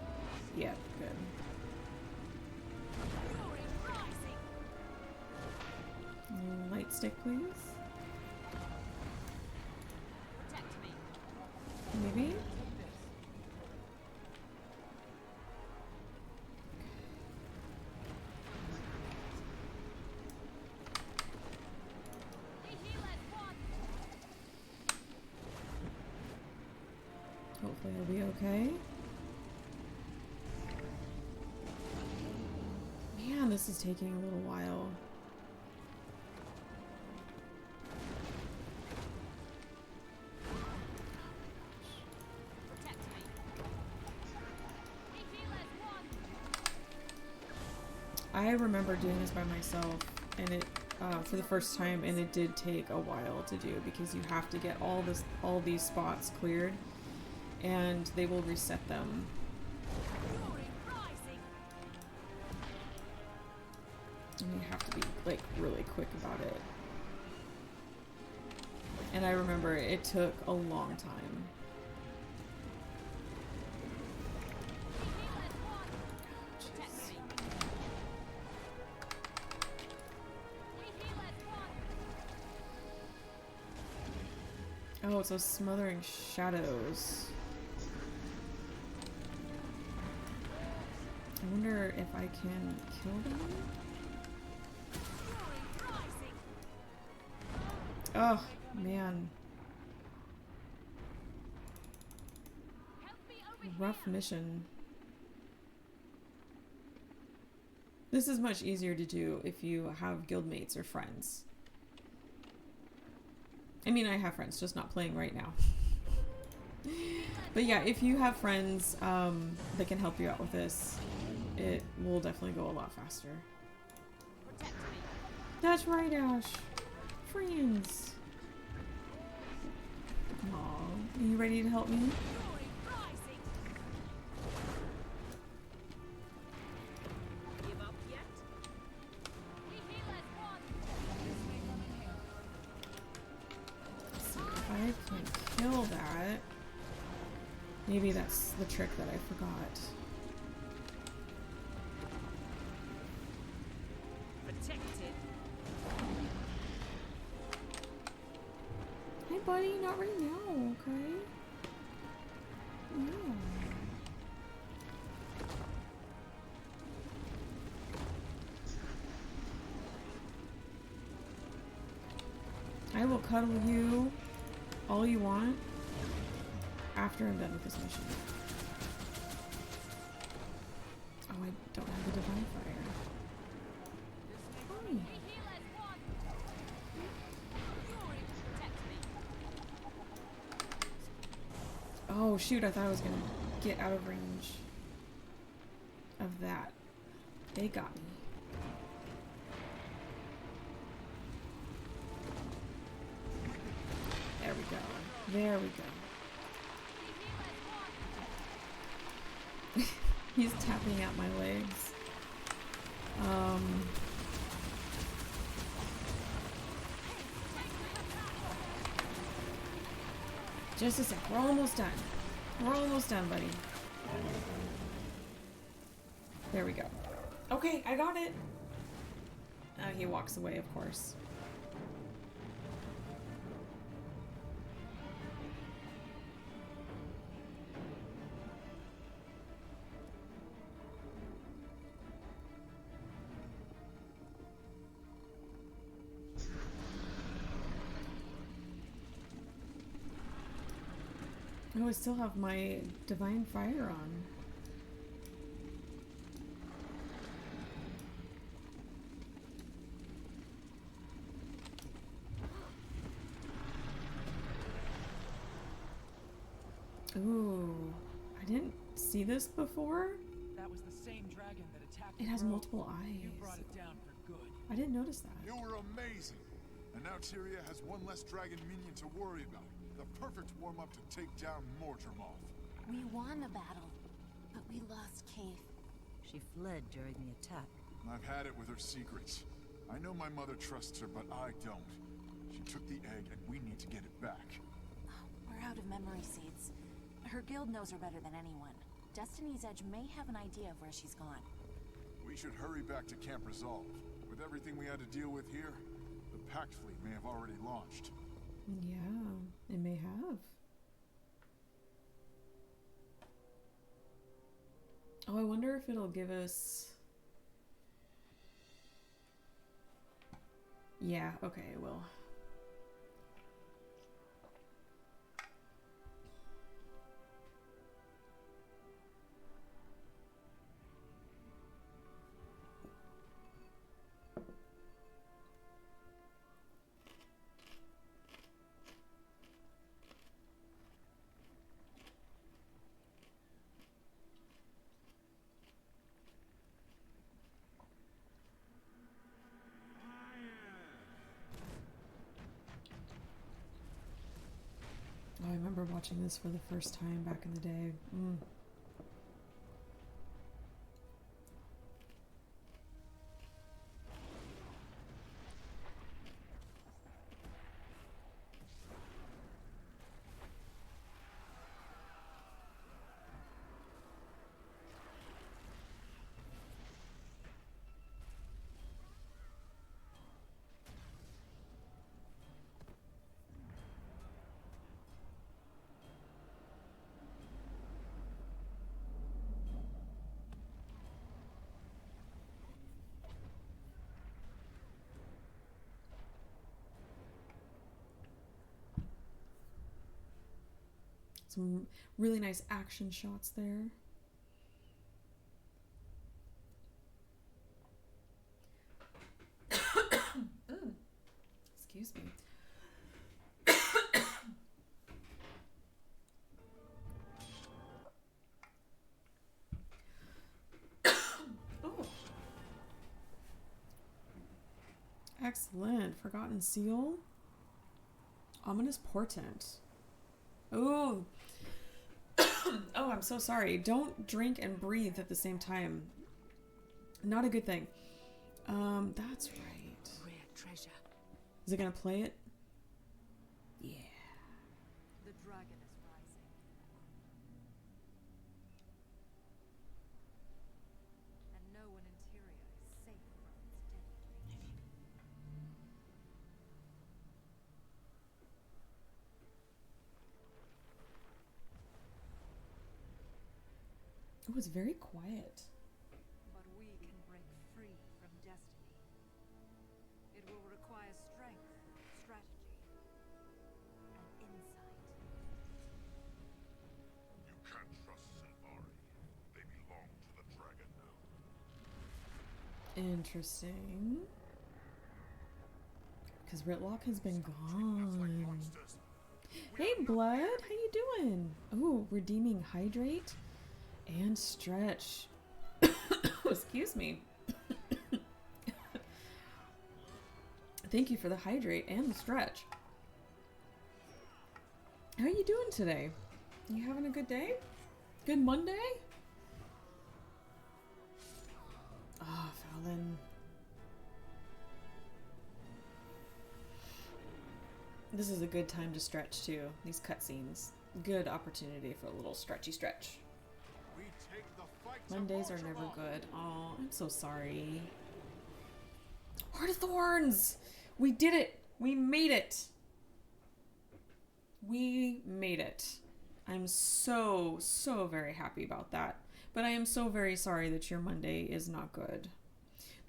Yeah, good. Light stick, please. Maybe? Hopefully he'll be okay. Man, this is taking a little while. I remember doing this by myself, and it for the first time, and it did take a while to do because you have to get all these spots cleared, and they will reset them. And you have to be like really quick about it. And I remember it took a long time. Oh, it's those smothering shadows. I wonder if I can kill them? Oh, man. Rough mission. This is much easier to do if you have guildmates or friends. I mean, I have friends, just not playing right now. But yeah, if you have friends that can help you out with this, it will definitely go a lot faster. That's right, Ash. Friends. Aw, are you ready to help me? Let's see, if I can kill that, maybe that's the trick that I forgot. Protected. Hey buddy, not right now, okay? Yeah. I will cuddle you all you want after I'm done with this mission. Oh, I don't have the divine fire. Hi. Oh shoot, I thought I was gonna get out of range of that. They got me. There we go. There we go. He's tapping at my legs. Just a sec. We're almost done. We're almost done, buddy. There we go. Okay, I got it. He walks away, of course. Oh, I still have my divine fire on. Ooh, I didn't see this before. That was the same dragon that attacked. It has multiple eyes. You brought it down for good. I didn't notice that. You were amazing. And now Tyria has one less dragon minion to worry about. The perfect warm-up to take down Mordremoth. We won a battle, but we lost Cave. She fled during the attack. I've had it with her secrets. I know my mother trusts her, but I don't. She took the egg, and we need to get it back. We're out of memory seeds. Her guild knows her better than anyone. Destiny's Edge may have an idea of where she's gone. We should hurry back to Camp Resolve. With everything we had to deal with here, the Pact Fleet may have already launched. Yeah, it may have. Oh, I wonder if it'll give us... Yeah, okay, it will. Oh, I remember watching this for the first time back in the day. Some really nice action shots there. excuse me. Oh. Excellent. Forgotten Seal. Ominous Portent. Oh. Oh, I'm so sorry. Don't drink and breathe at the same time. Not a good thing. That's right. Rare treasure. Is it gonna play it? Yeah. The dragon is rising. And no one in Tyria is safe from its deadly reach. Oh, it's very quiet. But we can break free from destiny. It will require strength, strategy, and insight. You can't trust Sylvari. They belong to the dragon now. Interesting. Because Rytlock has been gone. Hey, Blood. How you doing? Oh, redeeming Hydrate and Stretch. Excuse me. Thank you for the Hydrate and the Stretch. How are you doing today? You having a good day? Good Monday? Ah, Fallon. This is a good time to stretch too. These cutscenes. Good opportunity for a little stretchy stretch. Mondays are never good. Oh, I'm so sorry. Heart of Thorns! We did it! We made it! We made it. I'm so very happy about that. But I am so very sorry that your Monday is not good.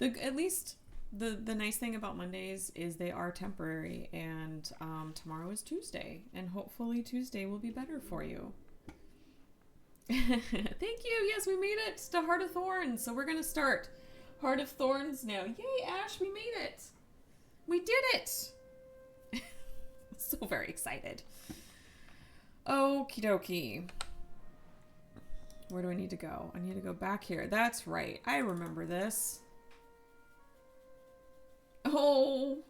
At least the nice thing about Mondays is they are temporary, and tomorrow is Tuesday, and hopefully Tuesday will be better for you. Thank you. Yes, we made it to Heart of Thorns. So we're going to start Heart of Thorns now. Yay, Ash, we made it. We did it. So very excited. Okie dokie. Where do I need to go? I need to go back here. That's right. I remember this. Oh,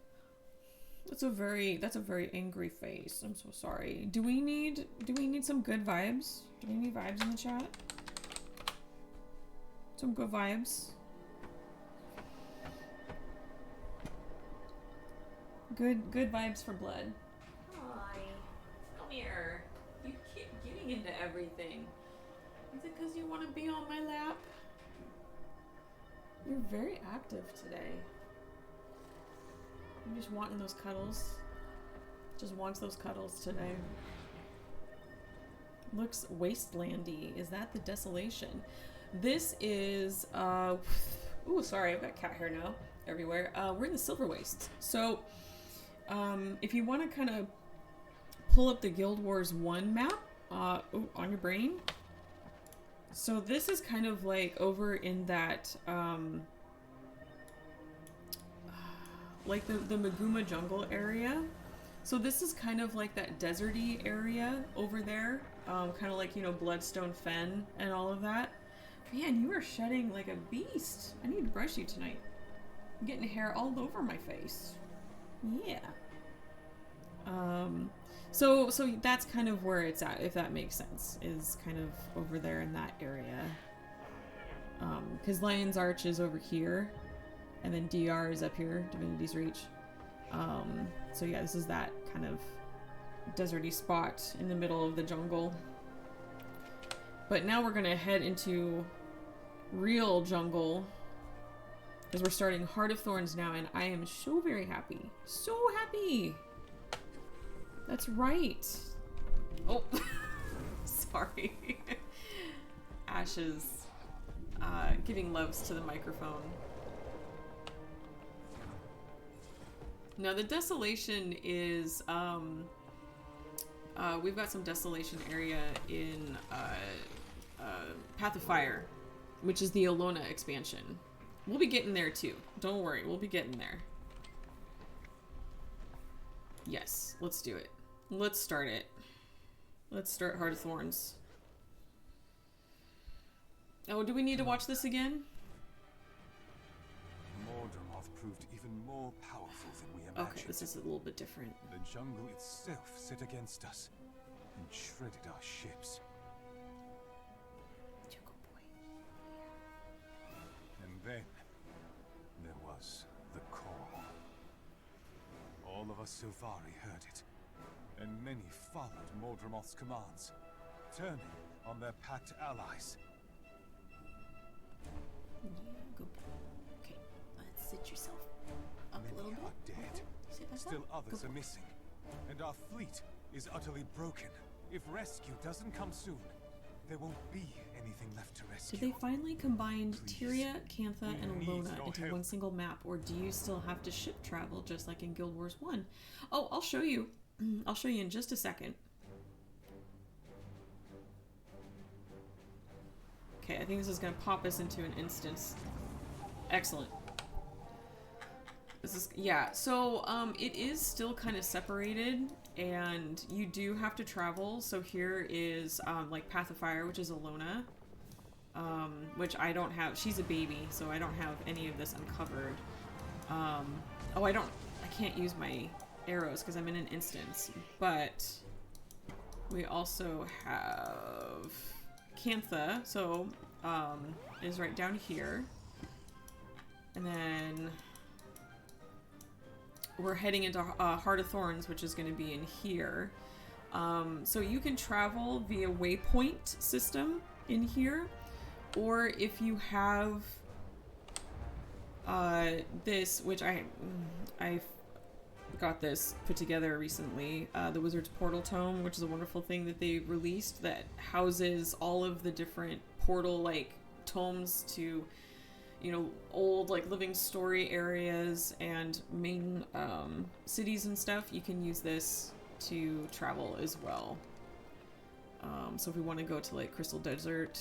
that's a very angry face. I'm so sorry. Do we need some good vibes? Do we need vibes in the chat? Some good vibes. Good vibes for Blood. Hi. Come here. You keep getting into everything. Is it because you want to be on my lap? You're very active today. I'm just wanting those cuddles. Just wants those cuddles today. Looks wastelandy. Is that the Desolation? This is ooh, sorry, I've got cat hair now everywhere. We're in the Silver Waste. So if you want to kind of pull up the Guild Wars 1 map on your brain. So this is kind of like over in that like the Maguma jungle area. So this is kind of like that deserty area over there. Kind of like, you know, Bloodstone Fen and all of that. Man, you are shedding like a beast. I need to brush you tonight. I'm getting hair all over my face. Yeah. So that's kind of where it's at, if that makes sense. Is kind of over there in that area. Because Lion's Arch is over here. And then DR is up here, Divinity's Reach. So yeah, this is that kind of deserty spot in the middle of the jungle. But now we're gonna head into real jungle, because we're starting Heart of Thorns now, and I am so very happy. So happy! That's right. Oh, sorry. Ashes giving loves to the microphone. Now the Desolation is, we've got some Desolation area in Path of Fire, which is the Alona expansion. We'll be getting there too. Don't worry, we'll be getting there. Yes, let's do it. Let's start it. Let's start Heart of Thorns. Oh, do we need to watch this again? Mordremoth proved even more powerful than we imagined. Okay, this is a little bit different. The jungle itself set against us and shredded our ships. Jungle Boy. And then there was the call. All of us Silvari heard it, and many followed Mordremoth's commands, turning on their packed allies. Yeah, good. Okay, let's sit yourself up a little bit. Many are dead. Sit back Still up. others Good are boy. missing, and our fleet is utterly broken. If rescue doesn't come soon, there won't be anything left to rescue. Did they finally combine Tyria, Cantha, We and need Alona your into help. one single map, or do you still have to ship travel just like in Guild Wars 1? Oh, I'll show you. I'll show you in just a second. Okay, I think this is going to pop us into an instance. Excellent. This is, yeah, so it is still kind of separated, and you do have to travel. So here is like Path of Fire, which is Alona, which I don't have. She's a baby, so I don't have any of this uncovered. Oh, I can't use my arrows because I'm in an instance, but we also have Cantha, so is right down here, and then we're heading into Heart of Thorns, which is going to be in here. So you can travel via waypoint system in here, or if you have this, which I got this put together recently, the Wizard's Portal Tome, which is a wonderful thing that they released that houses all of the different portal like tomes to, you know, old like living story areas and main cities and stuff. You can use this to travel as well. So if we want to go to like Crystal Desert,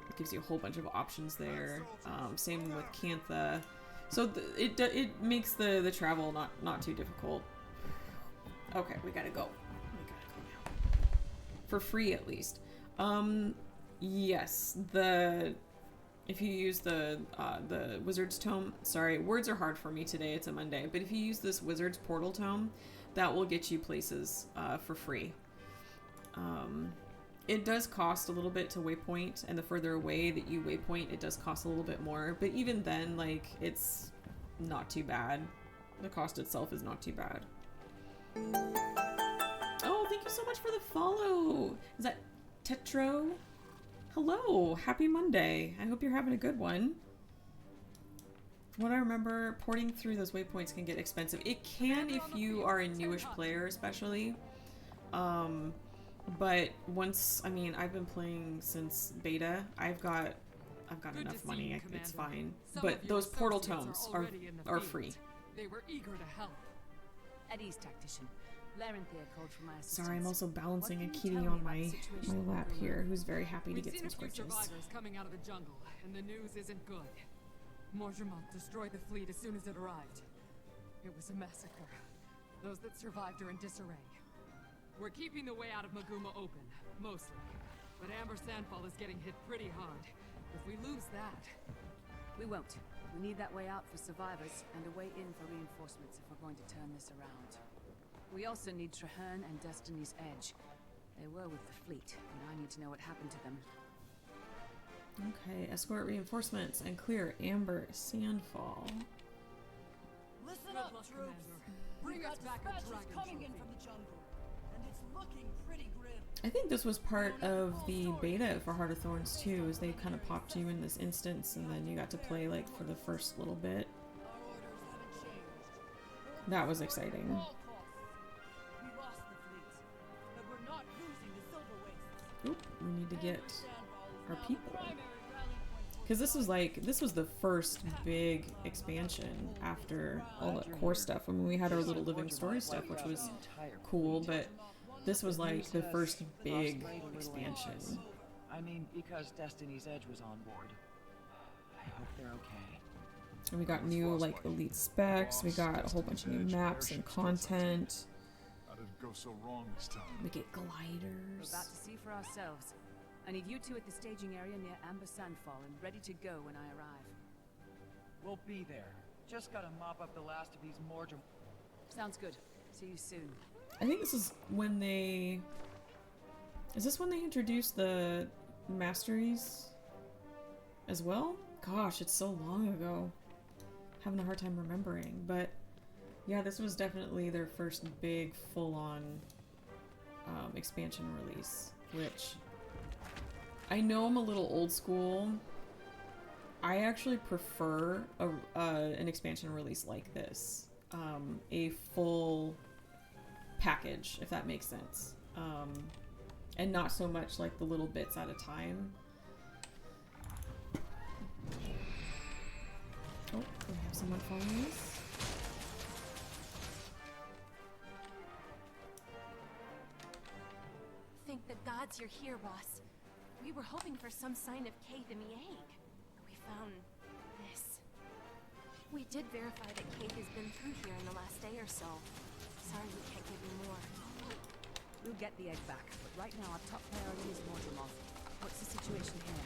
it gives you a whole bunch of options there. Same with Cantha. So it makes the travel not too difficult. Okay, we gotta go. We gotta go now. For free, at least. Yes, if you use the Wizard's Tome, sorry, words are hard for me today, it's a Monday, but if you use this Wizard's Portal Tome, that will get you places for free. It does cost a little bit to waypoint, and the further away that you waypoint, it does cost a little bit more, but even then, like, it's not too bad. The cost itself is not too bad. Oh, thank you so much for the follow! Is that Tetro? Hello! Happy Monday! I hope you're having a good one. From what I remember, porting through those waypoints can get expensive. It can if you are a newish player, especially. But once, I mean, I've been playing since beta. I've got enough money. It's fine. But those portal tomes are free. They were eager to help. At ease, tactician. Larenthea called for my assistance. Sorry, I'm also balancing a kitty on my lap here, who's very happy to get some scratches. Survivors coming out of the jungle, and the news isn't good. Mordremoth destroyed the fleet as soon as it arrived. It was a massacre. Those that survived are in disarray. We're keeping the way out of Maguma open, mostly. But Amber Sandfall is getting hit pretty hard. If we lose that... We won't. We need that way out for survivors, and a way in for reinforcements if we're going to turn this around. We also need Traherne and Destiny's Edge. They were with the fleet, and I need to know what happened to them. Okay, escort reinforcements and clear Amber Sandfall. Listen up, troops! Bring us back a dragon coming in from the jungle, and it's looking pretty grim. I think this was part of the beta for Heart of Thorns too, is they kind of popped you in this instance and then you got to play like for the first little bit. That was exciting. Oop, we need to get our people. Because this was the first big expansion after all the core stuff. I mean, we had our little living story stuff, which was cool, but this was like the first big expansion. I mean, because Destiny's Edge was on board. I hope they're okay. And we got new like elite specs. We got a whole bunch of new maps and content. How did it go so wrong this time? We get We're gliders. about to see for ourselves. I need you two at the staging area near Amber Sandfall and ready to go when I arrive. We'll be there. Just gotta mop up the last of these Mordrum. Sounds good. See you soon. I think this is when they... Is this when they introduced the masteries as well? Gosh, it's so long ago. Having a hard time remembering, but yeah, this was definitely their first big full-on expansion release, which I know I'm a little old school. I actually prefer an expansion release like this. A full package, if that makes sense. And not so much like the little bits at a time. Oh, we have someone following us. Thank the gods you're here, boss. We were hoping for some sign of Keith in the egg. But we found this. We did verify that Keith has been through here in the last day or so. Sorry we can't give you more. We'll get the egg back, but right now our top priority is Mordrum. What's the situation here?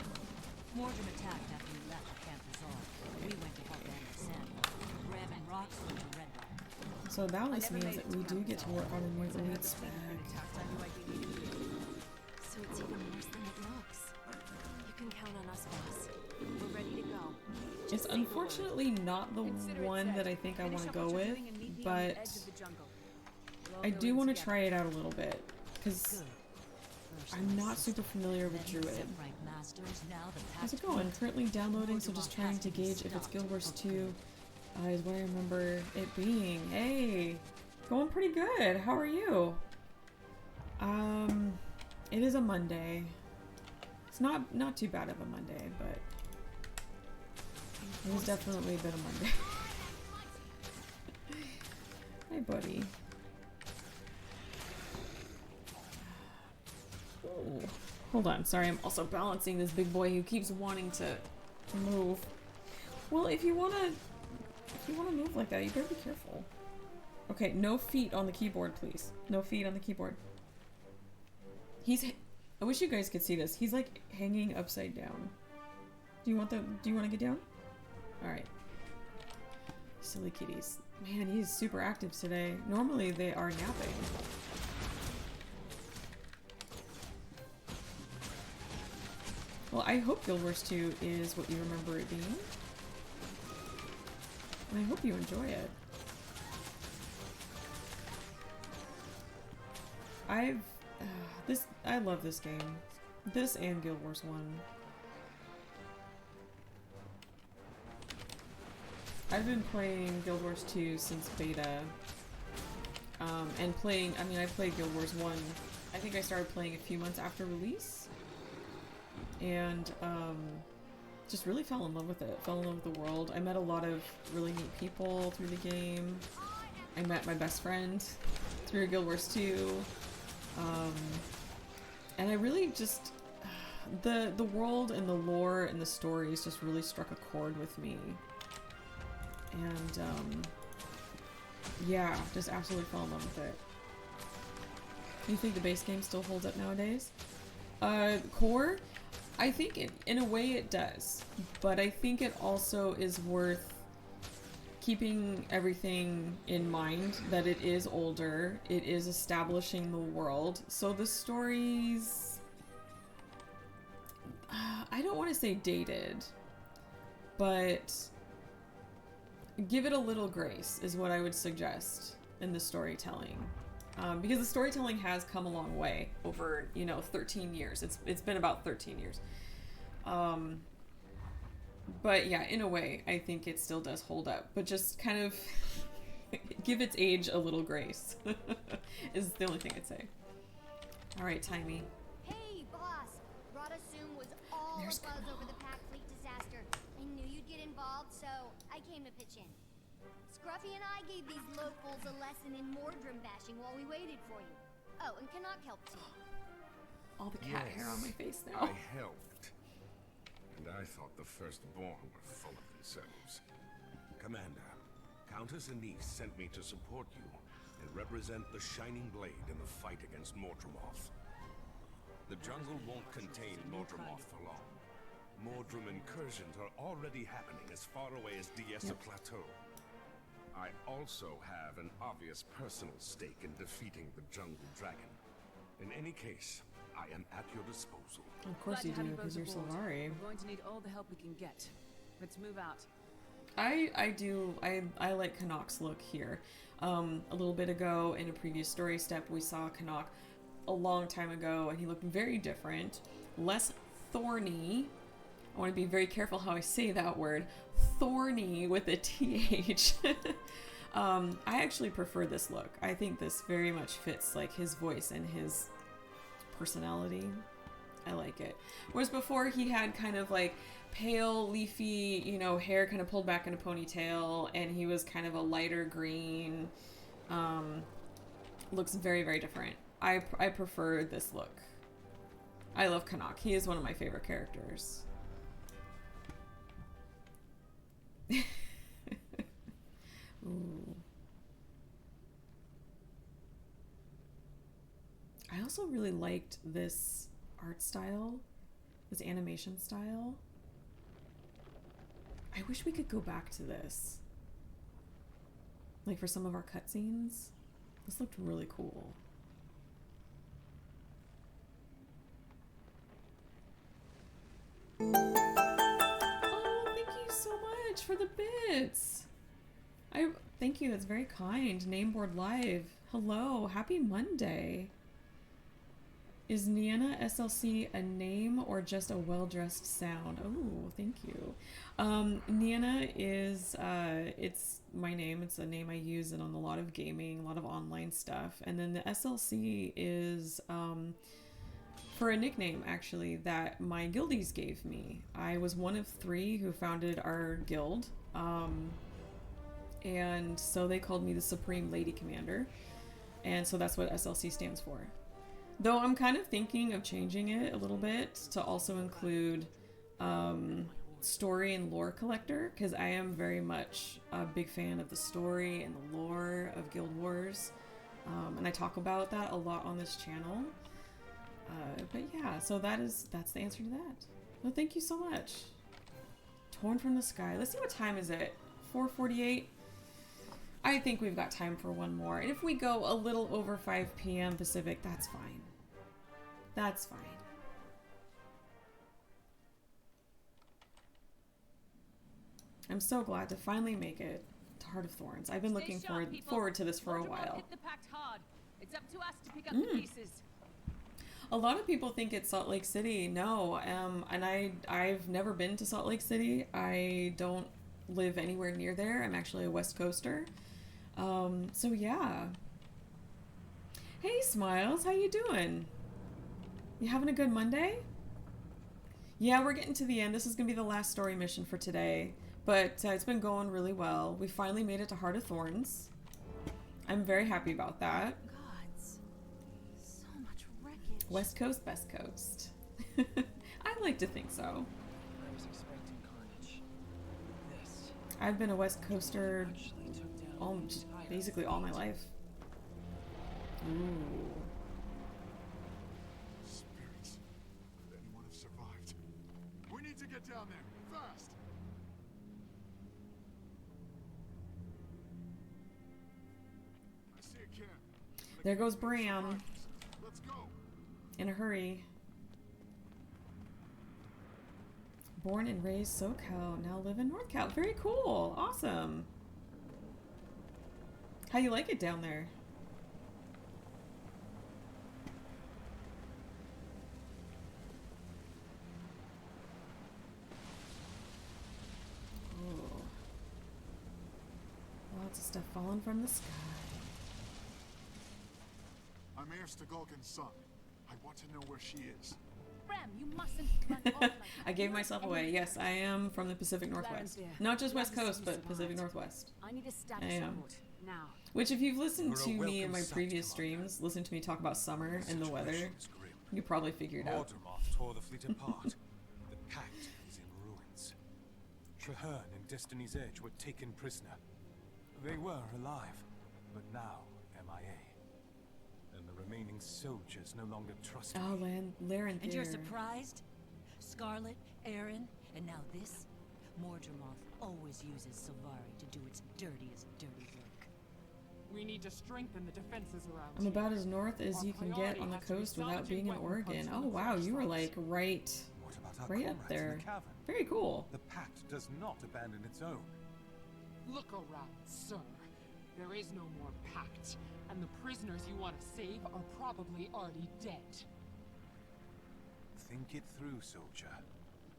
Mordrum attacked after we left the camp resolved. We went to help them with Sandwell, grabbing rocks from the Rytlock. So now this means that we do get to work on a new elite spec. So it's even worse than it looks. You can count on us, boss. We're ready to go. It's unfortunately not the one that I think I want to go with, but I do want to try it out a little bit, because I'm not super familiar with Druid. How's it going? Currently downloading, so just trying to gauge if it's Guild Wars 2 is what I remember it being. Hey! Going pretty good. How are you? It is a Monday. It's not too bad of a Monday, but it has definitely been a Monday. Hi, buddy. Oh, hold on. Sorry, I'm also balancing this big boy who keeps wanting to move. Well, if you wanna move like that, you better be careful. Okay, no feet on the keyboard, please. No feet on the keyboard. I wish you guys could see this. He's like hanging upside down. Do you want to get down? All right. Silly kitties. Man, he's super active today. Normally they are napping. Well, I hope Guild Wars 2 is what you remember it being. And I hope you enjoy it. I love this game. This and Guild Wars 1. I've been playing Guild Wars 2 since beta. And I played Guild Wars 1. I think I started playing a few months after release. And just really fell in love with it. Fell in love with the world. I met a lot of really neat people through the game. I met my best friend through Guild Wars 2. And I really just... The world and the lore and the stories just really struck a chord with me. And, yeah, just absolutely fell in love with it. Do you think the base game still holds up nowadays? Core? I think in a way it does, but I think it also is worth keeping everything in mind that it is older, it is establishing the world, so the stories, I don't want to say dated, but give it a little grace is what I would suggest in the storytelling. Because the storytelling has come a long way over, 13 years. It's been about 13 years. But yeah, in a way, I think it still does hold up. But just kind of give its age a little grace is the only thing I'd say. All right, Timey. Hey, boss! Rada Sum was all abuzz over the Pack Fleet disaster. I knew you'd get involved, so I came to pitch in. Scruffy and I gave these locals a lesson in Mordrum bashing while we waited for you. Oh, and Canuck helped too. All the cat hair on my face now. I helped. And I thought the Firstborn were full of themselves. Commander, Countess Anise sent me to support you and represent the Shining Blade in the fight against Mordremoth. The jungle won't contain Mordremoth for long. Mordrem incursions are already happening as far away as Diessa Plateau. I also have an obvious personal stake in defeating the jungle dragon. In any case, I am at your disposal. Of course you do, because you're Sylvari. We're going to need all the help we can get. Let's move out. I like Connacht's look here. A little bit ago in a previous story step, we saw Connacht a long time ago, and he looked very different, less thorny. I want to be very careful how I say that word. Thorny with a TH. I actually prefer this look. I think this very much fits like his voice and his personality. I like it. Whereas before he had kind of like pale, leafy, you know, hair kind of pulled back in a ponytail, and he was kind of a lighter green. Looks very, very different. I prefer this look. I love Connacht. He is one of my favorite characters. Ooh. I also really liked this art style, this animation style. I wish we could go back to this. Like for some of our cutscenes. This looked really cool. Oh, thank you so much for the bits. Thank you, that's very kind. Nameboard Live. Hello, happy Monday. Is Nienna SLC a name or just a well-dressed sound? Oh, thank you. Nienna is, it's my name. It's a name I use in on a lot of gaming, a lot of online stuff. And then the SLC is for a nickname, actually, that my guildies gave me. I was one of 3 who founded our guild. And so they called me the Supreme Lady Commander. And so that's what SLC stands for. Though I'm kind of thinking of changing it a little bit to also include story and lore collector, because I am very much a big fan of the story and the lore of Guild Wars. And I talk about that a lot on this channel. But yeah, so that's the answer to that. Well, thank you so much. Torn from the Sky. Let's see, what time is it? 4:48? I think we've got time for one more. And if we go a little over 5 p.m. Pacific, that's fine. That's fine. I'm so glad to finally make it to Heart of Thorns. I've been looking forward to this for a while. Hit the pact hard. It's up to us to pick up the pieces. A lot of people think it's Salt Lake City. No, and I've never been to Salt Lake City. I don't live anywhere near there. I'm actually a West Coaster. So yeah. Hey Smiles, how you doing? You having a good Monday? Yeah, we're getting to the end. This is gonna be the last story mission for today, but it's been going really well. We finally made it to Heart of Thorns. I'm very happy about that. Gods, so much wreckage. West Coast, best coast. I like to think so. I was expecting carnage. This. I've been a West Coaster basically all my life. Ooh. Spirits. Could anyone have survived? We need to get down there, fast! I see a camp. There goes Bram. Let's go. In a hurry. Born and raised SoCal, now live in NorthCal. Very cool. Awesome. How you like it down there? Ooh. Lots of stuff falling from the sky. I'm Mayor Stagolkin's son. I want to know where she is. Bram, you mustn't run off like that. I gave myself away. Yes, I am from the Pacific Northwest. Not just West Coast, but Pacific Northwest. I need a staff I am. support now. Which, if you've listened to me in my previous streams, listen to me talk about summer and the weather, you probably figured out. Mordremoth tore the fleet apart. The pact is in ruins. Traherne Destiny's Edge were taken prisoner. They were alive, but now MIA. And the remaining soldiers no longer trust Oh, me. Laren And you're surprised? Scarlet, Aaron, and now this? Mordremoth always uses Sylvari to do its dirtiest dirty work. We need to strengthen the defenses around I'm here. about as north as you can get on the coast without being in Oregon. Oh wow, you were like right up there. Very cool. The Pact does not abandon its own. Look around, sir. There is no more pact, and the prisoners you want to save are probably already dead. Think it through, soldier.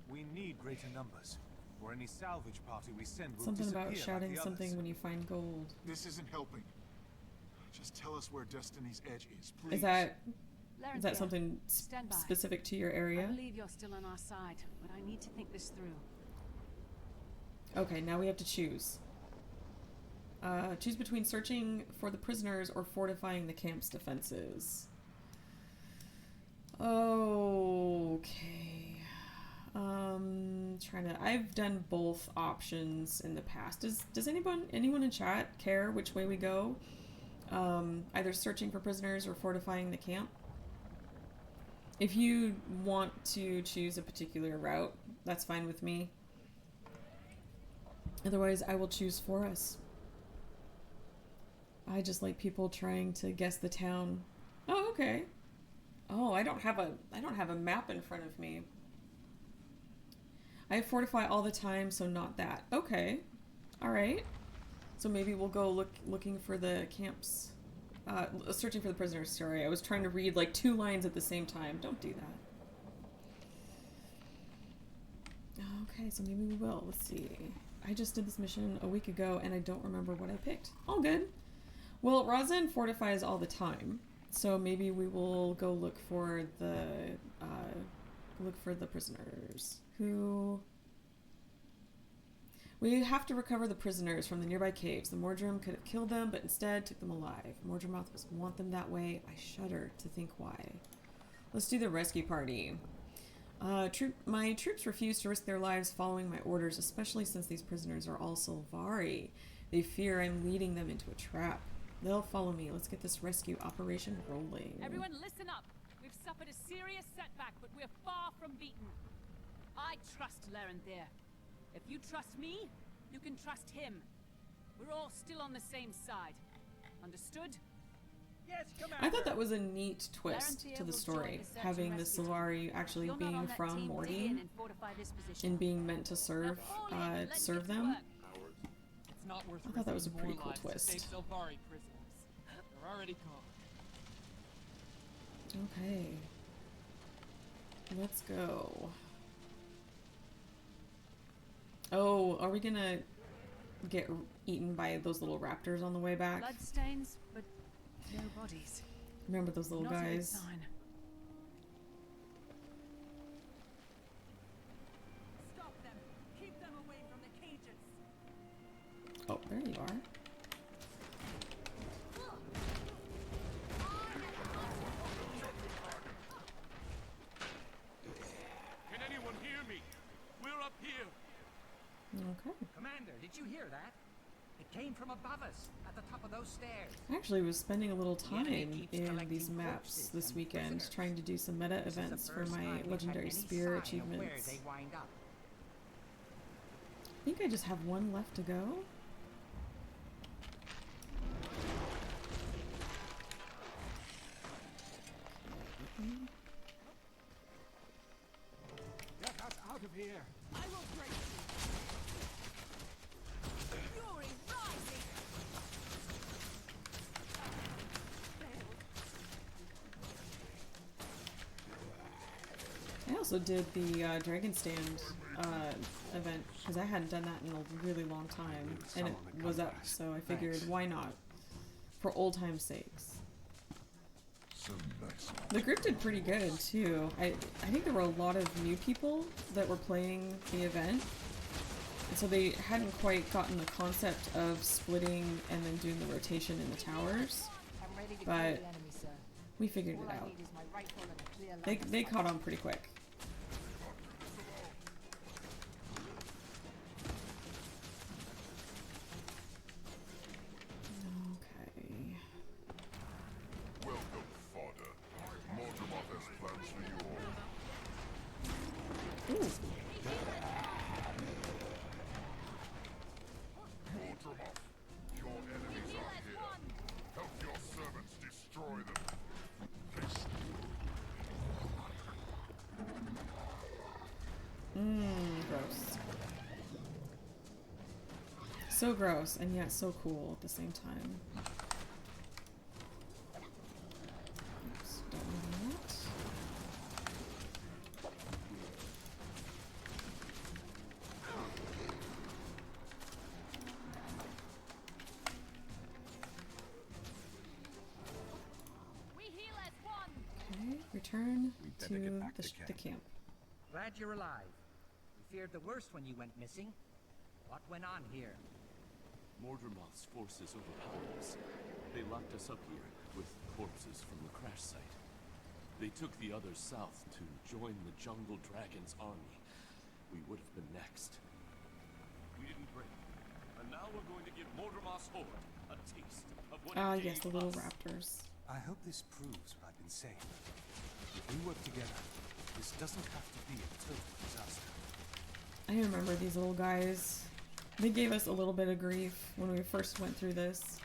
We need greater numbers, or any salvage party we send will Something disappear about shouting like the something others. when you find gold. This isn't helping. Just tell us where Destiny's Edge is, please. Is that Larenthea, something stand by. specific to your I area? believe you're still on our side, but I need to think this through. Okay, now we have to choose. Choose between searching for the prisoners or fortifying the camp's defenses. Okay. I've done both options in the past. Does anyone in chat care which way we go? Either searching for prisoners or fortifying the camp? If you want to choose a particular route, that's fine with me. Otherwise, I will choose for us. I just like people trying to guess the town. Oh, okay. Oh, I don't have a map in front of me. I fortify all the time, so not that. Okay. All right. So maybe we'll go looking for the camps. Searching for the prisoners. Sorry, I was trying to read like 2 lines at the same time. Don't do that. Okay, so maybe we will. Let's see. I just did this mission a week ago, and I don't remember what I picked. All good. Well, Rosin fortifies all the time, so maybe we will go look for the prisoners. Who? We have to recover the prisoners from the nearby caves. The Mordrim could have killed them, but instead took them alive. Mordremoth must want them that way. I shudder to think why. Let's do the rescue party. My troops refuse to risk their lives following my orders, especially since these prisoners are all Sylvari. They fear I'm leading them into a trap. They'll follow me. Let's get this rescue operation rolling. Everyone listen up. We've suffered a serious setback, but we're far from beaten. I trust Larenthea. If you trust me, you can trust him. We're all still on the same side. Understood? Yes, I thought that was a neat twist to the story, having the Sylvari actually being from Morty and being meant to serve them. It's not worth I thought that was a pretty risking cool more lives to twist. save Sylvari prisoners. They're already gone. Okay. Let's go. Oh, are we gonna get eaten by those little raptors on the way back? Bloodstains, but no bodies. Remember those little Not a good guys? sign. Stop them. Keep them away from the cages. Oh, there you are. Can anyone hear me? We're up here. Okay. Commander, did you hear that? It came from above us, at the top of those stairs. I actually was spending a little time enemy keeps in collecting these maps corpses this and weekend, prisoners. trying to do some meta This is the events for first my time we've had legendary any spear sign of achievements. where they wind up. I think I just have one left to go. Get us out of here. I will break you. Fury rising. I also did the Dragon Stand event because I hadn't done that in a really long time, and it was up, so I figured why not, for old time's sakes. The group did pretty good too. I think there were a lot of new people that were playing the event, and so they hadn't quite gotten the concept of splitting and then doing the rotation in the towers, but we figured it out. They caught on pretty quick. So gross and yet so cool at the same time. Oops, don't want that. Okay, return to the camp. Glad you're alive. We feared the worst when you went missing. What went on here? Mordremoth's forces overpowered us. They locked us up here with corpses from the crash site. They took the others south to join the Jungle Dragon's army. We would have been next. We didn't break. And now we're going to give Mordremoth's horde a taste of what it Yes, the gave little us. raptors. I hope this proves what I've been saying. If we work together, this doesn't have to be a total disaster. I remember these little guys. They gave us a little bit of grief when we first went through this.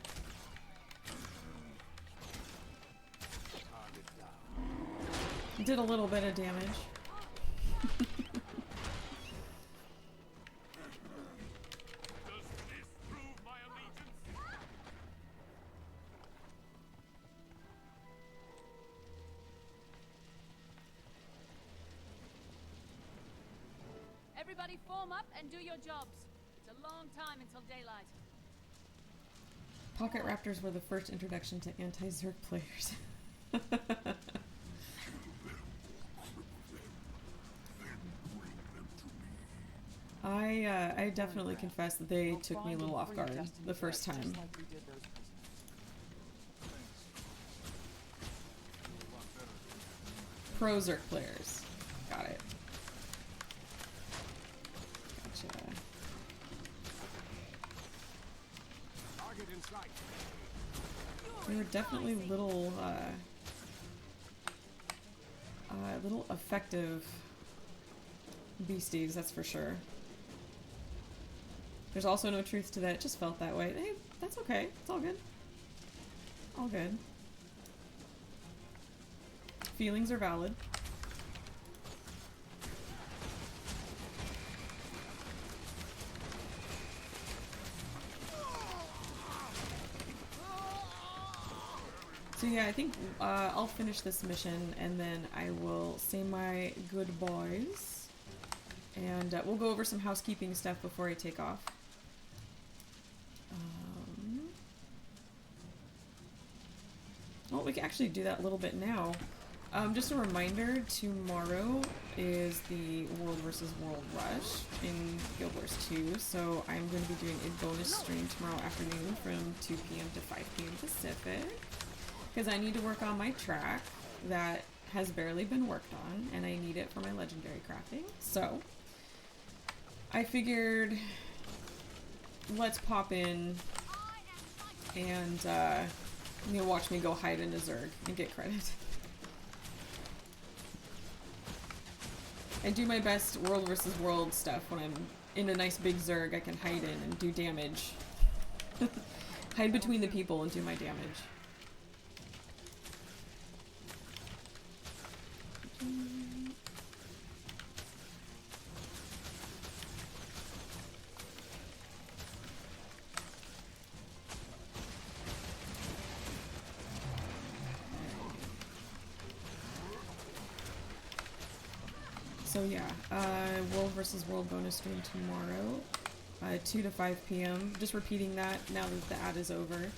Did a little bit of damage. Everybody form up and do your jobs. It's a long time until daylight. Pocket Raptors were the first introduction to anti-Zerg players. I definitely confess that they took me a little off guard the first time. Pro Zerg players. Got it. Gotcha. They were definitely little effective beasties, that's for sure. There's also no truth to that. It just felt that way. Hey, that's okay. It's all good. All good. Feelings are valid. So yeah, I think I'll finish this mission and then I will say my goodbyes. And we'll go over some housekeeping stuff before I take off. Well, we can actually do that a little bit now. Just a reminder, tomorrow is the World vs. World Rush in Guild Wars 2, so I'm going to be doing a bonus stream tomorrow afternoon from 2 p.m. to 5 p.m. Pacific, because I need to work on my track that has barely been worked on, and I need it for my legendary crafting. So, I figured, let's pop in and, watch me go hide in a Zerg and get credit. I do my best World vs. World stuff when I'm in a nice big Zerg I can hide in and do damage. Hide between the people and do my damage. So yeah, World vs. World bonus stream tomorrow, 2 to 5 p.m. Just repeating that now that the ad is over.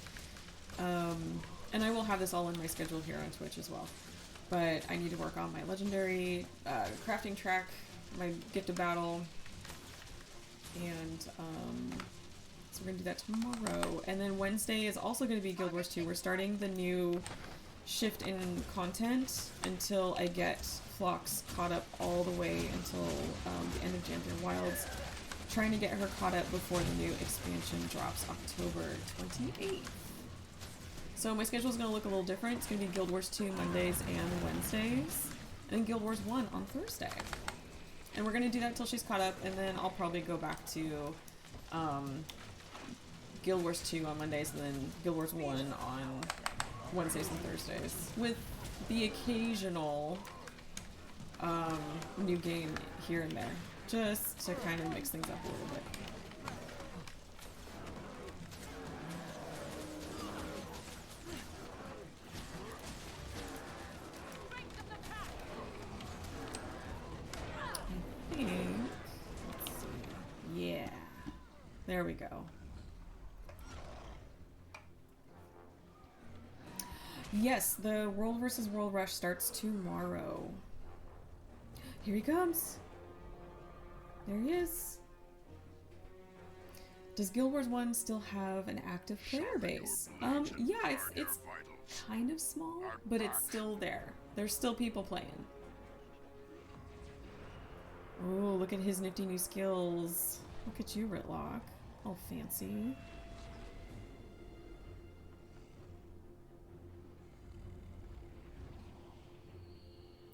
And I will have this all in my schedule here on Twitch as well. But I need to work on my legendary crafting track, my gift of battle, and so we're going to do that tomorrow. And then Wednesday is also going to be Guild Wars 2. We're starting the new shift in content until I get Phlox caught up all the way until the end of Champion Wilds. Trying to get her caught up before the new expansion drops October 28th. So my schedule is going to look a little different. It's going to be Guild Wars 2 Mondays and Wednesdays, and Guild Wars 1 on Thursday. And we're going to do that until she's caught up, and then I'll probably go back to Guild Wars 2 on Mondays, and then Guild Wars 1 on Wednesdays and Thursdays, with the occasional new game here and there, just to kind of mix things up a little bit. There we go. Yes, the World vs. World Rush starts tomorrow. Here he comes. There he is. Does Guild Wars 1 still have an active player base? Yeah, it's kind of small, but it's still there. There's still people playing. Oh, look at his nifty new skills. Look at you, Rytlock. All fancy.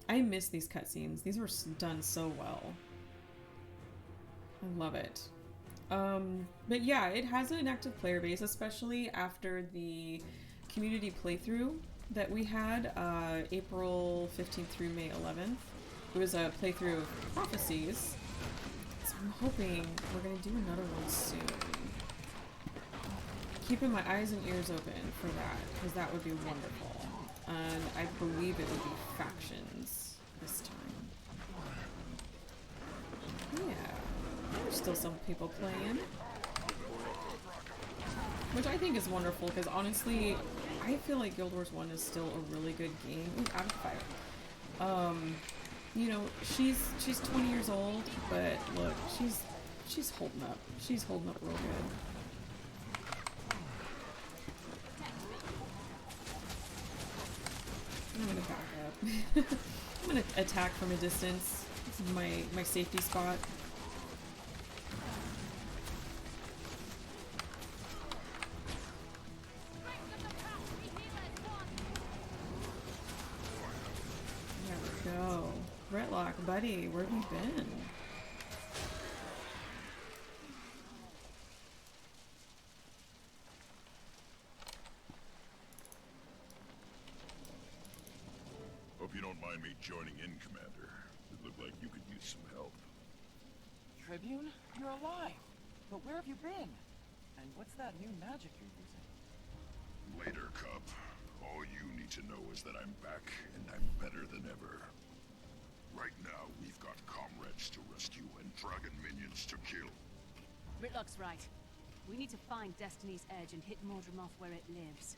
I miss these cutscenes. These were done so well. I love it. But yeah, it has an active player base, especially after the community playthrough that we had April 15th through May 11th. It was a playthrough of Prophecies. So I'm hoping we're going to do another one soon. Keeping my eyes and ears open for that, because that would be wonderful. And I believe it would be factions this time. Yeah, there's still some people playing. Which I think is wonderful, because honestly, I feel like Guild Wars 1 is still a really good game. Ooh, out of fire. You know, she's 20 years old, but look, she's holding up. She's holding up real good. I'm gonna back up. I'm gonna attack from a distance. This is my safety spot. There we go. Rytlock, buddy, where have you been? Hope you don't mind me joining in, Commander. It looked like you could use some help. Tribune? You're alive! But where have you been? And what's that new magic you're using? Later, Cub. All you need to know is that I'm back, and I'm better than ever. Right now, we've got comrades to rescue and dragon minions to kill. Rytlock's right. We need to find Destiny's Edge and hit Mordremoth where it lives.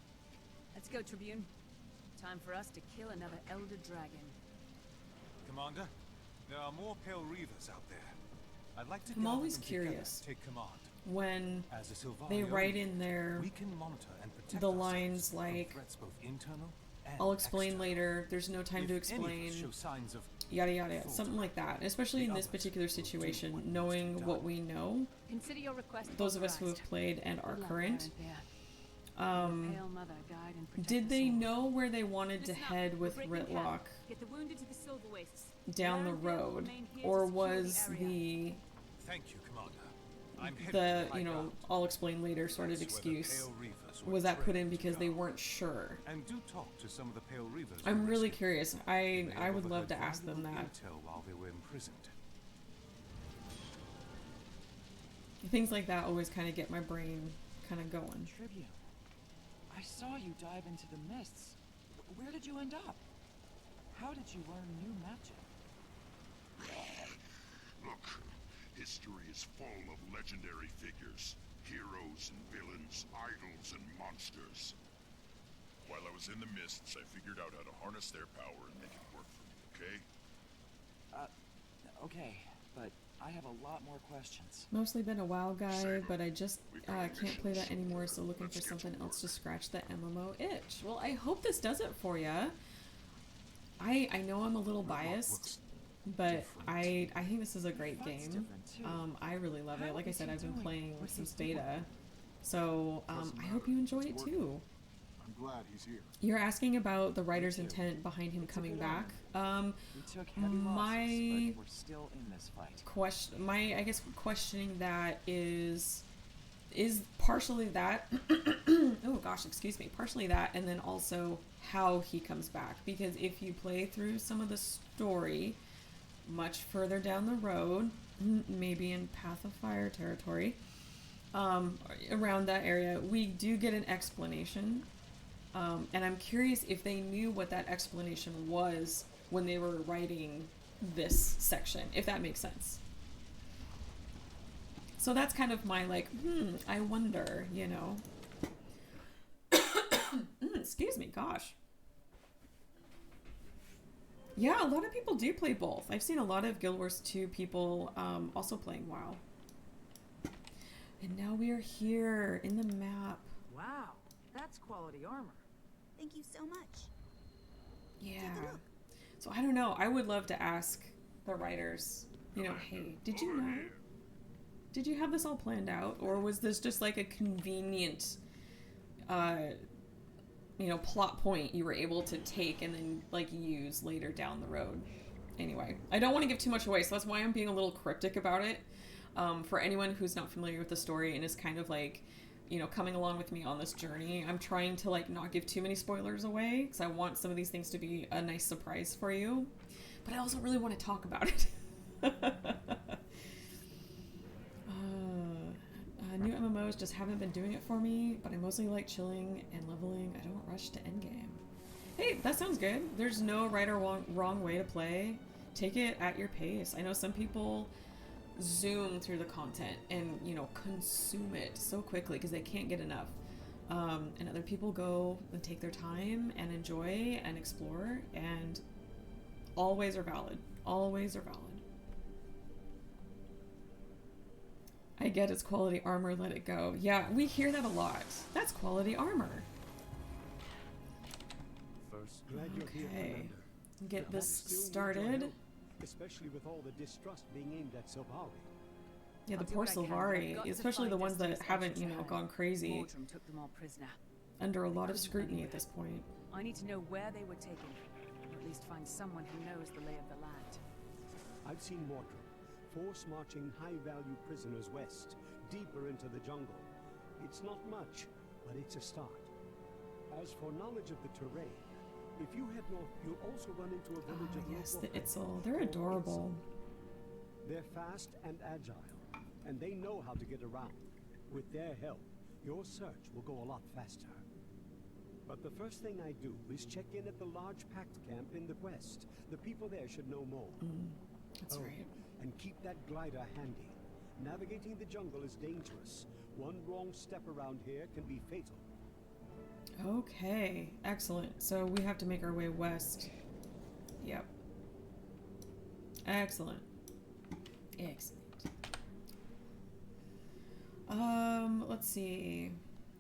Let's go, Tribune. Time for us to kill another Elder Dragon. Commander, there are more Pale Reavers out there. I'd like to I'm always curious take command. when As a Sylvario, they write in there we can monitor and protect the ourselves lines from like, threats both internal and I'll explain external. later, there's no time If to any of us explain, show signs of yada yada, falter, something like that. Especially in this particular situation, knowing what we know, Consider your request those of us who have authorized. played and are Good luck, current. Baron Pale Mother, guide and protect Did us they all. know where they wanted to Listen up. head with We're breaking Rytlock camp. Get the wounded to the Silver Wastes. down the Baron Pale will road? remain here to Or secure was the area. Thank you, Commander. I'm headed the, to high you know, ground. I'll explain later sort of That's where the excuse, Pale Reavers were was that put in trained to because they guard. weren't sure? And do talk to some of the Pale Reavers. I'm we really rescued. curious. They I may have would love to overheard ask them valuable that. intel while they were imprisoned. Things like that always kind of get my brain kind of going. Tribune, I saw you dive into the mists. Where did you end up? How did you learn new magic? Look, history is full of legendary figures. Heroes and villains, idols and monsters. While I was in the mists, I figured out how to harness their power and make it work for me, okay? Okay, but I have a lot more questions. Mostly been a WoW guy, but I just can't play that anymore, so looking for something else to scratch the MMO itch. Well, I hope this does it for ya. I know I'm a little biased, but I think this is a great game. I really love it. Like I said, I've been playing since beta, so I hope you enjoy it too. I'm glad he's here. You're asking about the writer's intent behind him coming back. We took heavy losses, but we're still in this fight. I guess questioning that is partially that. Oh gosh, excuse me. Partially that, and then also how he comes back. Because if you play through some of the story much further down the road, maybe in Path of Fire territory, around that area, we do get an explanation. And I'm curious if they knew what that explanation was when they were writing this section, if that makes sense. So that's kind of my like, I wonder, you know. Excuse me, gosh. Yeah, a lot of people do play both. I've seen a lot of Guild Wars 2 people also playing WoW. And now we are here in the map. Wow, that's quality armor. Thank you so much. Yeah. So I don't know. I would love to ask the writers, you know, hey, did you know? Did you have this all planned out? Or was this just like a convenient, you know, plot point you were able to take and then like use later down the road? Anyway, I don't want to give too much away, so that's why I'm being a little cryptic about it. For anyone who's not familiar with the story and is kind of like, you know, coming along with me on this journey, I'm trying to like not give too many spoilers away because I want some of these things to be a nice surprise for you. But I also really want to talk about it. New MMOs just haven't been doing it for me, but I mostly like chilling and leveling. I don't rush to endgame. Hey, that sounds good. There's no right or wrong way to play. Take it at your pace. I know some people zoom through the content and, you know, consume it so quickly because they can't get enough. And other people go and take their time and enjoy and explore, and all ways are valid. All ways are valid. I get it's quality armor, let it go. Yeah, we hear that a lot. That's quality armor. Okay. Get this started. Especially with all the distrust being aimed at Sylvari. Yeah, the poor Sylvari, especially the ones that haven't, you know, gone crazy, took them all prisoner. under a lot of scrutiny at this point. I need to know where they were taken, or at least find someone who knows the lay of the land. I've seen Mordrum, force marching high-value prisoners west, deeper into the jungle. It's not much, but it's a start. As for knowledge of the terrain, if you head north, you'll also run into a village of yes, local the Itzel. They're adorable. They're fast and agile, and they know how to get around. With their help, your search will go a lot faster. But the first thing I do is check in at the large pact camp in the west. The people there should know more. That's right. And keep that glider handy. Navigating the jungle is dangerous. One wrong step around here can be fatal. Okay, excellent. So we have to make our way west. Yep. Excellent. Excellent. Let's see.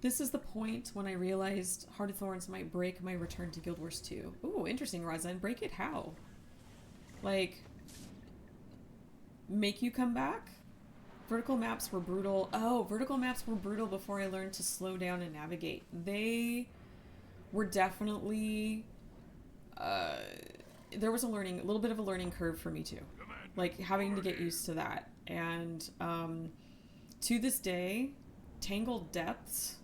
This is the point when I realized Heart of Thorns might break my return to Guild Wars 2. Ooh, interesting, Razan. Break it how? Like, make you come back? Vertical maps were brutal. Oh, vertical maps were brutal before I learned to slow down and navigate. They were definitely, there was a little bit of a learning curve for me too. Like having to get used to that. And to this day, Tangled Depths,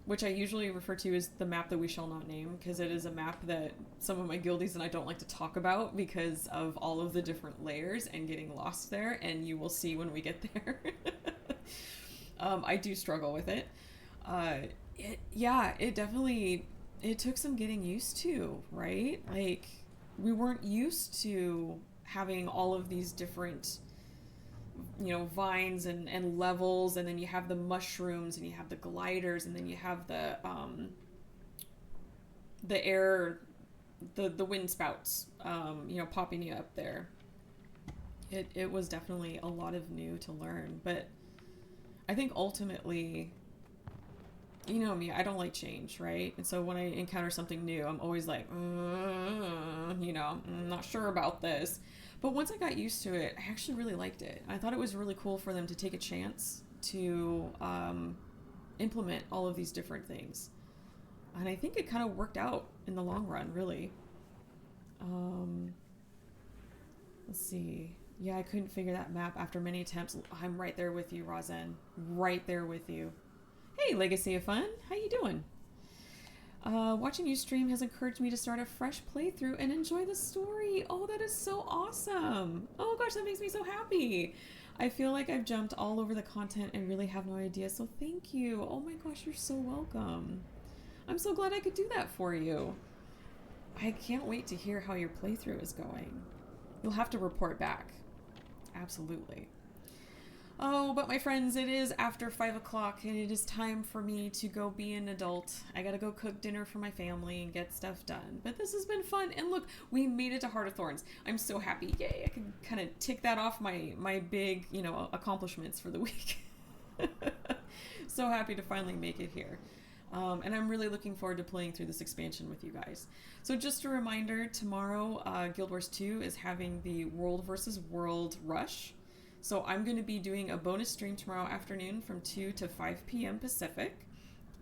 which I usually refer to as the map that we shall not name, because it is a map that some of my guildies and I don't like to talk about because of all of the different layers and getting lost there, and you will see when we get there. I do struggle with it. It definitely, it took some getting used to, right? Like, we weren't used to having all of these different, you know, vines and levels, and then you have the mushrooms and you have the gliders, and then you have the air, the wind spouts, you know, popping you up there. It was definitely a lot of new to learn, but I think ultimately, you know me, I don't like change, right? And so when I encounter something new, I'm always like, you know, I'm not sure about this. But once I got used to it, I actually really liked it. I thought it was really cool for them to take a chance to implement all of these different things. And I think it kind of worked out in the long run, really. Let's see. Yeah, I couldn't figure that map after many attempts. I'm right there with you, Razan. Right there with you. Hey, Legacy of Fun. How you doing? Watching you stream has encouraged me to start a fresh playthrough and enjoy the story. Oh, that is so awesome. Oh gosh, that makes me so happy. I feel like I've jumped all over the content and really have no idea, so thank you. Oh my gosh, you're so welcome. I'm so glad I could do that for you. I can't wait to hear how your playthrough is going. You'll have to report back. Absolutely. Oh, but my friends, it is after 5 o'clock and it is time for me to go be an adult. I gotta go cook dinner for my family and get stuff done. But this has been fun. And look, we made it to Heart of Thorns. I'm so happy. Yay, I can kind of tick that off my big, you know, accomplishments for the week. So happy to finally make it here. And I'm really looking forward to playing through this expansion with you guys. So just a reminder, tomorrow Guild Wars 2 is having the World versus World Rush. So I'm going to be doing a bonus stream tomorrow afternoon from 2 to 5 p.m. Pacific.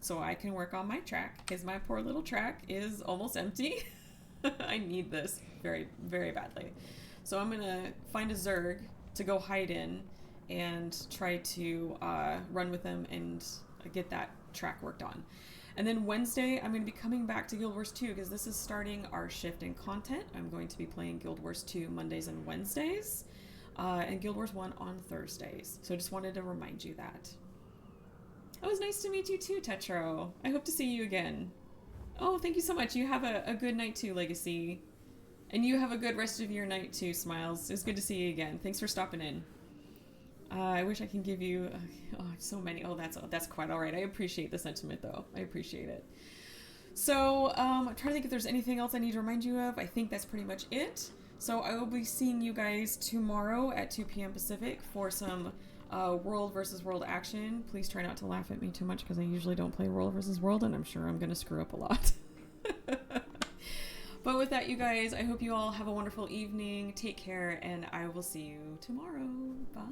So I can work on my track, because my poor little track is almost empty. I need this very, very badly. So I'm going to find a Zerg to go hide in and try to run with them and get that track worked on. And then Wednesday, I'm going to be coming back to Guild Wars 2 because this is starting our shift in content. I'm going to be playing Guild Wars 2 Mondays and Wednesdays. And Guild Wars 1 on Thursdays. So I just wanted to remind you that. It was nice to meet you too, Tetro. I hope to see you again. Oh, thank you so much. You have a good night too, Legacy. And you have a good rest of your night too, Smiles. It was good to see you again. Thanks for stopping in. I wish I can give you so many. Oh, that's quite all right. I appreciate the sentiment though. I appreciate it. So I'm trying to think if there's anything else I need to remind you of. I think that's pretty much it. So I will be seeing you guys tomorrow at 2 p.m. Pacific for some World versus World action. Please try not to laugh at me too much because I usually don't play World versus World and I'm sure I'm going to screw up a lot. But with that, you guys, I hope you all have a wonderful evening. Take care and I will see you tomorrow. Bye.